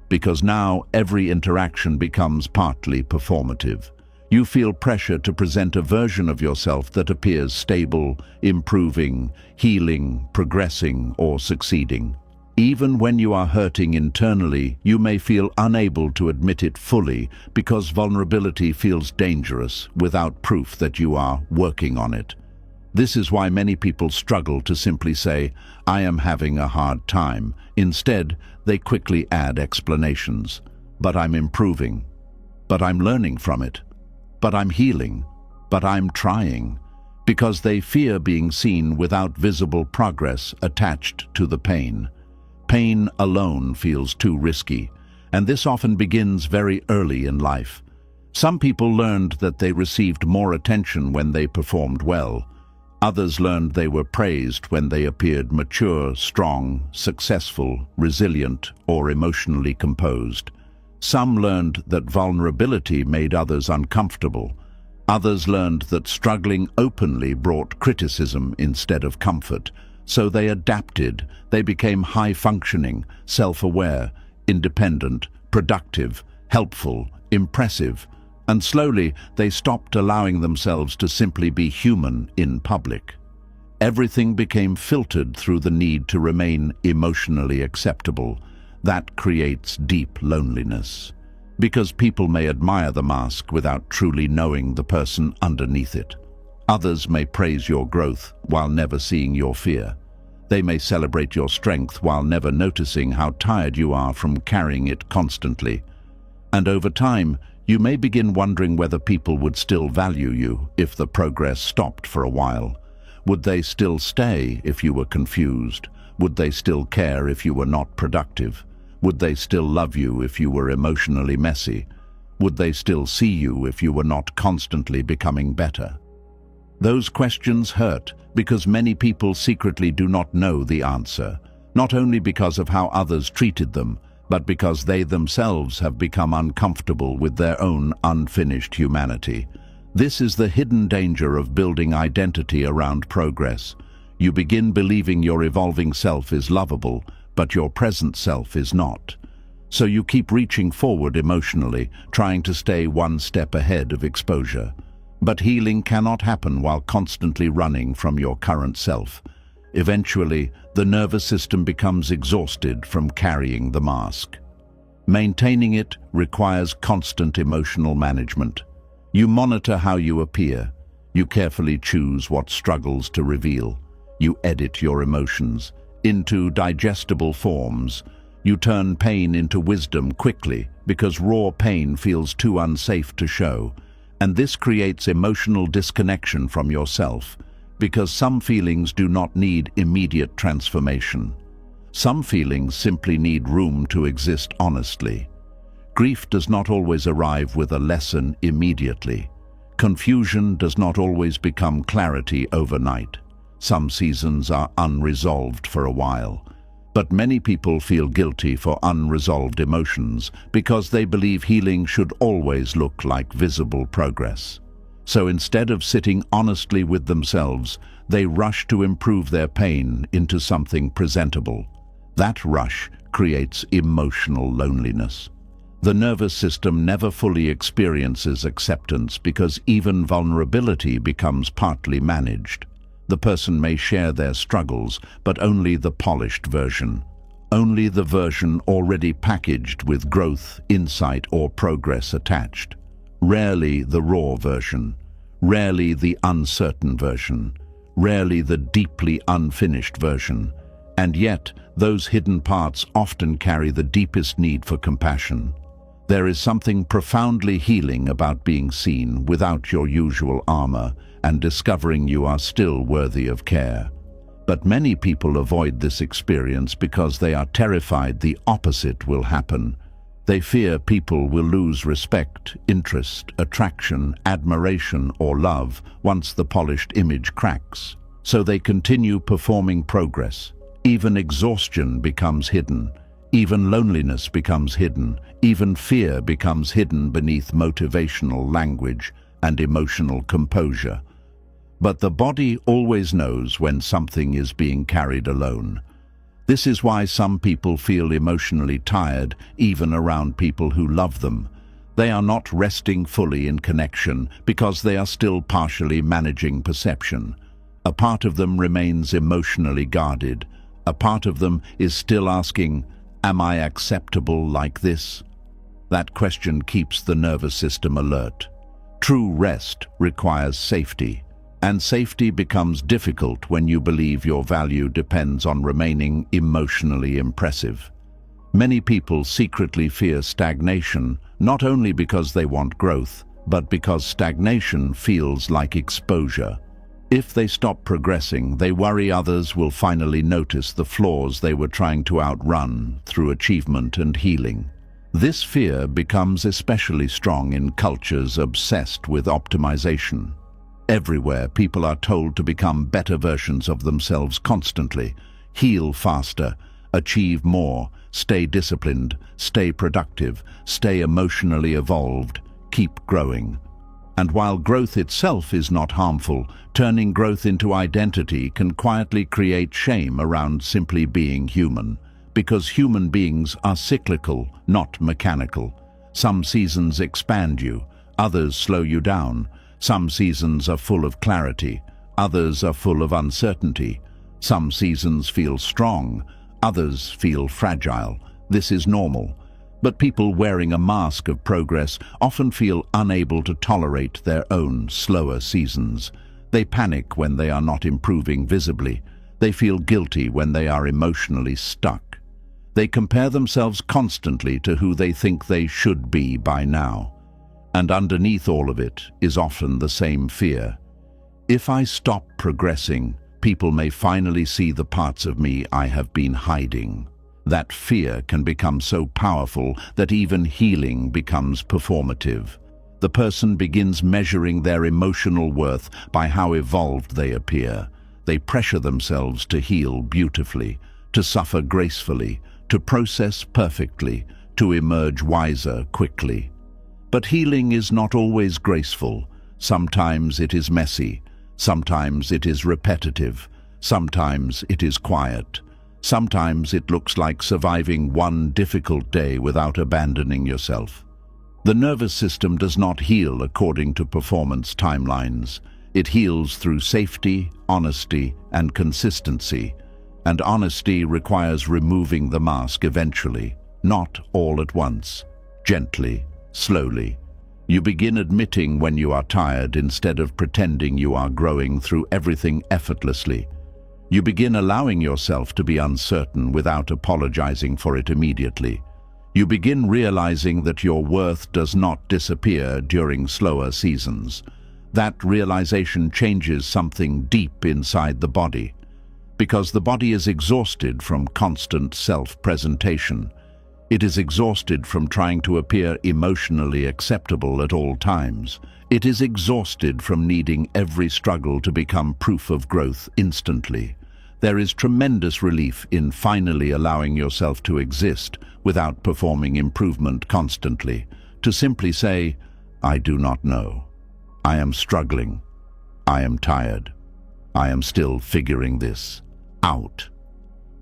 because now every interaction becomes partly performative. You feel pressure to present a version of yourself that appears stable, improving, healing, progressing, or succeeding. Even when you are hurting internally, you may feel unable to admit it fully because vulnerability feels dangerous without proof that you are working on it. This is why many people struggle to simply say, "I am having a hard time." Instead, they quickly add explanations. "But I'm improving. But I'm learning from it. But I'm healing. But I'm trying." Because they fear being seen without visible progress attached to the pain. Pain alone feels too risky, and this often begins very early in life. Some people learned that they received more attention when they performed well. Others learned they were praised when they appeared mature, strong, successful, resilient, or emotionally composed. Some learned that vulnerability made others uncomfortable. Others learned that struggling openly brought criticism instead of comfort. So they adapted. They became high-functioning, self-aware, independent, productive, helpful, impressive, and slowly they stopped allowing themselves to simply be human in public. Everything became filtered through the need to remain emotionally acceptable. That creates deep loneliness, because people may admire the mask without truly knowing the person underneath it. Others may praise your growth while never seeing your fear. They may celebrate your strength while never noticing how tired you are from carrying it constantly. And over time, you may begin wondering whether people would still value you if the progress stopped for a while. Would they still stay if you were confused? Would they still care if you were not productive? Would they still love you if you were emotionally messy? Would they still see you if you were not constantly becoming better? Those questions hurt because many people secretly do not know the answer, not only because of how others treated them, but because they themselves have become uncomfortable with their own unfinished humanity. This is the hidden danger of building identity around progress. You begin believing your evolving self is lovable, but your present self is not. So you keep reaching forward emotionally, trying to stay one step ahead of exposure. But healing cannot happen while constantly running from your current self. Eventually, the nervous system becomes exhausted from carrying the mask. Maintaining it requires constant emotional management. You monitor how you appear. You carefully choose what struggles to reveal. You edit your emotions into digestible forms. You turn pain into wisdom quickly because raw pain feels too unsafe to show. And this creates emotional disconnection from yourself, because some feelings do not need immediate transformation. Some feelings simply need room to exist honestly. Grief does not always arrive with a lesson immediately. Confusion does not always become clarity overnight. Some seasons are unresolved for a while. But many people feel guilty for unresolved emotions because they believe healing should always look like visible progress. So instead of sitting honestly with themselves, they rush to improve their pain into something presentable. That rush creates emotional loneliness. The nervous system never fully experiences acceptance because even vulnerability becomes partly managed. The person may share their struggles, but only the polished version. Only the version already packaged with growth, insight, or progress attached. Rarely the raw version. Rarely the uncertain version. Rarely the deeply unfinished version. And yet, those hidden parts often carry the deepest need for compassion. There is something profoundly healing about being seen without your usual armor and discovering you are still worthy of care. But many people avoid this experience because they are terrified the opposite will happen. They fear people will lose respect, interest, attraction, admiration, or love once the polished image cracks. So they continue performing progress. Even exhaustion becomes hidden. Even loneliness becomes hidden. Even fear becomes hidden beneath motivational language and emotional composure. But the body always knows when something is being carried alone. This is why some people feel emotionally tired even around people who love them. They are not resting fully in connection because they are still partially managing perception. A part of them remains emotionally guarded. A part of them is still asking, "Am I acceptable like this?" That question keeps the nervous system alert. True rest requires safety. And safety becomes difficult when you believe your value depends on remaining emotionally impressive. Many people secretly fear stagnation, not only because they want growth, but because stagnation feels like exposure. If they stop progressing, they worry others will finally notice the flaws they were trying to outrun through achievement and healing. This fear becomes especially strong in cultures obsessed with optimization. Everywhere, people are told to become better versions of themselves constantly, heal faster, achieve more, stay disciplined, stay productive, stay emotionally evolved, keep growing. And while growth itself is not harmful, turning growth into identity can quietly create shame around simply being human. Because human beings are cyclical, not mechanical. Some seasons expand you, others slow you down. Some seasons are full of clarity, others are full of uncertainty. Some seasons feel strong, others feel fragile. This is normal. But people wearing a mask of progress often feel unable to tolerate their own slower seasons. They panic when they are not improving visibly. They feel guilty when they are emotionally stuck. They compare themselves constantly to who they think they should be by now. And underneath all of it is often the same fear. If I stop progressing, people may finally see the parts of me I have been hiding. That fear can become so powerful that even healing becomes performative. The person begins measuring their emotional worth by how evolved they appear. They pressure themselves to heal beautifully, to suffer gracefully, to process perfectly, to emerge wiser quickly. But healing is not always graceful. Sometimes it is messy. Sometimes it is repetitive. Sometimes it is quiet. Sometimes it looks like surviving one difficult day without abandoning yourself. The nervous system does not heal according to performance timelines. It heals through safety, honesty, and consistency. And honesty requires removing the mask eventually, not all at once, gently, slowly. You begin admitting when you are tired instead of pretending you are growing through everything effortlessly. You begin allowing yourself to be uncertain without apologizing for it immediately. You begin realizing that your worth does not disappear during slower seasons. That realization changes something deep inside the body, because the body is exhausted from constant self-presentation. It is exhausted from trying to appear emotionally acceptable at all times. It is exhausted from needing every struggle to become proof of growth instantly. There is tremendous relief in finally allowing yourself to exist without performing improvement constantly. To simply say, I do not know. I am struggling. I am tired. I am still figuring this out.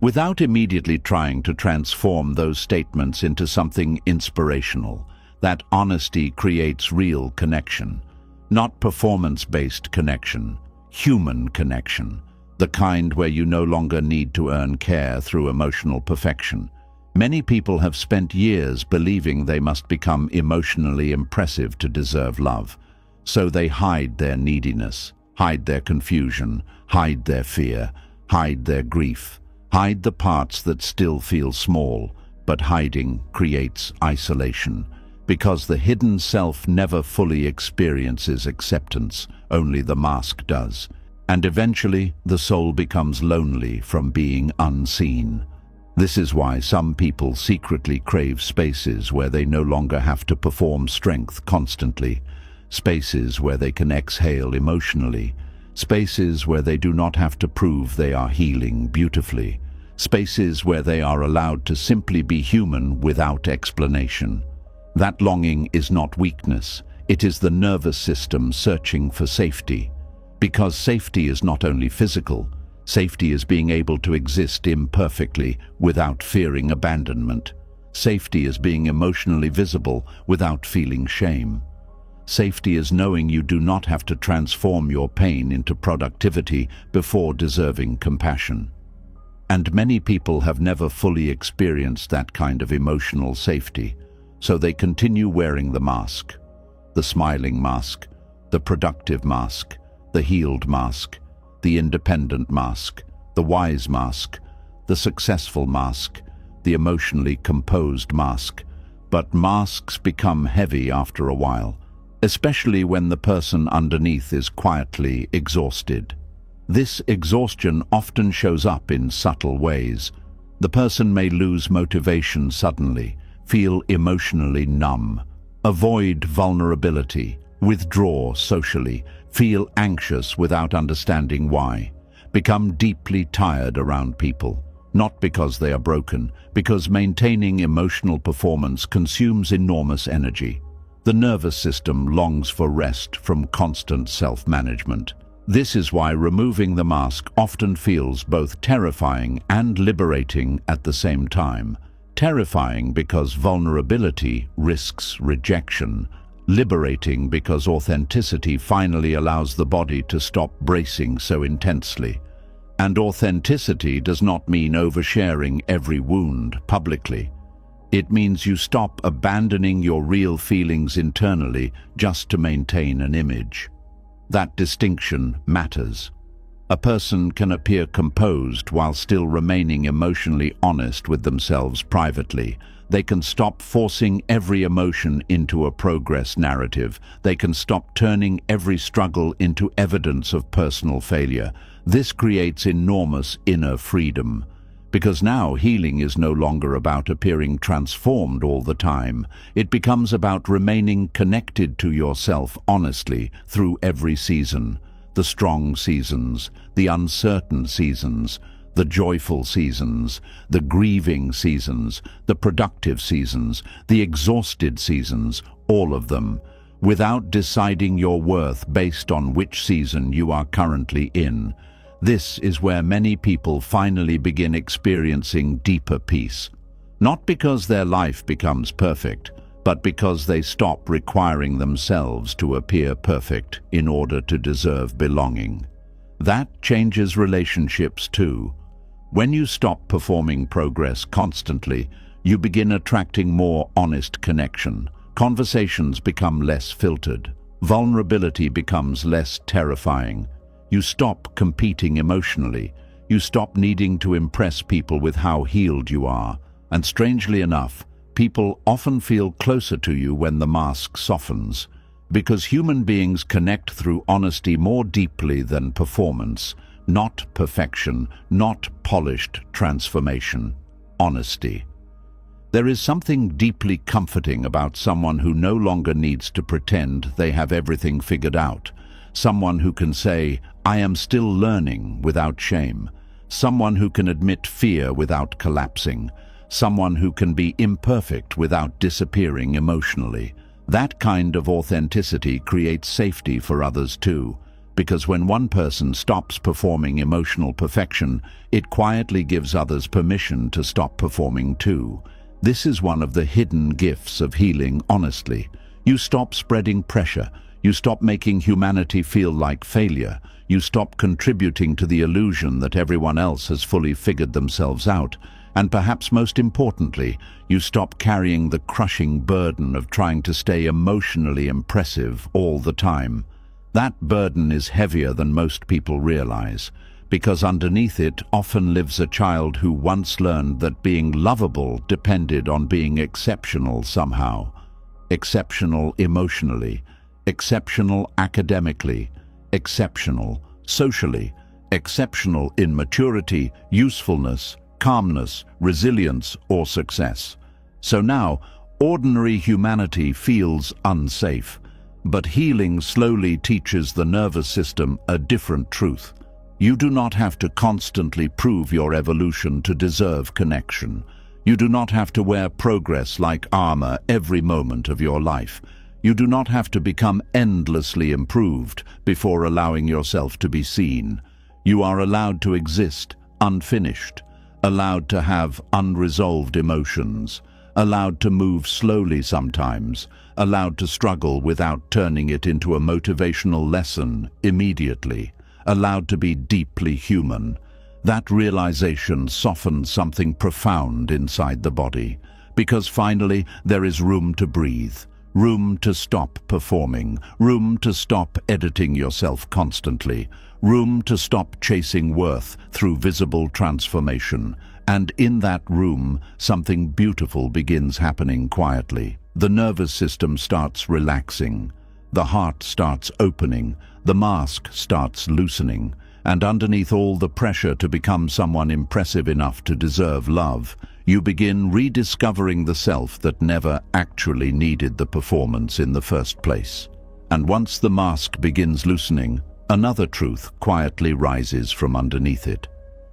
Without immediately trying to transform those statements into something inspirational, that honesty creates real connection. Not performance-based connection, human connection. The kind where you no longer need to earn care through emotional perfection. Many people have spent years believing they must become emotionally impressive to deserve love. So they hide their neediness, hide their confusion, hide their fear, hide their grief, hide the parts that still feel small, but hiding creates isolation. Because the hidden self never fully experiences acceptance, only the mask does. And eventually, the soul becomes lonely from being unseen. This is why some people secretly crave spaces where they no longer have to perform strength constantly, spaces where they can exhale emotionally, spaces where they do not have to prove they are healing beautifully, spaces where they are allowed to simply be human without explanation. That longing is not weakness, it is the nervous system searching for safety. Because safety is not only physical, safety is being able to exist imperfectly without fearing abandonment. Safety is being emotionally visible without feeling shame. Safety is knowing you do not have to transform your pain into productivity before deserving compassion. And many people have never fully experienced that kind of emotional safety, so they continue wearing the mask. The smiling mask, the productive mask, the healed mask, the independent mask, the wise mask, the successful mask, the emotionally composed mask. But masks become heavy after a while, especially when the person underneath is quietly exhausted. This exhaustion often shows up in subtle ways. The person may lose motivation suddenly, feel emotionally numb, avoid vulnerability, withdraw socially, feel anxious without understanding why, become deeply tired around people, not because they are broken, because maintaining emotional performance consumes enormous energy. The nervous system longs for rest from constant self-management. This is why removing the mask often feels both terrifying and liberating at the same time. Terrifying because vulnerability risks rejection, liberating because authenticity finally allows the body to stop bracing so intensely. And authenticity does not mean oversharing every wound publicly. It means you stop abandoning your real feelings internally just to maintain an image. That distinction matters. A person can appear composed while still remaining emotionally honest with themselves privately. They can stop forcing every emotion into a progress narrative. They can stop turning every struggle into evidence of personal failure. This creates enormous inner freedom. Because now healing is no longer about appearing transformed all the time. It becomes about remaining connected to yourself honestly through every season. The strong seasons, the uncertain seasons, the joyful seasons, the grieving seasons, the productive seasons, the exhausted seasons, all of them, without deciding your worth based on which season you are currently in. This is where many people finally begin experiencing deeper peace. Not because their life becomes perfect, but because they stop requiring themselves to appear perfect in order to deserve belonging. That changes relationships too. When you stop performing progress constantly, you begin attracting more honest connection. Conversations become less filtered. Vulnerability becomes less terrifying. You stop competing emotionally. You stop needing to impress people with how healed you are. And strangely enough, people often feel closer to you when the mask softens. Because human beings connect through honesty more deeply than performance. Not perfection, not polished transformation. Honesty. There is something deeply comforting about someone who no longer needs to pretend they have everything figured out. Someone who can say, "I am still learning," without shame. Someone who can admit fear without collapsing. Someone who can be imperfect without disappearing emotionally. That kind of authenticity creates safety for others too. Because when one person stops performing emotional perfection, it quietly gives others permission to stop performing too. This is one of the hidden gifts of healing honestly. You stop spreading pressure. You stop making humanity feel like failure. You stop contributing to the illusion that everyone else has fully figured themselves out. And perhaps most importantly, you stop carrying the crushing burden of trying to stay emotionally impressive all the time. That burden is heavier than most people realize, because underneath it often lives a child who once learned that being lovable depended on being exceptional somehow. Exceptional emotionally, exceptional academically, exceptional socially, exceptional in maturity, usefulness, calmness, resilience, or success. So now, ordinary humanity feels unsafe. But healing slowly teaches the nervous system a different truth. You do not have to constantly prove your evolution to deserve connection. You do not have to wear progress like armor every moment of your life. You do not have to become endlessly improved before allowing yourself to be seen. You are allowed to exist unfinished, allowed to have unresolved emotions, allowed to move slowly sometimes, allowed to struggle without turning it into a motivational lesson immediately, allowed to be deeply human. That realization softens something profound inside the body, because finally there is room to breathe, room to stop performing, room to stop editing yourself constantly, room to stop chasing worth through visible transformation. And in that room, something beautiful begins happening quietly. The nervous system starts relaxing, the heart starts opening, the mask starts loosening, and underneath all the pressure to become someone impressive enough to deserve love, you begin rediscovering the self that never actually needed the performance in the first place. And once the mask begins loosening, another truth quietly rises from underneath it.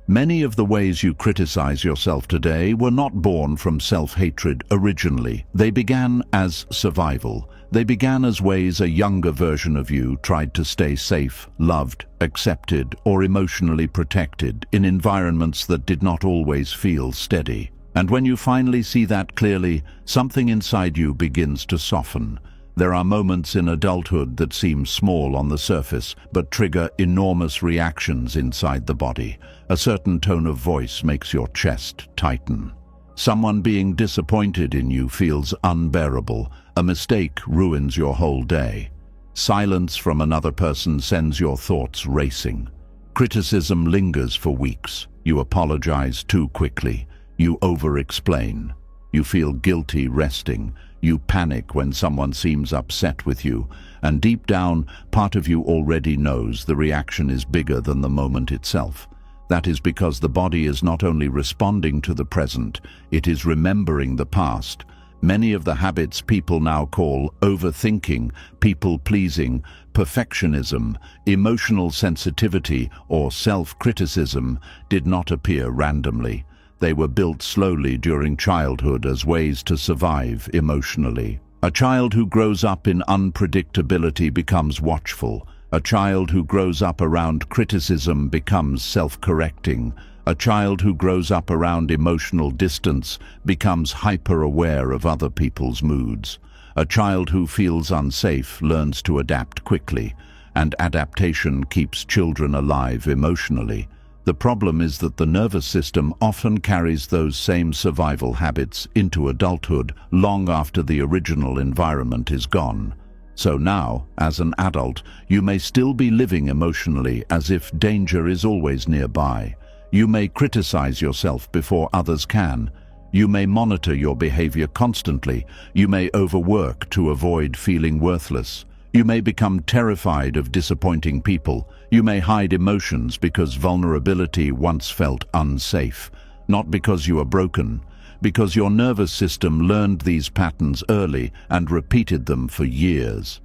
Many of the ways you criticize yourself today were not born from self-hatred originally. They began as survival. They began as ways a younger version of you tried to stay safe, loved, accepted, or emotionally protected in environments that did not always feel steady. And when you finally see that clearly, something inside you begins to soften. There are moments in adulthood that seem small on the surface, but trigger enormous reactions inside the body. A certain tone of voice makes your chest tighten. Someone being disappointed in you feels unbearable. A mistake ruins your whole day. Silence from another person sends your thoughts racing. Criticism lingers for weeks. You apologize too quickly. You over-explain. You feel guilty resting. You panic when someone seems upset with you. And deep down, part of you already knows the reaction is bigger than the moment itself. That is because the body is not only responding to the present, it is remembering the past. Many of the habits people now call overthinking, people-pleasing, perfectionism, emotional sensitivity, or self-criticism did not appear randomly. They were built slowly during childhood as ways to survive emotionally. A child who grows up in unpredictability becomes watchful. A child who grows up around criticism becomes self-correcting. A child who grows up around emotional distance becomes hyper-aware of other people's moods. A child who feels unsafe learns to adapt quickly, and adaptation keeps children alive emotionally. The problem is that the nervous system often carries those same survival habits into adulthood long after the original environment is gone. So now, as an adult, you may still be living emotionally as if danger is always nearby. You may criticize yourself before others can. You may monitor your behavior constantly. You may overwork to avoid feeling worthless. You may become terrified of disappointing people. You may hide emotions because vulnerability once felt unsafe. Not because you are broken, because your nervous system learned these patterns early and repeated them for years.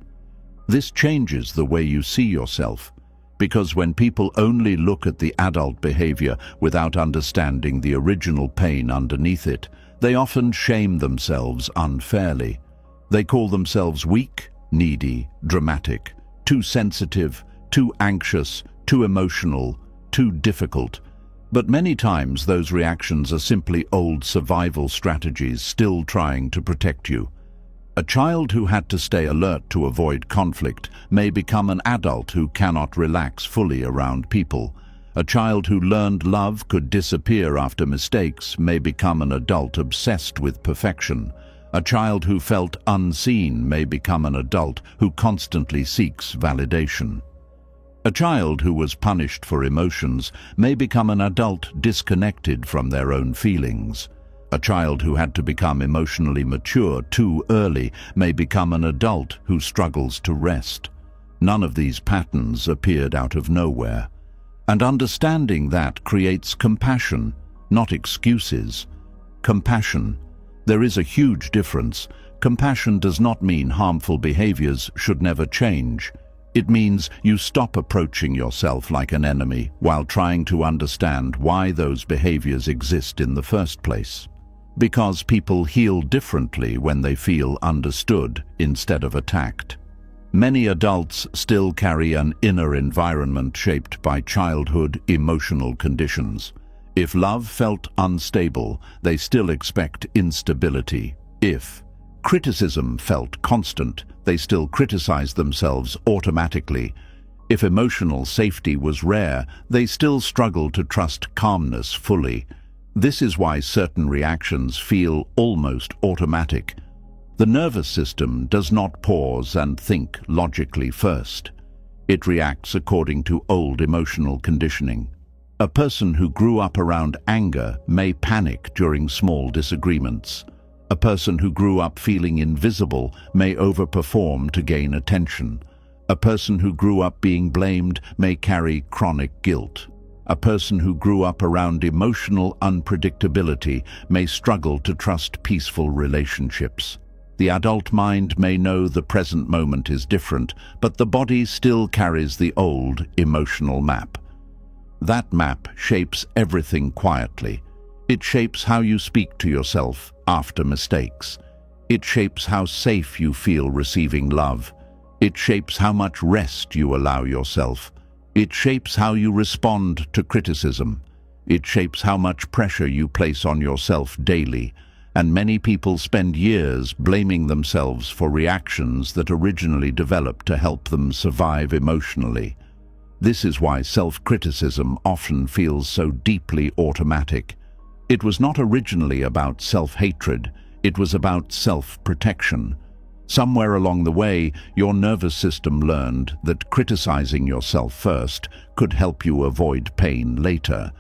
This changes the way you see yourself, because when people only look at the adult behavior without understanding the original pain underneath it, they often shame themselves unfairly. They call themselves weak, needy, dramatic, too sensitive, too anxious, too emotional, too difficult. But many times those reactions are simply old survival strategies still trying to protect you. A child who had to stay alert to avoid conflict may become an adult who cannot relax fully around people. A child who learned love could disappear after mistakes may become an adult obsessed with perfection. A child who felt unseen may become an adult who constantly seeks validation. A child who was punished for emotions may become an adult disconnected from their own feelings. A child who had to become emotionally mature too early may become an adult who struggles to rest. None of these patterns appeared out of nowhere. And understanding that creates compassion, not excuses. Compassion. There is a huge difference. Compassion does not mean harmful behaviors should never change. It means you stop approaching yourself like an enemy while trying to understand why those behaviors exist in the first place. Because people heal differently when they feel understood instead of attacked. Many adults still carry an inner environment shaped by childhood emotional conditions. If love felt unstable, they still expect instability. If criticism felt constant, they still criticize themselves automatically. If emotional safety was rare, they still struggle to trust calmness fully. This is why certain reactions feel almost automatic. The nervous system does not pause and think logically first. It reacts according to old emotional conditioning. A person who grew up around anger may panic during small disagreements. A person who grew up feeling invisible may overperform to gain attention. A person who grew up being blamed may carry chronic guilt. A person who grew up around emotional unpredictability may struggle to trust peaceful relationships. The adult mind may know the present moment is different, but the body still carries the old emotional map. That map shapes everything quietly. It shapes how you speak to yourself after mistakes. It shapes how safe you feel receiving love. It shapes how much rest you allow yourself. It shapes how you respond to criticism. It shapes how much pressure you place on yourself daily. And many people spend years blaming themselves for reactions that originally developed to help them survive emotionally. This is why self-criticism often feels so deeply automatic. It was not originally about self-hatred, it was about self-protection. Somewhere along the way, your nervous system learned that criticizing yourself first could help you avoid pain later.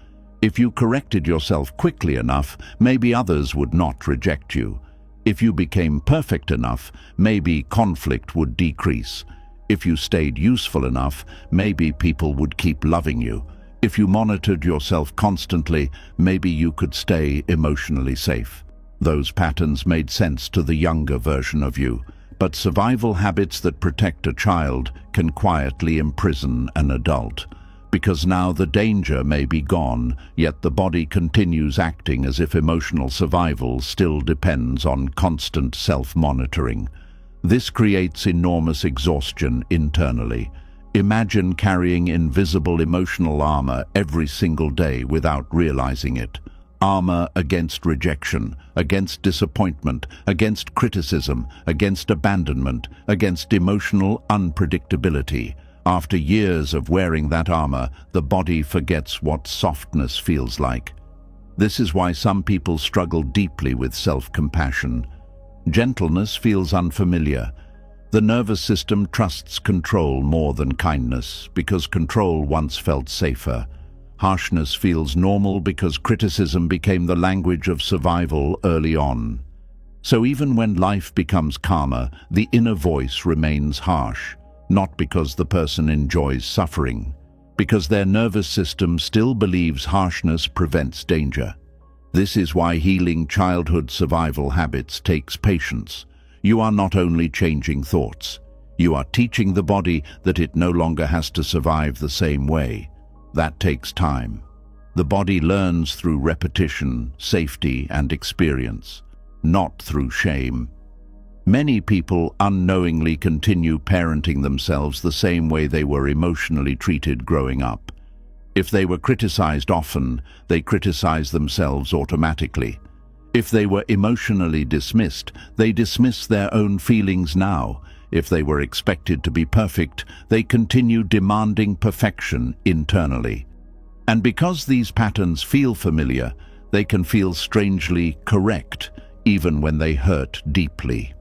If you corrected yourself quickly enough, maybe others would not reject you. If you became perfect enough, maybe conflict would decrease. If you stayed useful enough, maybe people would keep loving you. If you monitored yourself constantly, maybe you could stay emotionally safe. Those patterns made sense to the younger version of you. But survival habits that protect a child can quietly imprison an adult. Because now the danger may be gone, yet the body continues acting as if emotional survival still depends on constant self-monitoring. This creates enormous exhaustion internally. Imagine carrying invisible emotional armor every single day without realizing it. Armor against rejection, against disappointment, against criticism, against abandonment, against emotional unpredictability. After years of wearing that armor, the body forgets what softness feels like. This is why some people struggle deeply with self-compassion. Gentleness feels unfamiliar. The nervous system trusts control more than kindness, because control once felt safer. Harshness feels normal because criticism became the language of survival early on. So even when life becomes calmer, the inner voice remains harsh, not because the person enjoys suffering, because their nervous system still believes harshness prevents danger. This is why healing childhood survival habits takes patience. You are not only changing thoughts, you are teaching the body that it no longer has to survive the same way. That takes time. The body learns through repetition, safety, and experience, not through shame. Many people unknowingly continue parenting themselves the same way they were emotionally treated growing up. If they were criticized often, they criticize themselves automatically. If they were emotionally dismissed, they dismiss their own feelings now. If they were expected to be perfect, they continue demanding perfection internally. And because these patterns feel familiar, they can feel strangely correct, even when they hurt deeply.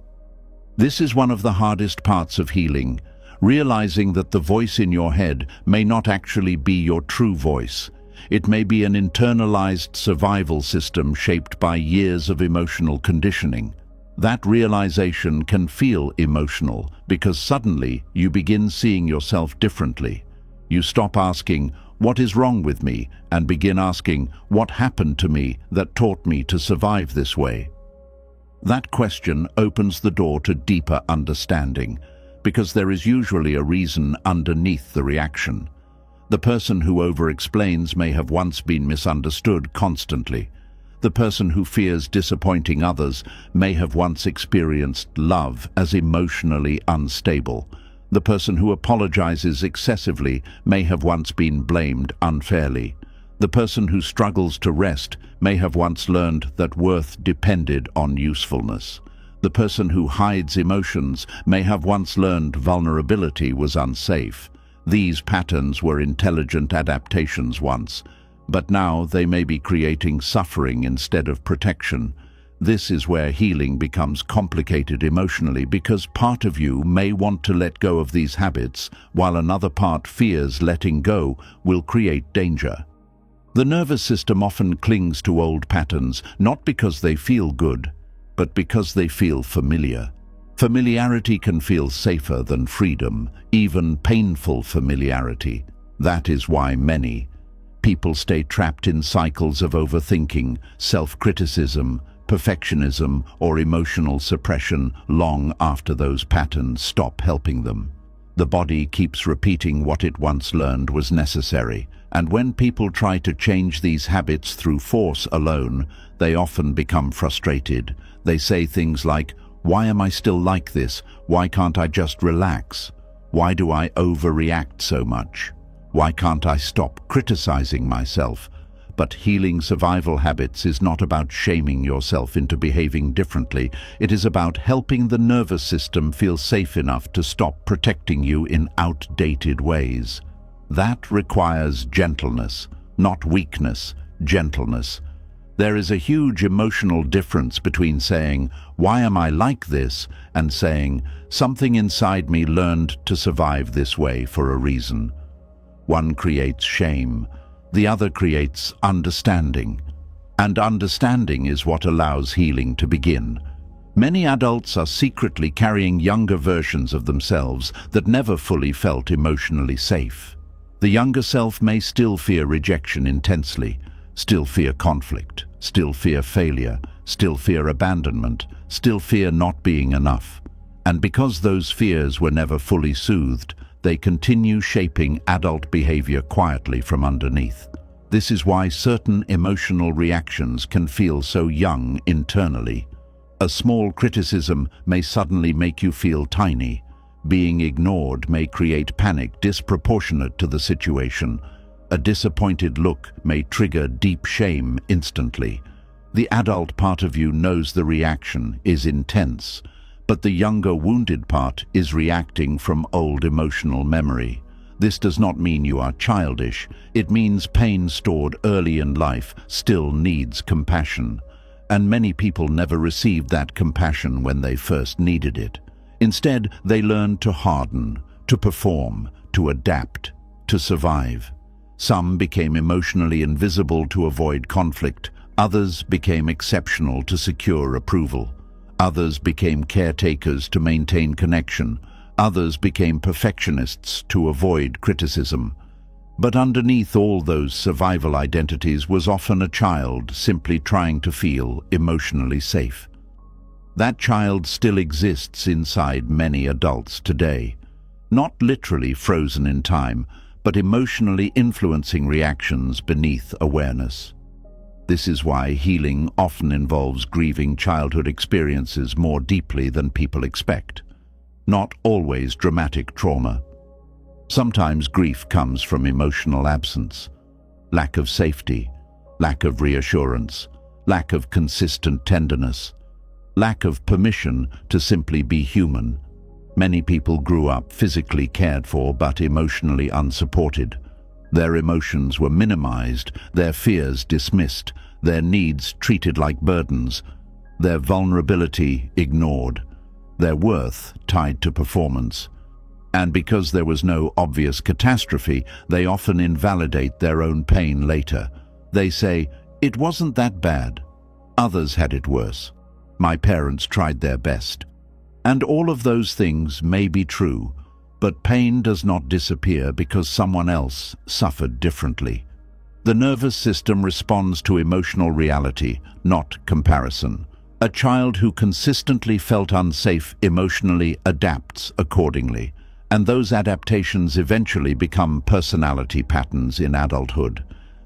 This is one of the hardest parts of healing, realizing that the voice in your head may not actually be your true voice. It may be an internalized survival system shaped by years of emotional conditioning. That realization can feel emotional because suddenly you begin seeing yourself differently. You stop asking, "What is wrong with me?" and begin asking, "What happened to me that taught me to survive this way?" That question opens the door to deeper understanding, because there is usually a reason underneath the reaction. The person who over-explains may have once been misunderstood constantly. The person who fears disappointing others may have once experienced love as emotionally unstable. The person who apologizes excessively may have once been blamed unfairly. The person who struggles to rest may have once learned that worth depended on usefulness. The person who hides emotions may have once learned vulnerability was unsafe. These patterns were intelligent adaptations once, but now they may be creating suffering instead of protection. This is where healing becomes complicated emotionally, because part of you may want to let go of these habits, while another part fears letting go will create danger. The nervous system often clings to old patterns, not because they feel good, but because they feel familiar. Familiarity can feel safer than freedom, even painful familiarity. That is why many people stay trapped in cycles of overthinking, self-criticism, perfectionism, or emotional suppression long after those patterns stop helping them. The body keeps repeating what it once learned was necessary, and when people try to change these habits through force alone, they often become frustrated. They say things like, "Why am I still like this? Why can't I just relax? Why do I overreact so much? Why can't I stop criticizing myself?" But healing survival habits is not about shaming yourself into behaving differently. It is about helping the nervous system feel safe enough to stop protecting you in outdated ways. That requires gentleness, not weakness, gentleness. There is a huge emotional difference between saying, "Why am I like this?" and saying, "Something inside me learned to survive this way for a reason." One creates shame, the other creates understanding. And understanding is what allows healing to begin. Many adults are secretly carrying younger versions of themselves that never fully felt emotionally safe. The younger self may still fear rejection intensely, still fear conflict, still fear failure, still fear abandonment, still fear not being enough. And because those fears were never fully soothed, they continue shaping adult behavior quietly from underneath. This is why certain emotional reactions can feel so young internally. A small criticism may suddenly make you feel tiny. Being ignored may create panic disproportionate to the situation. A disappointed look may trigger deep shame instantly. The adult part of you knows the reaction is intense, but the younger wounded part is reacting from old emotional memory. This does not mean you are childish. It means pain stored early in life still needs compassion. And many people never received that compassion when they first needed it. Instead, they learned to harden, to perform, to adapt, to survive. Some became emotionally invisible to avoid conflict. Others became exceptional to secure approval. Others became caretakers to maintain connection. Others became perfectionists to avoid criticism. But underneath all those survival identities was often a child simply trying to feel emotionally safe. That child still exists inside many adults today, not literally frozen in time, but emotionally influencing reactions beneath awareness. This is why healing often involves grieving childhood experiences more deeply than people expect. Not always dramatic trauma. Sometimes grief comes from emotional absence, lack of safety, lack of reassurance, lack of consistent tenderness, lack of permission to simply be human. Many people grew up physically cared for but emotionally unsupported. Their emotions were minimized, their fears dismissed, their needs treated like burdens, their vulnerability ignored, their worth tied to performance. And because there was no obvious catastrophe, they often invalidate their own pain later. They say, "It wasn't that bad. Others had it worse. My parents tried their best." And all of those things may be true, but pain does not disappear because someone else suffered differently. The nervous system responds to emotional reality, not comparison. A child who consistently felt unsafe emotionally adapts accordingly. And those adaptations eventually become personality patterns in adulthood.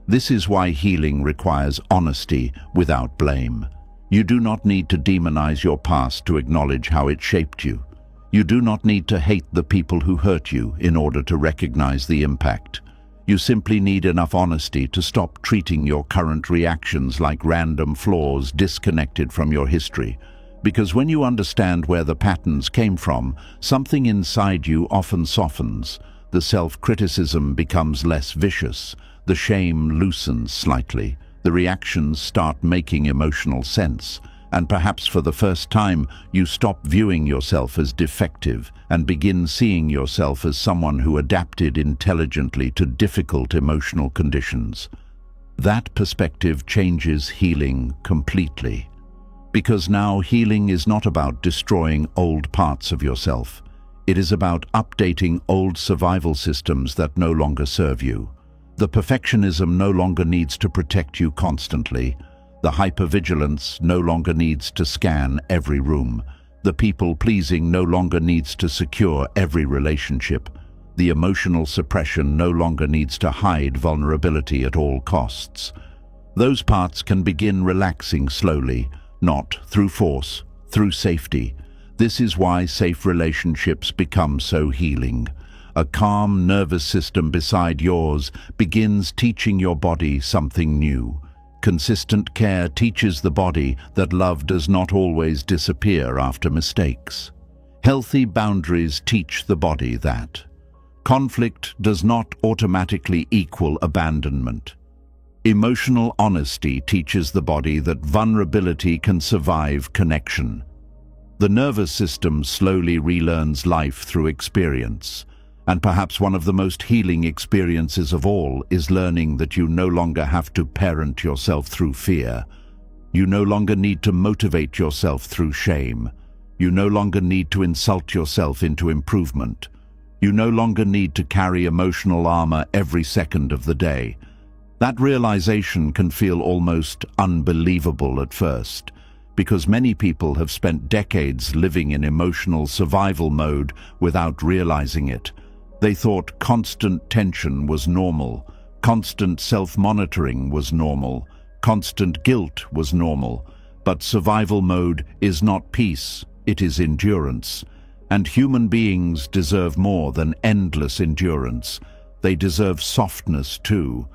This is why healing requires honesty without blame. You do not need to demonize your past to acknowledge how it shaped you. You do not need to hate the people who hurt you in order to recognize the impact. You simply need enough honesty to stop treating your current reactions like random flaws disconnected from your history. Because when you understand where the patterns came from, something inside you often softens. The self-criticism becomes less vicious. The shame loosens slightly. The reactions start making emotional sense. And perhaps for the first time, you stop viewing yourself as defective and begin seeing yourself as someone who adapted intelligently to difficult emotional conditions. That perspective changes healing completely. Because now healing is not about destroying old parts of yourself. It is about updating old survival systems that no longer serve you. The perfectionism no longer needs to protect you constantly. The hypervigilance no longer needs to scan every room. The people-pleasing no longer needs to secure every relationship. The emotional suppression no longer needs to hide vulnerability at all costs. Those parts can begin relaxing slowly, not through force, through safety. This is why safe relationships become so healing. A calm nervous system beside yours begins teaching your body something new. Consistent care teaches the body that love does not always disappear after mistakes. Healthy boundaries teach the body that conflict does not automatically equal abandonment. Emotional honesty teaches the body that vulnerability can survive connection. The nervous system slowly relearns life through experience. And perhaps one of the most healing experiences of all is learning that you no longer have to parent yourself through fear. You no longer need to motivate yourself through shame. You no longer need to insult yourself into improvement. You no longer need to carry emotional armor every second of the day. That realization can feel almost unbelievable at first, because many people have spent decades living in emotional survival mode without realizing it. They thought constant tension was normal, constant self-monitoring was normal, constant guilt was normal. But survival mode is not peace, it is endurance. And human beings deserve more than endless endurance. They deserve softness too.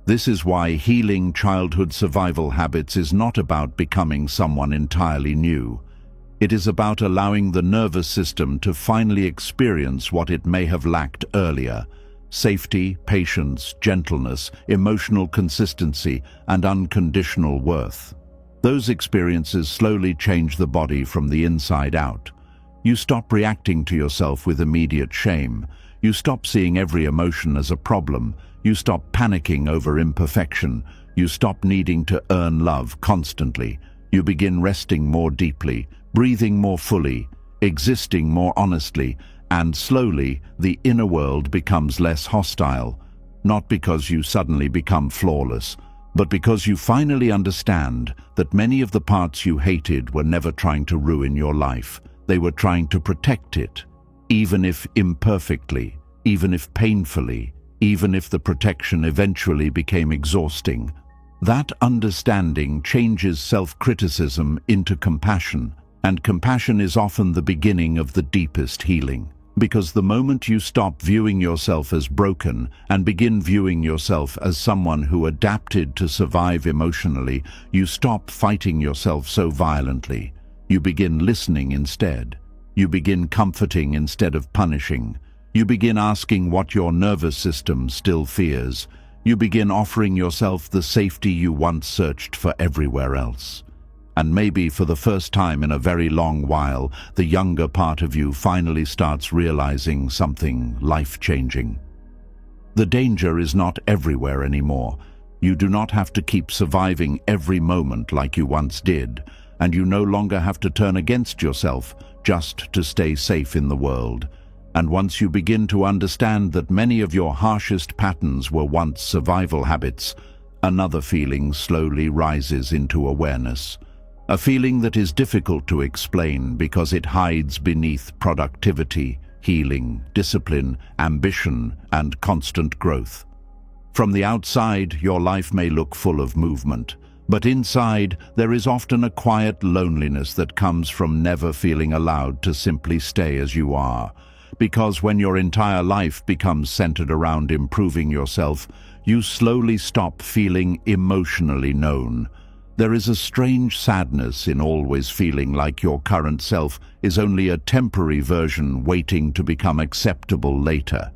This is why healing childhood survival habits is not about becoming someone entirely new. It is about allowing the nervous system to finally experience what it may have lacked earlier: safety, patience, gentleness, emotional consistency, and unconditional worth. Those experiences slowly change the body from the inside out. You stop reacting to yourself with immediate shame. You stop seeing every emotion as a problem. You stop panicking over imperfection. You stop needing to earn love constantly. You begin resting more deeply, breathing more fully, existing more honestly, and slowly the inner world becomes less hostile. Not because you suddenly become flawless, but because you finally understand that many of the parts you hated were never trying to ruin your life. They were trying to protect it, even if imperfectly, even if painfully, even if the protection eventually became exhausting. That understanding changes self-criticism into compassion, and compassion is often the beginning of the deepest healing. Because the moment you stop viewing yourself as broken and begin viewing yourself as someone who adapted to survive emotionally, you stop fighting yourself so violently. You begin listening instead. You begin comforting instead of punishing. You begin asking what your nervous system still fears. You begin offering yourself the safety you once searched for everywhere else. And maybe for the first time in a very long while, the younger part of you finally starts realizing something life-changing. The danger is not everywhere anymore. You do not have to keep surviving every moment like you once did, and you no longer have to turn against yourself just to stay safe in the world. And once you begin to understand that many of your harshest patterns were once survival habits, another feeling slowly rises into awareness. A feeling that is difficult to explain because it hides beneath productivity, healing, discipline, ambition, and constant growth. From the outside, your life may look full of movement, but inside, there is often a quiet loneliness that comes from never feeling allowed to simply stay as you are. Because when your entire life becomes centered around improving yourself, you slowly stop feeling emotionally known. There is a strange sadness in always feeling like your current self is only a temporary version waiting to become acceptable later.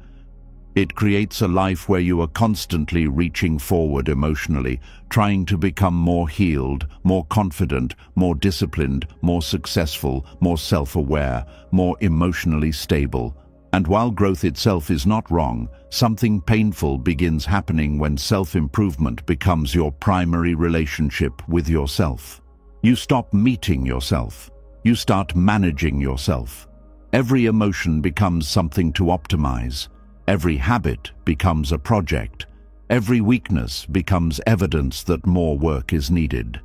It creates a life where you are constantly reaching forward emotionally, trying to become more healed, more confident, more disciplined, more successful, more self-aware, more emotionally stable. And while growth itself is not wrong, something painful begins happening when self-improvement becomes your primary relationship with yourself. You stop meeting yourself. You start managing yourself. Every emotion becomes something to optimize. Every habit becomes a project. Every weakness becomes evidence that more work is needed.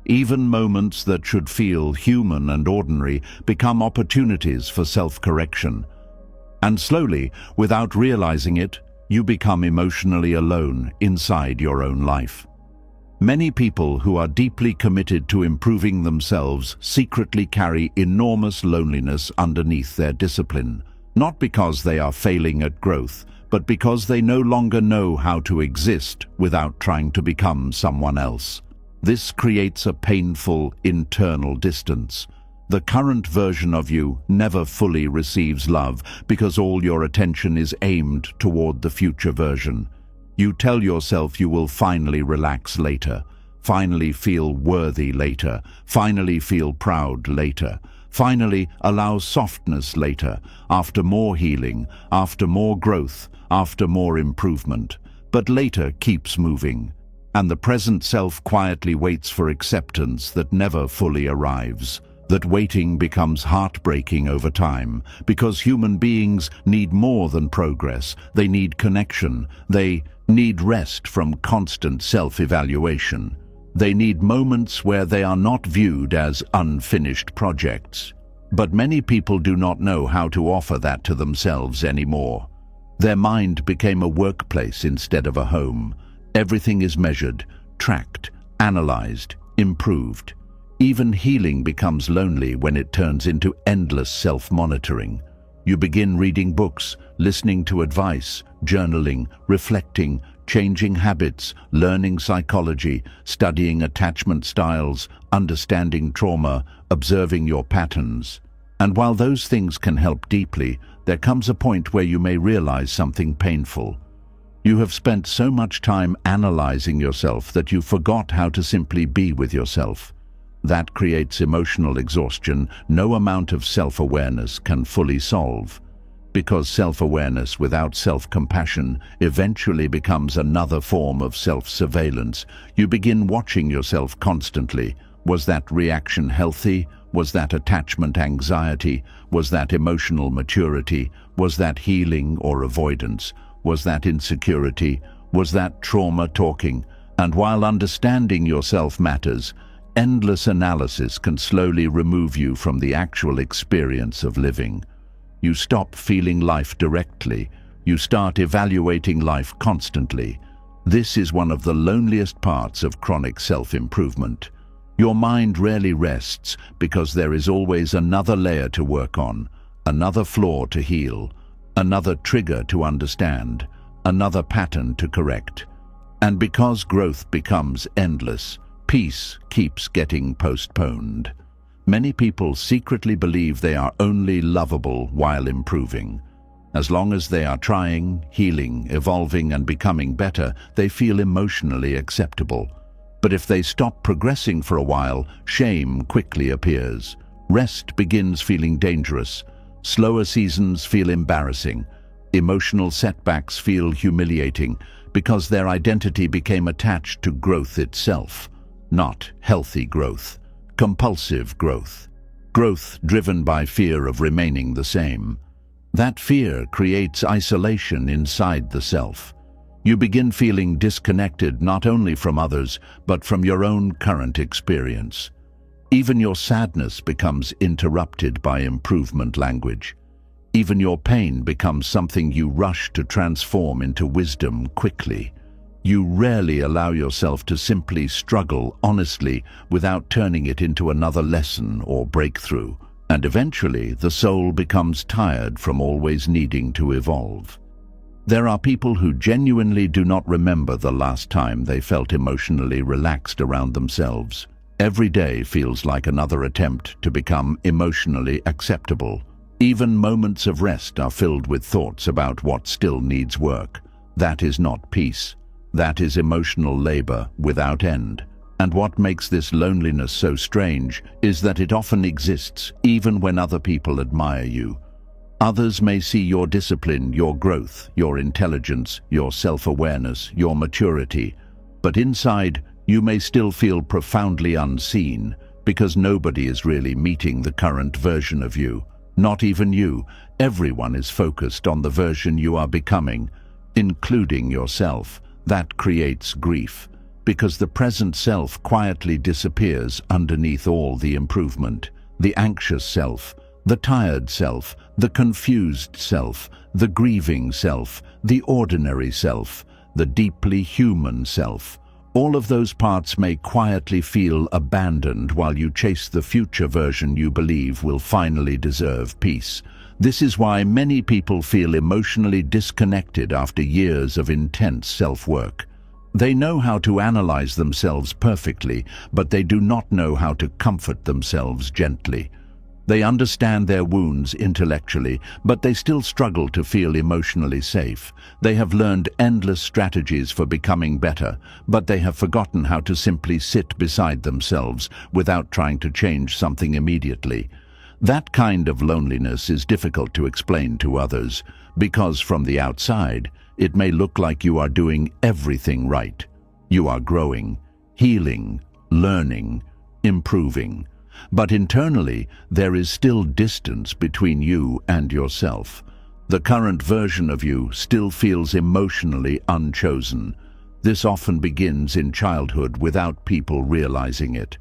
Even moments that should feel human and ordinary become opportunities for self-correction. And slowly, without realizing it, you become emotionally alone inside your own life. Many people who are deeply committed to improving themselves secretly carry enormous loneliness underneath their discipline. Not because they are failing at growth, but because they no longer know how to exist without trying to become someone else. This creates a painful internal distance. The current version of you never fully receives love because all your attention is aimed toward the future version. You tell yourself you will finally relax later, finally feel worthy later, finally feel proud later, finally allow softness later, after more healing, after more growth, after more improvement. But later keeps moving, and the present self quietly waits for acceptance that never fully arrives. That waiting becomes heartbreaking over time, because human beings need more than progress. They need connection. They need rest from constant self-evaluation. They need moments where they are not viewed as unfinished projects. But many people do not know how to offer that to themselves anymore. Their mind became a workplace instead of a home. Everything is measured, tracked, analyzed, improved. Even healing becomes lonely when it turns into endless self-monitoring. You begin reading books, listening to advice, journaling, reflecting, changing habits, learning psychology, studying attachment styles, understanding trauma, observing your patterns. And while those things can help deeply, there comes a point where you may realize something painful. You have spent so much time analyzing yourself that you forgot how to simply be with yourself. That creates emotional exhaustion no amount of self-awareness can fully solve. Because self-awareness without self-compassion eventually becomes another form of self-surveillance. You begin watching yourself constantly. Was that reaction healthy? Was that attachment anxiety? Was that emotional maturity? Was that healing or avoidance? Was that insecurity? Was that trauma talking? And while understanding yourself matters, endless analysis can slowly remove you from the actual experience of living. You stop feeling life directly. You start evaluating life constantly. This is one of the loneliest parts of chronic self-improvement. Your mind rarely rests because there is always another layer to work on, another flaw to heal, another trigger to understand, another pattern to correct. And because growth becomes endless, peace keeps getting postponed. Many people secretly believe they are only lovable while improving. As long as they are trying, healing, evolving, and becoming better, they feel emotionally acceptable. But if they stop progressing for a while, shame quickly appears. Rest begins feeling dangerous. Slower seasons feel embarrassing. Emotional setbacks feel humiliating because their identity became attached to growth itself. Not healthy growth, compulsive growth. Growth driven by fear of remaining the same. That fear creates isolation inside the self. You begin feeling disconnected not only from others, but from your own current experience. Even your sadness becomes interrupted by improvement language. Even your pain becomes something you rush to transform into wisdom quickly. You rarely allow yourself to simply struggle honestly without turning it into another lesson or breakthrough. And eventually, the soul becomes tired from always needing to evolve. There are people who genuinely do not remember the last time they felt emotionally relaxed around themselves. Every day feels like another attempt to become emotionally acceptable. Even moments of rest are filled with thoughts about what still needs work. That is not peace. That is emotional labor without end. And what makes this loneliness so strange is that it often exists even when other people admire you. Others may see your discipline, your growth, your intelligence, your self-awareness, your maturity, but inside you may still feel profoundly unseen because nobody is really meeting the current version of you. Not even you. Everyone is focused on the version you are becoming, including yourself. That creates grief, because the present self quietly disappears underneath all the improvement. The anxious self, the tired self, the confused self, the grieving self, the ordinary self, the deeply human self. All of those parts may quietly feel abandoned while you chase the future version you believe will finally deserve peace. This is why many people feel emotionally disconnected after years of intense self-work. They know how to analyze themselves perfectly, but they do not know how to comfort themselves gently. They understand their wounds intellectually, but they still struggle to feel emotionally safe. They have learned endless strategies for becoming better, but they have forgotten how to simply sit beside themselves without trying to change something immediately. That kind of loneliness is difficult to explain to others, because from the outside, it may look like you are doing everything right. You are growing, healing, learning, improving. But internally, there is still distance between you and yourself. The current version of you still feels emotionally unchosen. This often begins in childhood without people realizing it.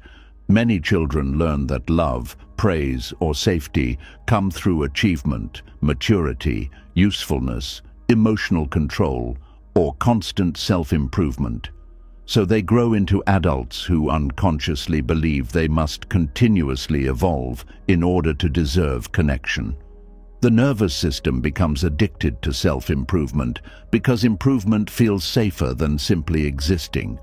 Many children learn that love, praise, or safety come through achievement, maturity, usefulness, emotional control, or constant self-improvement. So they grow into adults who unconsciously believe they must continuously evolve in order to deserve connection. The nervous system becomes addicted to self-improvement because improvement feels safer than simply existing.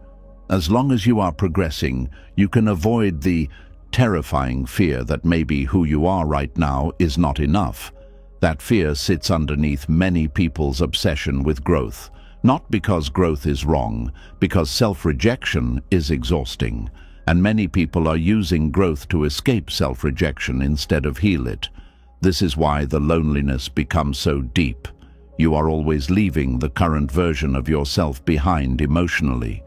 As long as you are progressing, you can avoid the terrifying fear that maybe who you are right now is not enough. That fear sits underneath many people's obsession with growth. Not because growth is wrong, because self-rejection is exhausting, and many people are using growth to escape self-rejection instead of heal it. This is why the loneliness becomes so deep. You are always leaving the current version of yourself behind emotionally.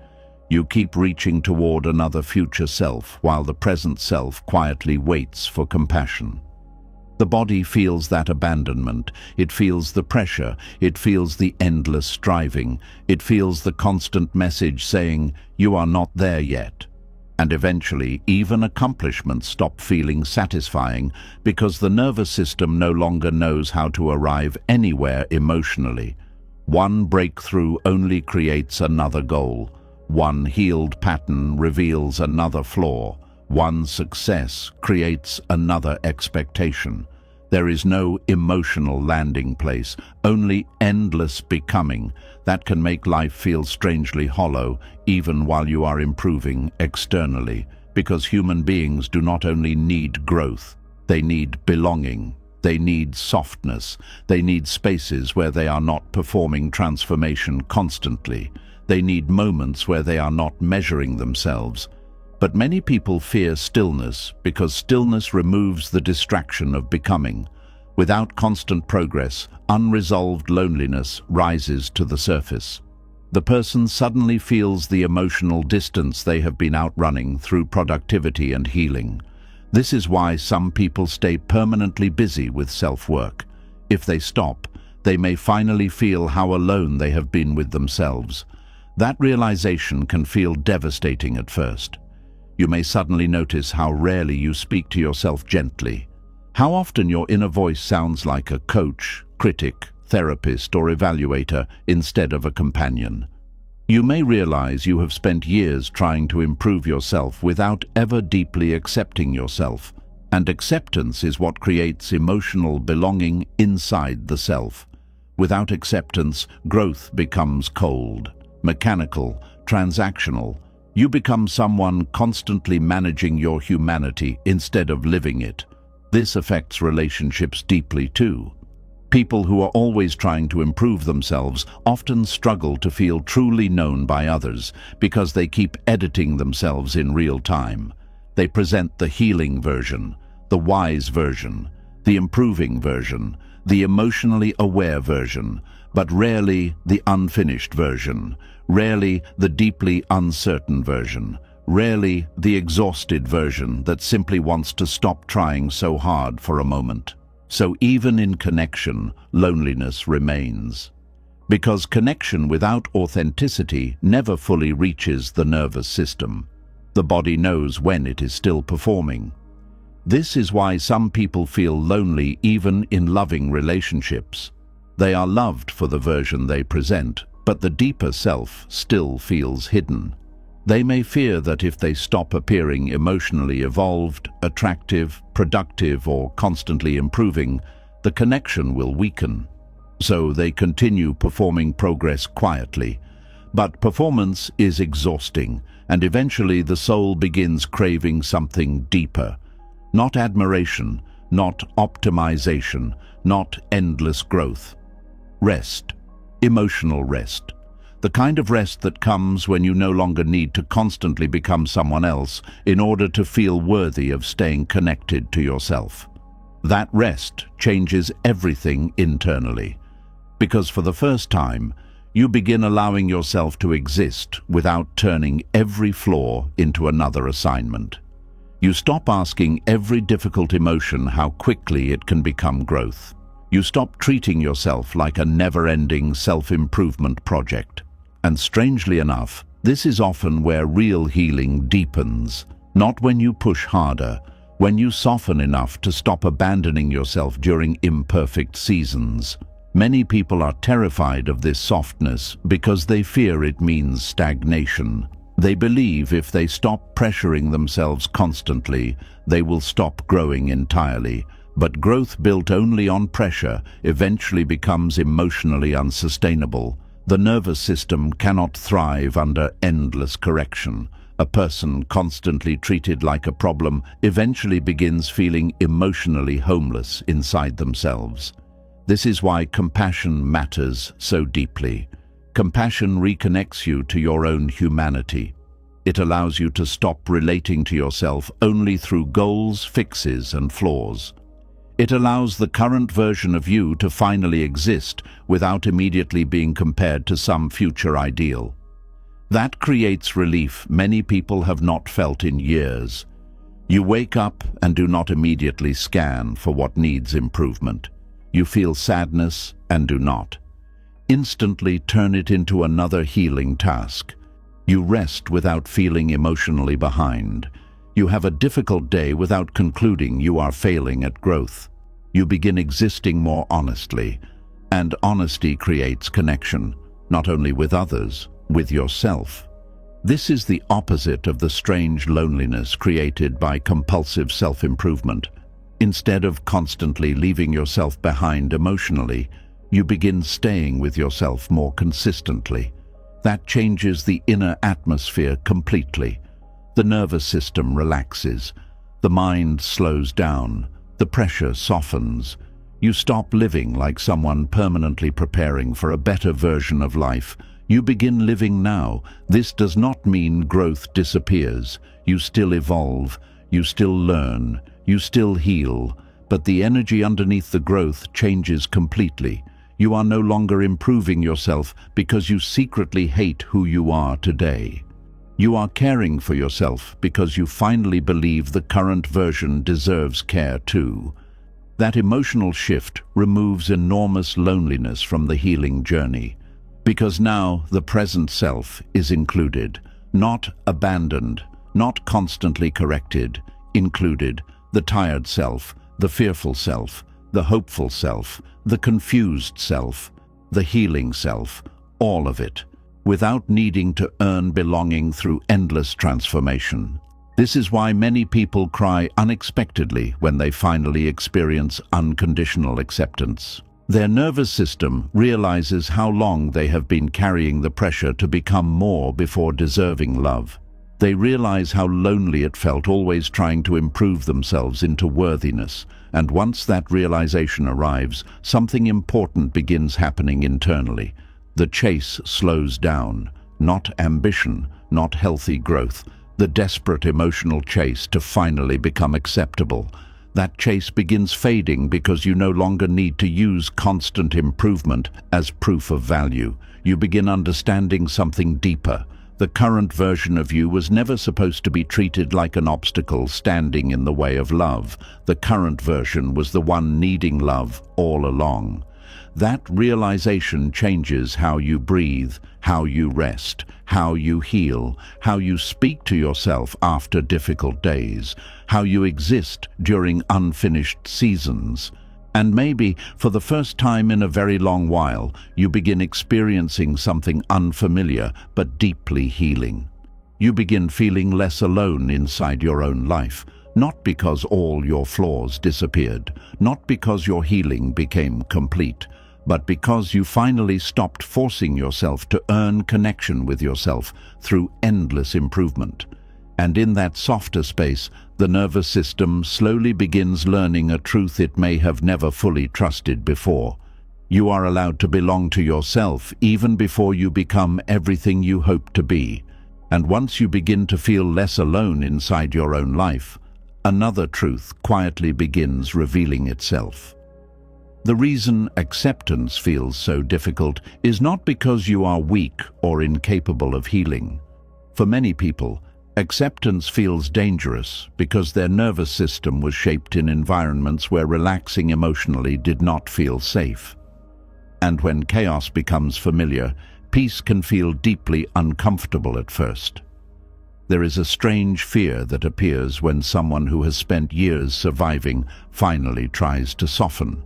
You keep reaching toward another future self, while the present self quietly waits for compassion. The body feels that abandonment, it feels the pressure, it feels the endless striving, it feels the constant message saying, "You are not there yet." And eventually, even accomplishments stop feeling satisfying because the nervous system no longer knows how to arrive anywhere emotionally. One breakthrough only creates another goal. One healed pattern reveals another flaw. One success creates another expectation. There is no emotional landing place, only endless becoming that can make life feel strangely hollow even while you are improving externally, because human beings do not only need growth, they need belonging, they need softness, they need spaces where they are not performing transformation constantly, they need moments where they are not measuring themselves. But many people fear stillness because stillness removes the distraction of becoming. Without constant progress, unresolved loneliness rises to the surface. The person suddenly feels the emotional distance they have been outrunning through productivity and healing. This is why some people stay permanently busy with self-work. If they stop, they may finally feel how alone they have been with themselves. That realization can feel devastating at first. You may suddenly notice how rarely you speak to yourself gently. How often your inner voice sounds like a coach, critic, therapist, or evaluator instead of a companion. You may realize you have spent years trying to improve yourself without ever deeply accepting yourself, and acceptance is what creates emotional belonging inside the self. Without acceptance, growth becomes cold, mechanical, transactional. You become someone constantly managing your humanity instead of living it. This affects relationships deeply too. People who are always trying to improve themselves often struggle to feel truly known by others because they keep editing themselves in real time. They present the healing version, the wise version, the improving version, the emotionally aware version, but rarely the unfinished version, rarely the deeply uncertain version, rarely the exhausted version that simply wants to stop trying so hard for a moment. So even in connection, loneliness remains. Because connection without authenticity never fully reaches the nervous system. The body knows when it is still performing. This is why some people feel lonely even in loving relationships. They are loved for the version they present, but the deeper self still feels hidden. They may fear that if they stop appearing emotionally evolved, attractive, productive, or constantly improving, the connection will weaken. So they continue performing progress quietly. But performance is exhausting, and eventually the soul begins craving something deeper. Not admiration, not optimization, not endless growth. Rest. Emotional rest. The kind of rest that comes when you no longer need to constantly become someone else in order to feel worthy of staying connected to yourself. That rest changes everything internally, because for the first time, you begin allowing yourself to exist without turning every flaw into another assignment. You stop asking every difficult emotion how quickly it can become growth. You stop treating yourself like a never-ending self-improvement project. And strangely enough, this is often where real healing deepens, not when you push harder, when you soften enough to stop abandoning yourself during imperfect seasons. Many people are terrified of this softness because they fear it means stagnation. They believe if they stop pressuring themselves constantly, they will stop growing entirely. But growth built only on pressure eventually becomes emotionally unsustainable. The nervous system cannot thrive under endless correction. A person constantly treated like a problem eventually begins feeling emotionally homeless inside themselves. This is why compassion matters so deeply. Compassion reconnects you to your own humanity. It allows you to stop relating to yourself only through goals, fixes, and flaws. It allows the current version of you to finally exist without immediately being compared to some future ideal. That creates relief many people have not felt in years. You wake up and do not immediately scan for what needs improvement. You feel sadness and do not. Instantly turn it into another healing task. You rest without feeling emotionally behind. You have a difficult day without concluding you are failing at growth. You begin existing more honestly, and honesty creates connection, not only with others, with yourself. This is the opposite of the strange loneliness created by compulsive self-improvement. Instead of constantly leaving yourself behind emotionally, you begin staying with yourself more consistently. That changes the inner atmosphere completely. The nervous system relaxes, the mind slows down, the pressure softens. You stop living like someone permanently preparing for a better version of life. You begin living now. This does not mean growth disappears. You still evolve, you still learn, you still heal, but the energy underneath the growth changes completely. You are no longer improving yourself because you secretly hate who you are today. You are caring for yourself because you finally believe the current version deserves care too. That emotional shift removes enormous loneliness from the healing journey, because now the present self is included, not abandoned, not constantly corrected, included. The tired self, the fearful self, the hopeful self, the confused self, the healing self, all of it, without needing to earn belonging through endless transformation. This is why many people cry unexpectedly when they finally experience unconditional acceptance. Their nervous system realizes how long they have been carrying the pressure to become more before deserving love. They realize how lonely it felt always trying to improve themselves into worthiness, and once that realization arrives, something important begins happening internally. The chase slows down, not ambition, not healthy growth, the desperate emotional chase to finally become acceptable. That chase begins fading because you no longer need to use constant improvement as proof of value. You begin understanding something deeper. The current version of you was never supposed to be treated like an obstacle standing in the way of love. The current version was the one needing love all along. That realization changes how you breathe, how you rest, how you heal, how you speak to yourself after difficult days, how you exist during unfinished seasons. And maybe, for the first time in a very long while, you begin experiencing something unfamiliar but deeply healing. You begin feeling less alone inside your own life, not because all your flaws disappeared, not because your healing became complete, but because you finally stopped forcing yourself to earn connection with yourself through endless improvement. And in that softer space, the nervous system slowly begins learning a truth it may have never fully trusted before. You are allowed to belong to yourself even before you become everything you hope to be. And once you begin to feel less alone inside your own life, another truth quietly begins revealing itself. The reason acceptance feels so difficult is not because you are weak or incapable of healing. For many people, acceptance feels dangerous because their nervous system was shaped in environments where relaxing emotionally did not feel safe. And when chaos becomes familiar, peace can feel deeply uncomfortable at first. There is a strange fear that appears when someone who has spent years surviving finally tries to soften.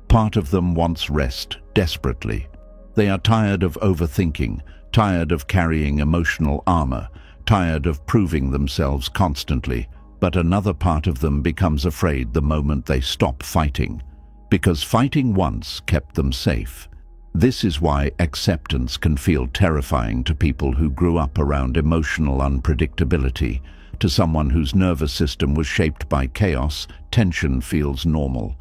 Part of them wants rest desperately. They are tired of overthinking, tired of carrying emotional armor, tired of proving themselves constantly, but another part of them becomes afraid the moment they stop fighting, because fighting once kept them safe. This is why acceptance can feel terrifying to people who grew up around emotional unpredictability. To someone whose nervous system was shaped by chaos, tension feels normal.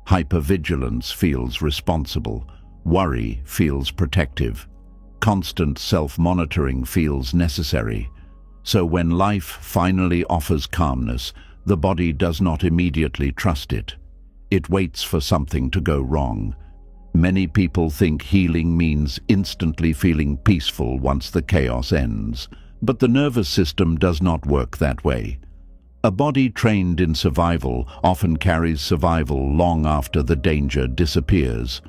Hypervigilance feels responsible. Worry feels protective. Constant self-monitoring feels necessary. So when life finally offers calmness, the body does not immediately trust it. It waits for something to go wrong. Many people think healing means instantly feeling peaceful once the chaos ends, but the nervous system does not work that way. A body trained in survival often carries survival long after the danger disappears.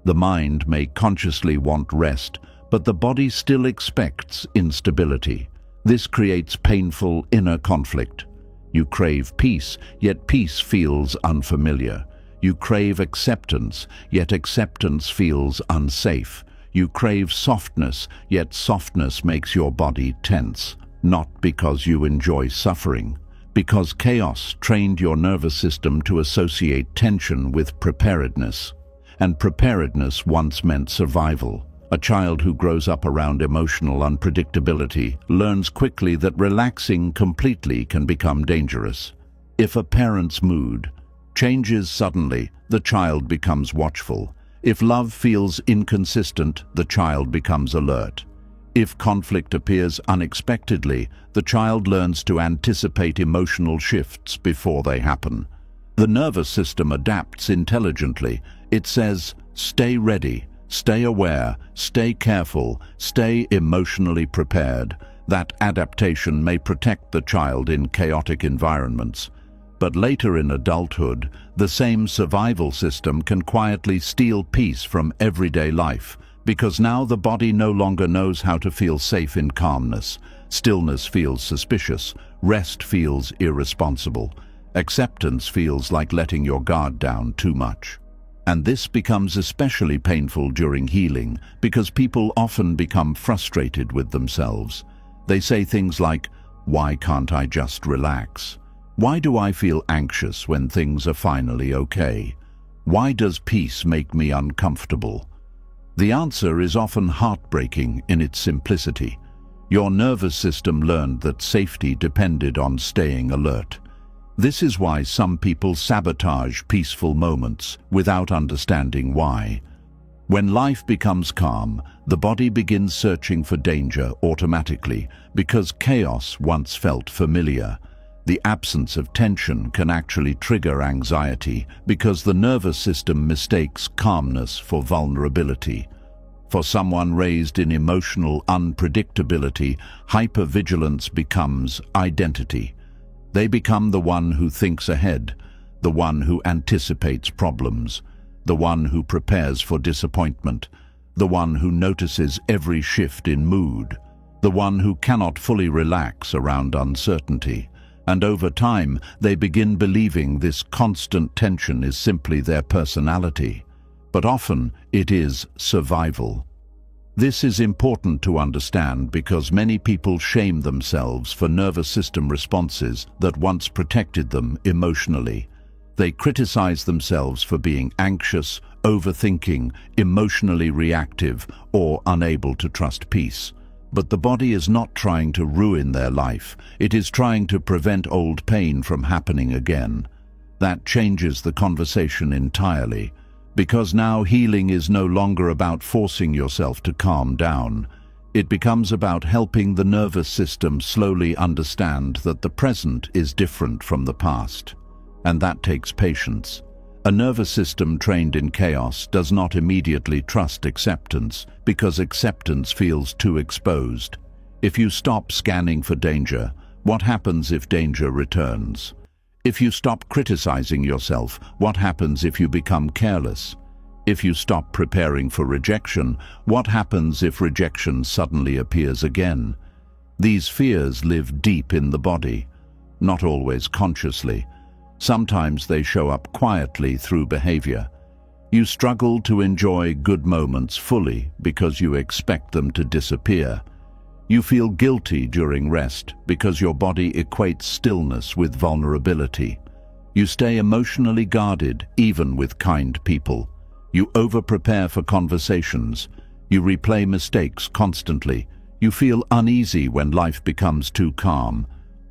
The mind may consciously want rest, but the body still expects instability. This creates painful inner conflict. You crave peace, yet peace feels unfamiliar. You crave acceptance, yet acceptance feels unsafe. You crave softness, yet softness makes your body tense. Not because you enjoy suffering, because chaos trained your nervous system to associate tension with preparedness. And preparedness once meant survival. A child who grows up around emotional unpredictability learns quickly that relaxing completely can become dangerous. If a parent's mood changes suddenly, the child becomes watchful. If love feels inconsistent, the child becomes alert. If conflict appears unexpectedly, the child learns to anticipate emotional shifts before they happen. The nervous system adapts intelligently. It says, stay ready, stay aware, stay careful, stay emotionally prepared. That adaptation may protect the child in chaotic environments. But later in adulthood, the same survival system can quietly steal peace from everyday life, because now the body no longer knows how to feel safe in calmness. Stillness feels suspicious, rest feels irresponsible, acceptance feels like letting your guard down too much. And this becomes especially painful during healing, because people often become frustrated with themselves. They say things like, "Why can't I just relax? Why do I feel anxious when things are finally okay? Why does peace make me uncomfortable?" The answer is often heartbreaking in its simplicity. Your nervous system learned that safety depended on staying alert. This is why some people sabotage peaceful moments without understanding why. When life becomes calm, the body begins searching for danger automatically because chaos once felt familiar. The absence of tension can actually trigger anxiety because the nervous system mistakes calmness for vulnerability. For someone raised in emotional unpredictability, hypervigilance becomes identity. They become the one who thinks ahead, the one who anticipates problems, the one who prepares for disappointment, the one who notices every shift in mood, the one who cannot fully relax around uncertainty. And over time, they begin believing this constant tension is simply their personality. But often, it is survival. This is important to understand because many people shame themselves for nervous system responses that once protected them emotionally. They criticize themselves for being anxious, overthinking, emotionally reactive, or unable to trust peace. But the body is not trying to ruin their life. It is trying to prevent old pain from happening again. That changes the conversation entirely, because now healing is no longer about forcing yourself to calm down. It becomes about helping the nervous system slowly understand that the present is different from the past. And that takes patience. A nervous system trained in chaos does not immediately trust acceptance, because acceptance feels too exposed. If you stop scanning for danger, what happens if danger returns? If you stop criticizing yourself, what happens if you become careless? If you stop preparing for rejection, what happens if rejection suddenly appears again? These fears live deep in the body, not always consciously. Sometimes they show up quietly through behavior. You struggle to enjoy good moments fully because you expect them to disappear. You feel guilty during rest because your body equates stillness with vulnerability. You stay emotionally guarded even with kind people. You over-prepare for conversations. You replay mistakes constantly. You feel uneasy when life becomes too calm.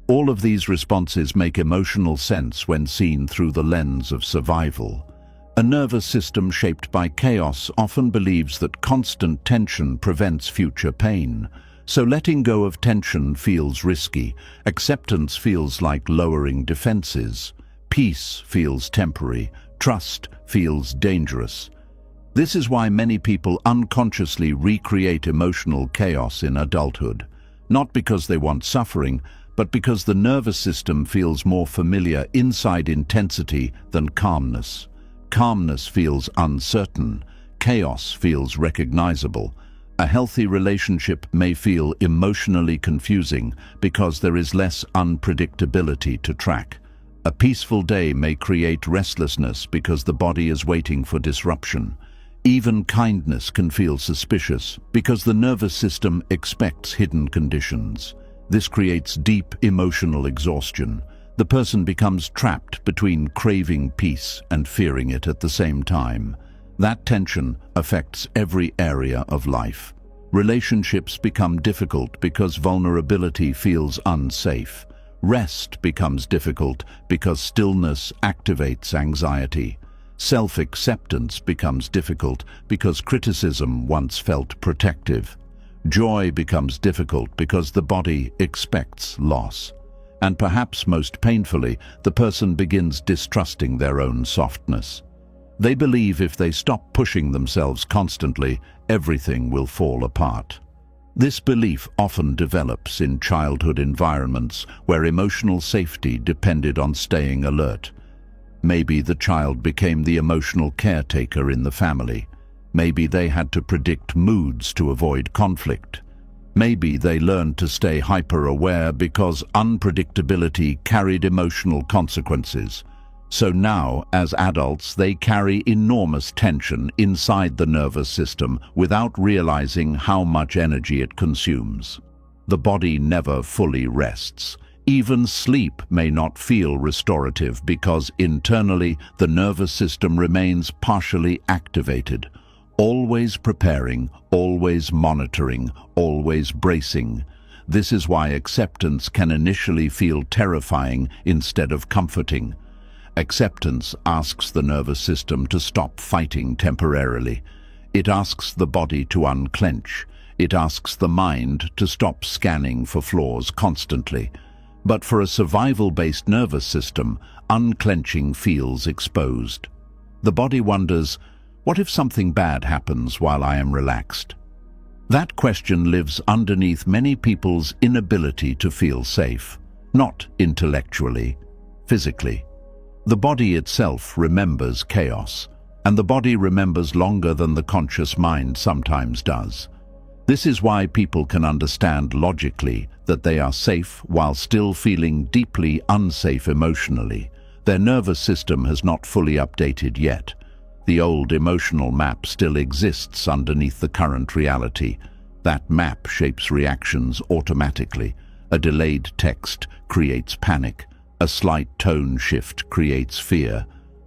All of these responses make emotional sense when seen through the lens of survival. A nervous system shaped by chaos often believes that constant tension prevents future pain. So letting go of tension feels risky. Acceptance feels like lowering defenses. Peace feels temporary. Trust feels dangerous. This is why many people unconsciously recreate emotional chaos in adulthood. Not because they want suffering, but because the nervous system feels more familiar inside intensity than calmness. Calmness feels uncertain. Chaos feels recognizable. A healthy relationship may feel emotionally confusing because there is less unpredictability to track. A peaceful day may create restlessness because the body is waiting for disruption. Even kindness can feel suspicious because the nervous system expects hidden conditions. This creates deep emotional exhaustion. The person becomes trapped between craving peace and fearing it at the same time. That tension affects every area of life. Relationships become difficult because vulnerability feels unsafe. Rest becomes difficult because stillness activates anxiety. Self-acceptance becomes difficult because criticism once felt protective. Joy becomes difficult because the body expects loss. And perhaps most painfully, the person begins distrusting their own softness. They believe if they stop pushing themselves constantly, everything will fall apart. This belief often develops in childhood environments where emotional safety depended on staying alert. Maybe the child became the emotional caretaker in the family. Maybe they had to predict moods to avoid conflict. Maybe they learned to stay hyper-aware because unpredictability carried emotional consequences. So now, as adults, they carry enormous tension inside the nervous system without realizing how much energy it consumes. The body never fully rests. Even sleep may not feel restorative because internally the nervous system remains partially activated. Always preparing, always monitoring, always bracing. This is why acceptance can initially feel terrifying instead of comforting. Acceptance asks the nervous system to stop fighting temporarily. It asks the body to unclench. It asks the mind to stop scanning for flaws constantly. But for a survival-based nervous system, unclenching feels exposed. The body wonders, what if something bad happens while I am relaxed? That question lives underneath many people's inability to feel safe, not intellectually, physically. The body itself remembers chaos, and the body remembers longer than the conscious mind sometimes does. This is why people can understand logically that they are safe while still feeling deeply unsafe emotionally. Their nervous system has not fully updated yet. The old emotional map still exists underneath the current reality. That map shapes reactions automatically. A delayed text creates panic. A slight tone shift creates fear.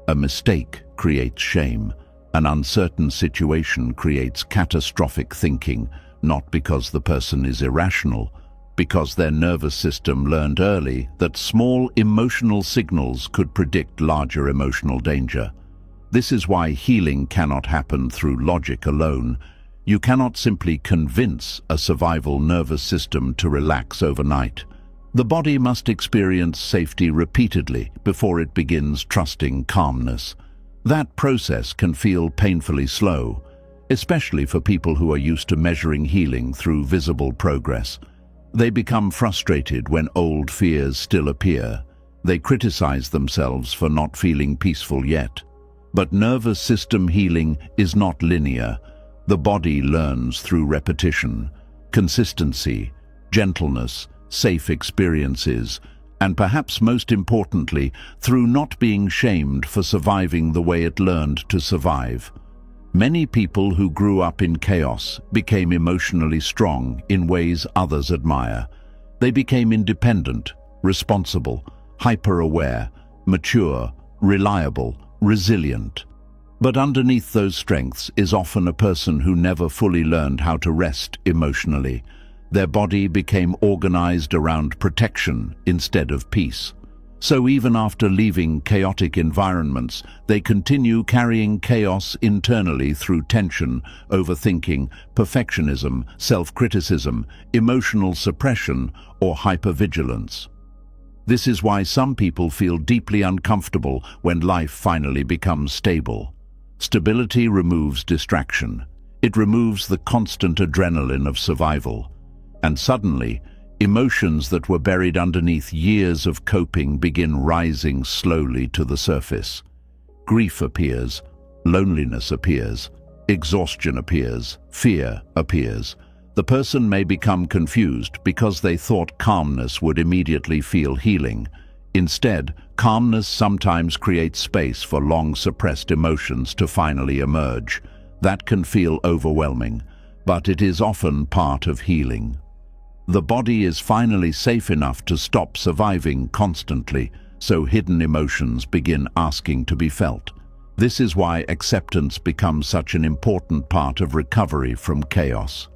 A mistake creates shame. An uncertain situation creates catastrophic thinking. not because the person is irrational, because their nervous system learned early that small emotional signals could predict larger emotional danger. This is why healing cannot happen through logic alone. You cannot simply convince a survival nervous system to relax overnight. The body must experience safety repeatedly before it begins trusting calmness. That process can feel painfully slow, especially for people who are used to measuring healing through visible progress. They become frustrated when old fears still appear. They criticize themselves for not feeling peaceful yet. But nervous system healing is not linear. The body learns through repetition, consistency, gentleness, safe experiences, and perhaps most importantly, through not being shamed for surviving the way it learned to survive. Many people who grew up in chaos became emotionally strong in ways others admire. They became independent, responsible, hyper-aware, mature, reliable, resilient. But underneath those strengths is often a person who never fully learned how to rest emotionally. Their body became organized around protection instead of peace. So even after leaving chaotic environments, they continue carrying chaos internally through tension, overthinking, perfectionism, self-criticism, emotional suppression, or hypervigilance. This is why some people feel deeply uncomfortable when life finally becomes stable. Stability removes distraction. It removes the constant adrenaline of survival. And suddenly, emotions that were buried underneath years of coping begin rising slowly to the surface. Grief appears, loneliness appears, exhaustion appears, fear appears. The person may become confused because they thought calmness would immediately feel healing. Instead, calmness sometimes creates space for long-suppressed emotions to finally emerge. That can feel overwhelming, but it is often part of healing. The body is finally safe enough to stop surviving constantly, so hidden emotions begin asking to be felt. This is why acceptance becomes such an important part of recovery from chaos.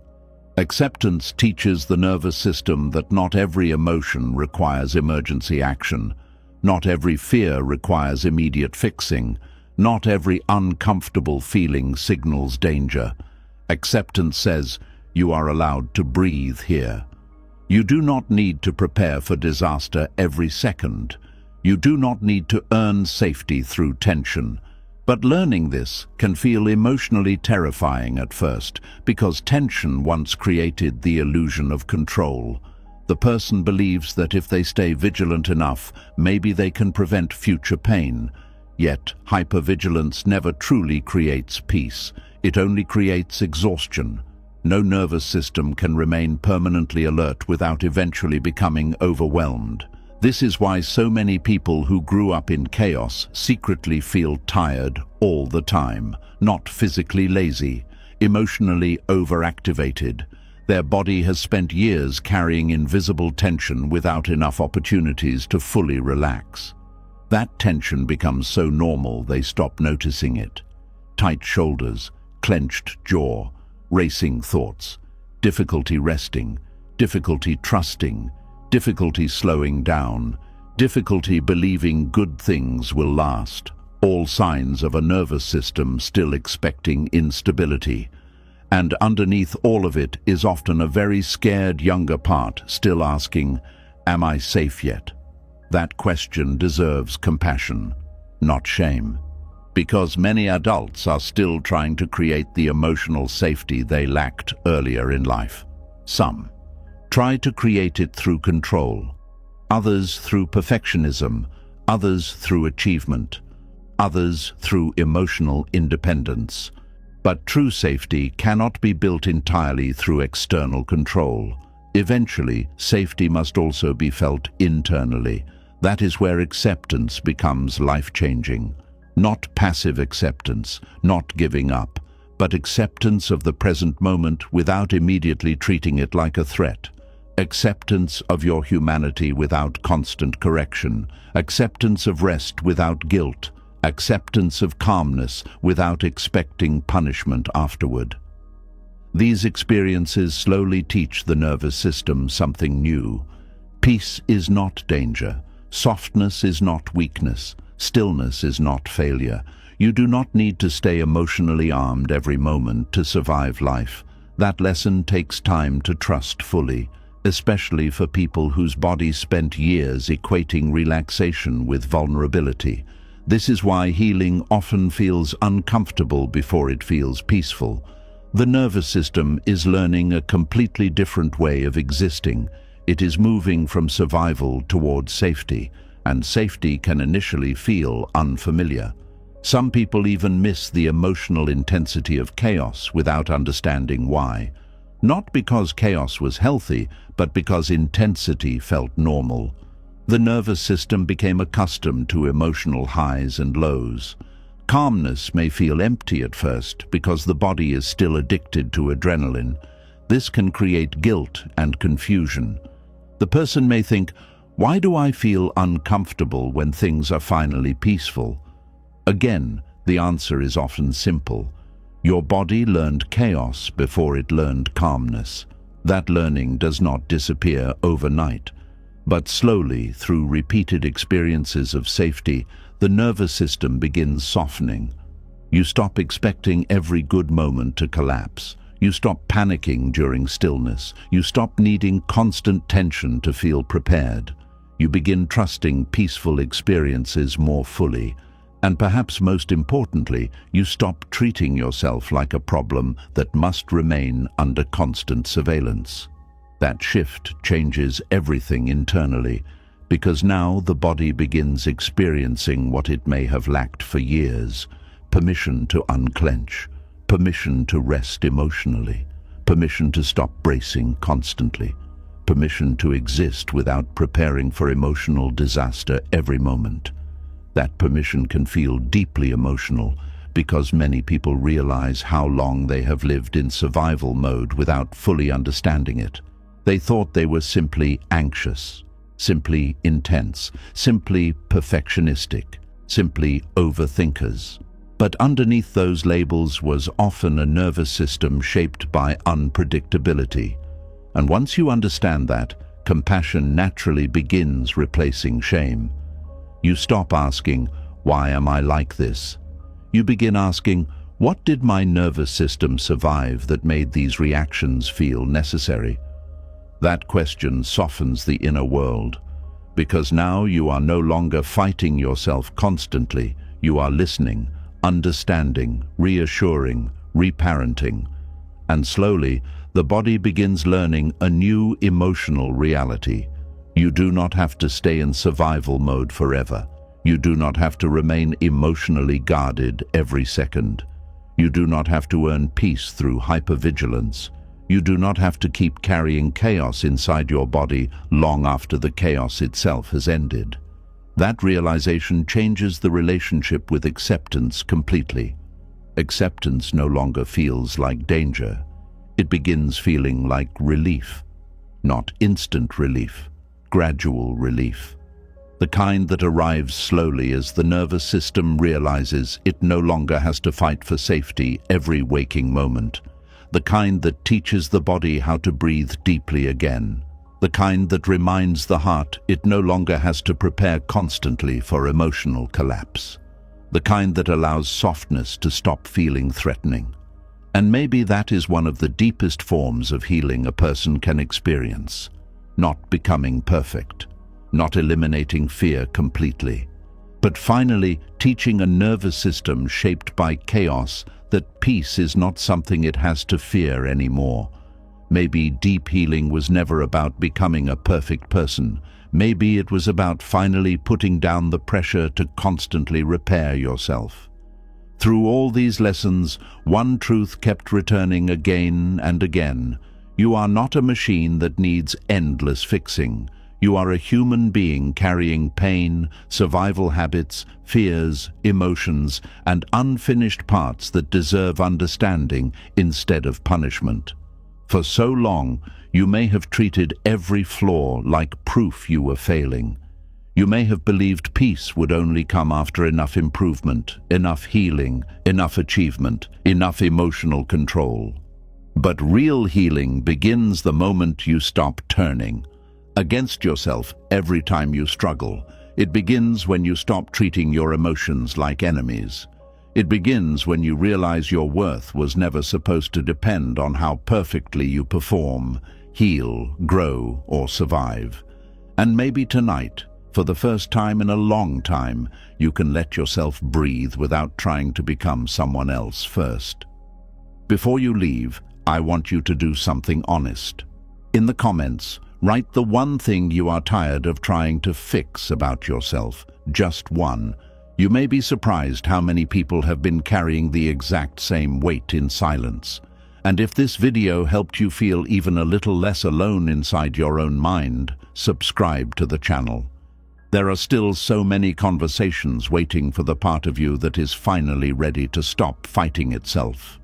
Acceptance teaches the nervous system that not every emotion requires emergency action. Not every fear requires immediate fixing. Not every uncomfortable feeling signals danger. Acceptance says, you are allowed to breathe here. You do not need to prepare for disaster every second. You do not need to earn safety through tension. But learning this can feel emotionally terrifying at first, because tension once created the illusion of control. The person believes that if they stay vigilant enough, maybe they can prevent future pain. Yet, hypervigilance never truly creates peace. It only creates exhaustion. No nervous system can remain permanently alert without eventually becoming overwhelmed. This is why so many people who grew up in chaos secretly feel tired all the time, not physically lazy, emotionally overactivated. Their body has spent years carrying invisible tension without enough opportunities to fully relax. That tension becomes so normal they stop noticing it. Tight shoulders, clenched jaw, racing thoughts, difficulty resting, difficulty trusting, difficulty slowing down, difficulty believing good things will last, all signs of a nervous system still expecting instability. And underneath all of it is often a very scared younger part still asking, am I safe yet? That question deserves compassion, not shame. Because many adults are still trying to create the emotional safety they lacked earlier in life. Some try to create it through control, others through perfectionism, others through achievement, others through emotional independence. But true safety cannot be built entirely through external control. Eventually, safety must also be felt internally. That is where acceptance becomes life-changing. Not passive acceptance, not giving up, but acceptance of the present moment without immediately treating it like a threat. Acceptance of your humanity without constant correction. Acceptance of rest without guilt. Acceptance of calmness without expecting punishment afterward. These experiences slowly teach the nervous system something new. Peace is not danger. Softness is not weakness. Stillness is not failure. You do not need to stay emotionally armed every moment to survive life. That lesson takes time to trust fully, especially for people whose bodies spent years equating relaxation with vulnerability. This is why healing often feels uncomfortable before it feels peaceful. The nervous system is learning a completely different way of existing. It is moving from survival towards safety, and safety can initially feel unfamiliar. Some people even miss the emotional intensity of chaos without understanding why. Not because chaos was healthy, but because intensity felt normal. The nervous system became accustomed to emotional highs and lows. Calmness may feel empty at first because the body is still addicted to adrenaline. This can create guilt and confusion. The person may think, "Why do I feel uncomfortable when things are finally peaceful?" Again, the answer is often simple. Your body learned chaos before it learned calmness. That learning does not disappear overnight, but slowly, through repeated experiences of safety, the nervous system begins softening. You stop expecting every good moment to collapse. You stop panicking during stillness. You stop needing constant tension to feel prepared. You begin trusting peaceful experiences more fully. And perhaps most importantly, you stop treating yourself like a problem that must remain under constant surveillance. That shift changes everything internally, because now the body begins experiencing what it may have lacked for years: permission to unclench, permission to rest emotionally, permission to stop bracing constantly, permission to exist without preparing for emotional disaster every moment. That permission can feel deeply emotional because many people realize how long they have lived in survival mode without fully understanding it. They thought they were simply anxious, simply intense, simply perfectionistic, simply overthinkers. But underneath those labels was often a nervous system shaped by unpredictability. And once you understand that, compassion naturally begins replacing shame. You stop asking, "Why am I like this?" You begin asking, "What did my nervous system survive that made these reactions feel necessary?" That question softens the inner world, because now you are no longer fighting yourself constantly. You are listening, understanding, reassuring, reparenting. And slowly, the body begins learning a new emotional reality. You do not have to stay in survival mode forever. You do not have to remain emotionally guarded every second. You do not have to earn peace through hypervigilance. You do not have to keep carrying chaos inside your body long after the chaos itself has ended. That realization changes the relationship with acceptance completely. Acceptance no longer feels like danger. It begins feeling like relief. Not instant relief. Gradual relief. The kind that arrives slowly as the nervous system realizes it no longer has to fight for safety every waking moment. The kind that teaches the body how to breathe deeply again. The kind that reminds the heart it no longer has to prepare constantly for emotional collapse. The kind that allows softness to stop feeling threatening. And maybe that is one of the deepest forms of healing a person can experience. Not becoming perfect, not eliminating fear completely, but finally teaching a nervous system shaped by chaos that peace is not something it has to fear anymore. Maybe deep healing was never about becoming a perfect person. Maybe it was about finally putting down the pressure to constantly repair yourself. Through all these lessons, one truth kept returning again and again. You are not a machine that needs endless fixing. You are a human being carrying pain, survival habits, fears, emotions, and unfinished parts that deserve understanding instead of punishment. For so long, you may have treated every flaw like proof you were failing. You may have believed peace would only come after enough improvement, enough healing, enough achievement, enough emotional control. But real healing begins the moment you stop turning against yourself every time you struggle. It begins when you stop treating your emotions like enemies. It begins when you realize your worth was never supposed to depend on how perfectly you perform, heal, grow, or survive. And maybe tonight, for the first time in a long time, you can let yourself breathe without trying to become someone else first. Before you leave, I want you to do something honest. In the comments, write the one thing you are tired of trying to fix about yourself, just one. You may be surprised how many people have been carrying the exact same weight in silence. And if this video helped you feel even a little less alone inside your own mind, subscribe to the channel. There are still so many conversations waiting for the part of you that is finally ready to stop fighting itself.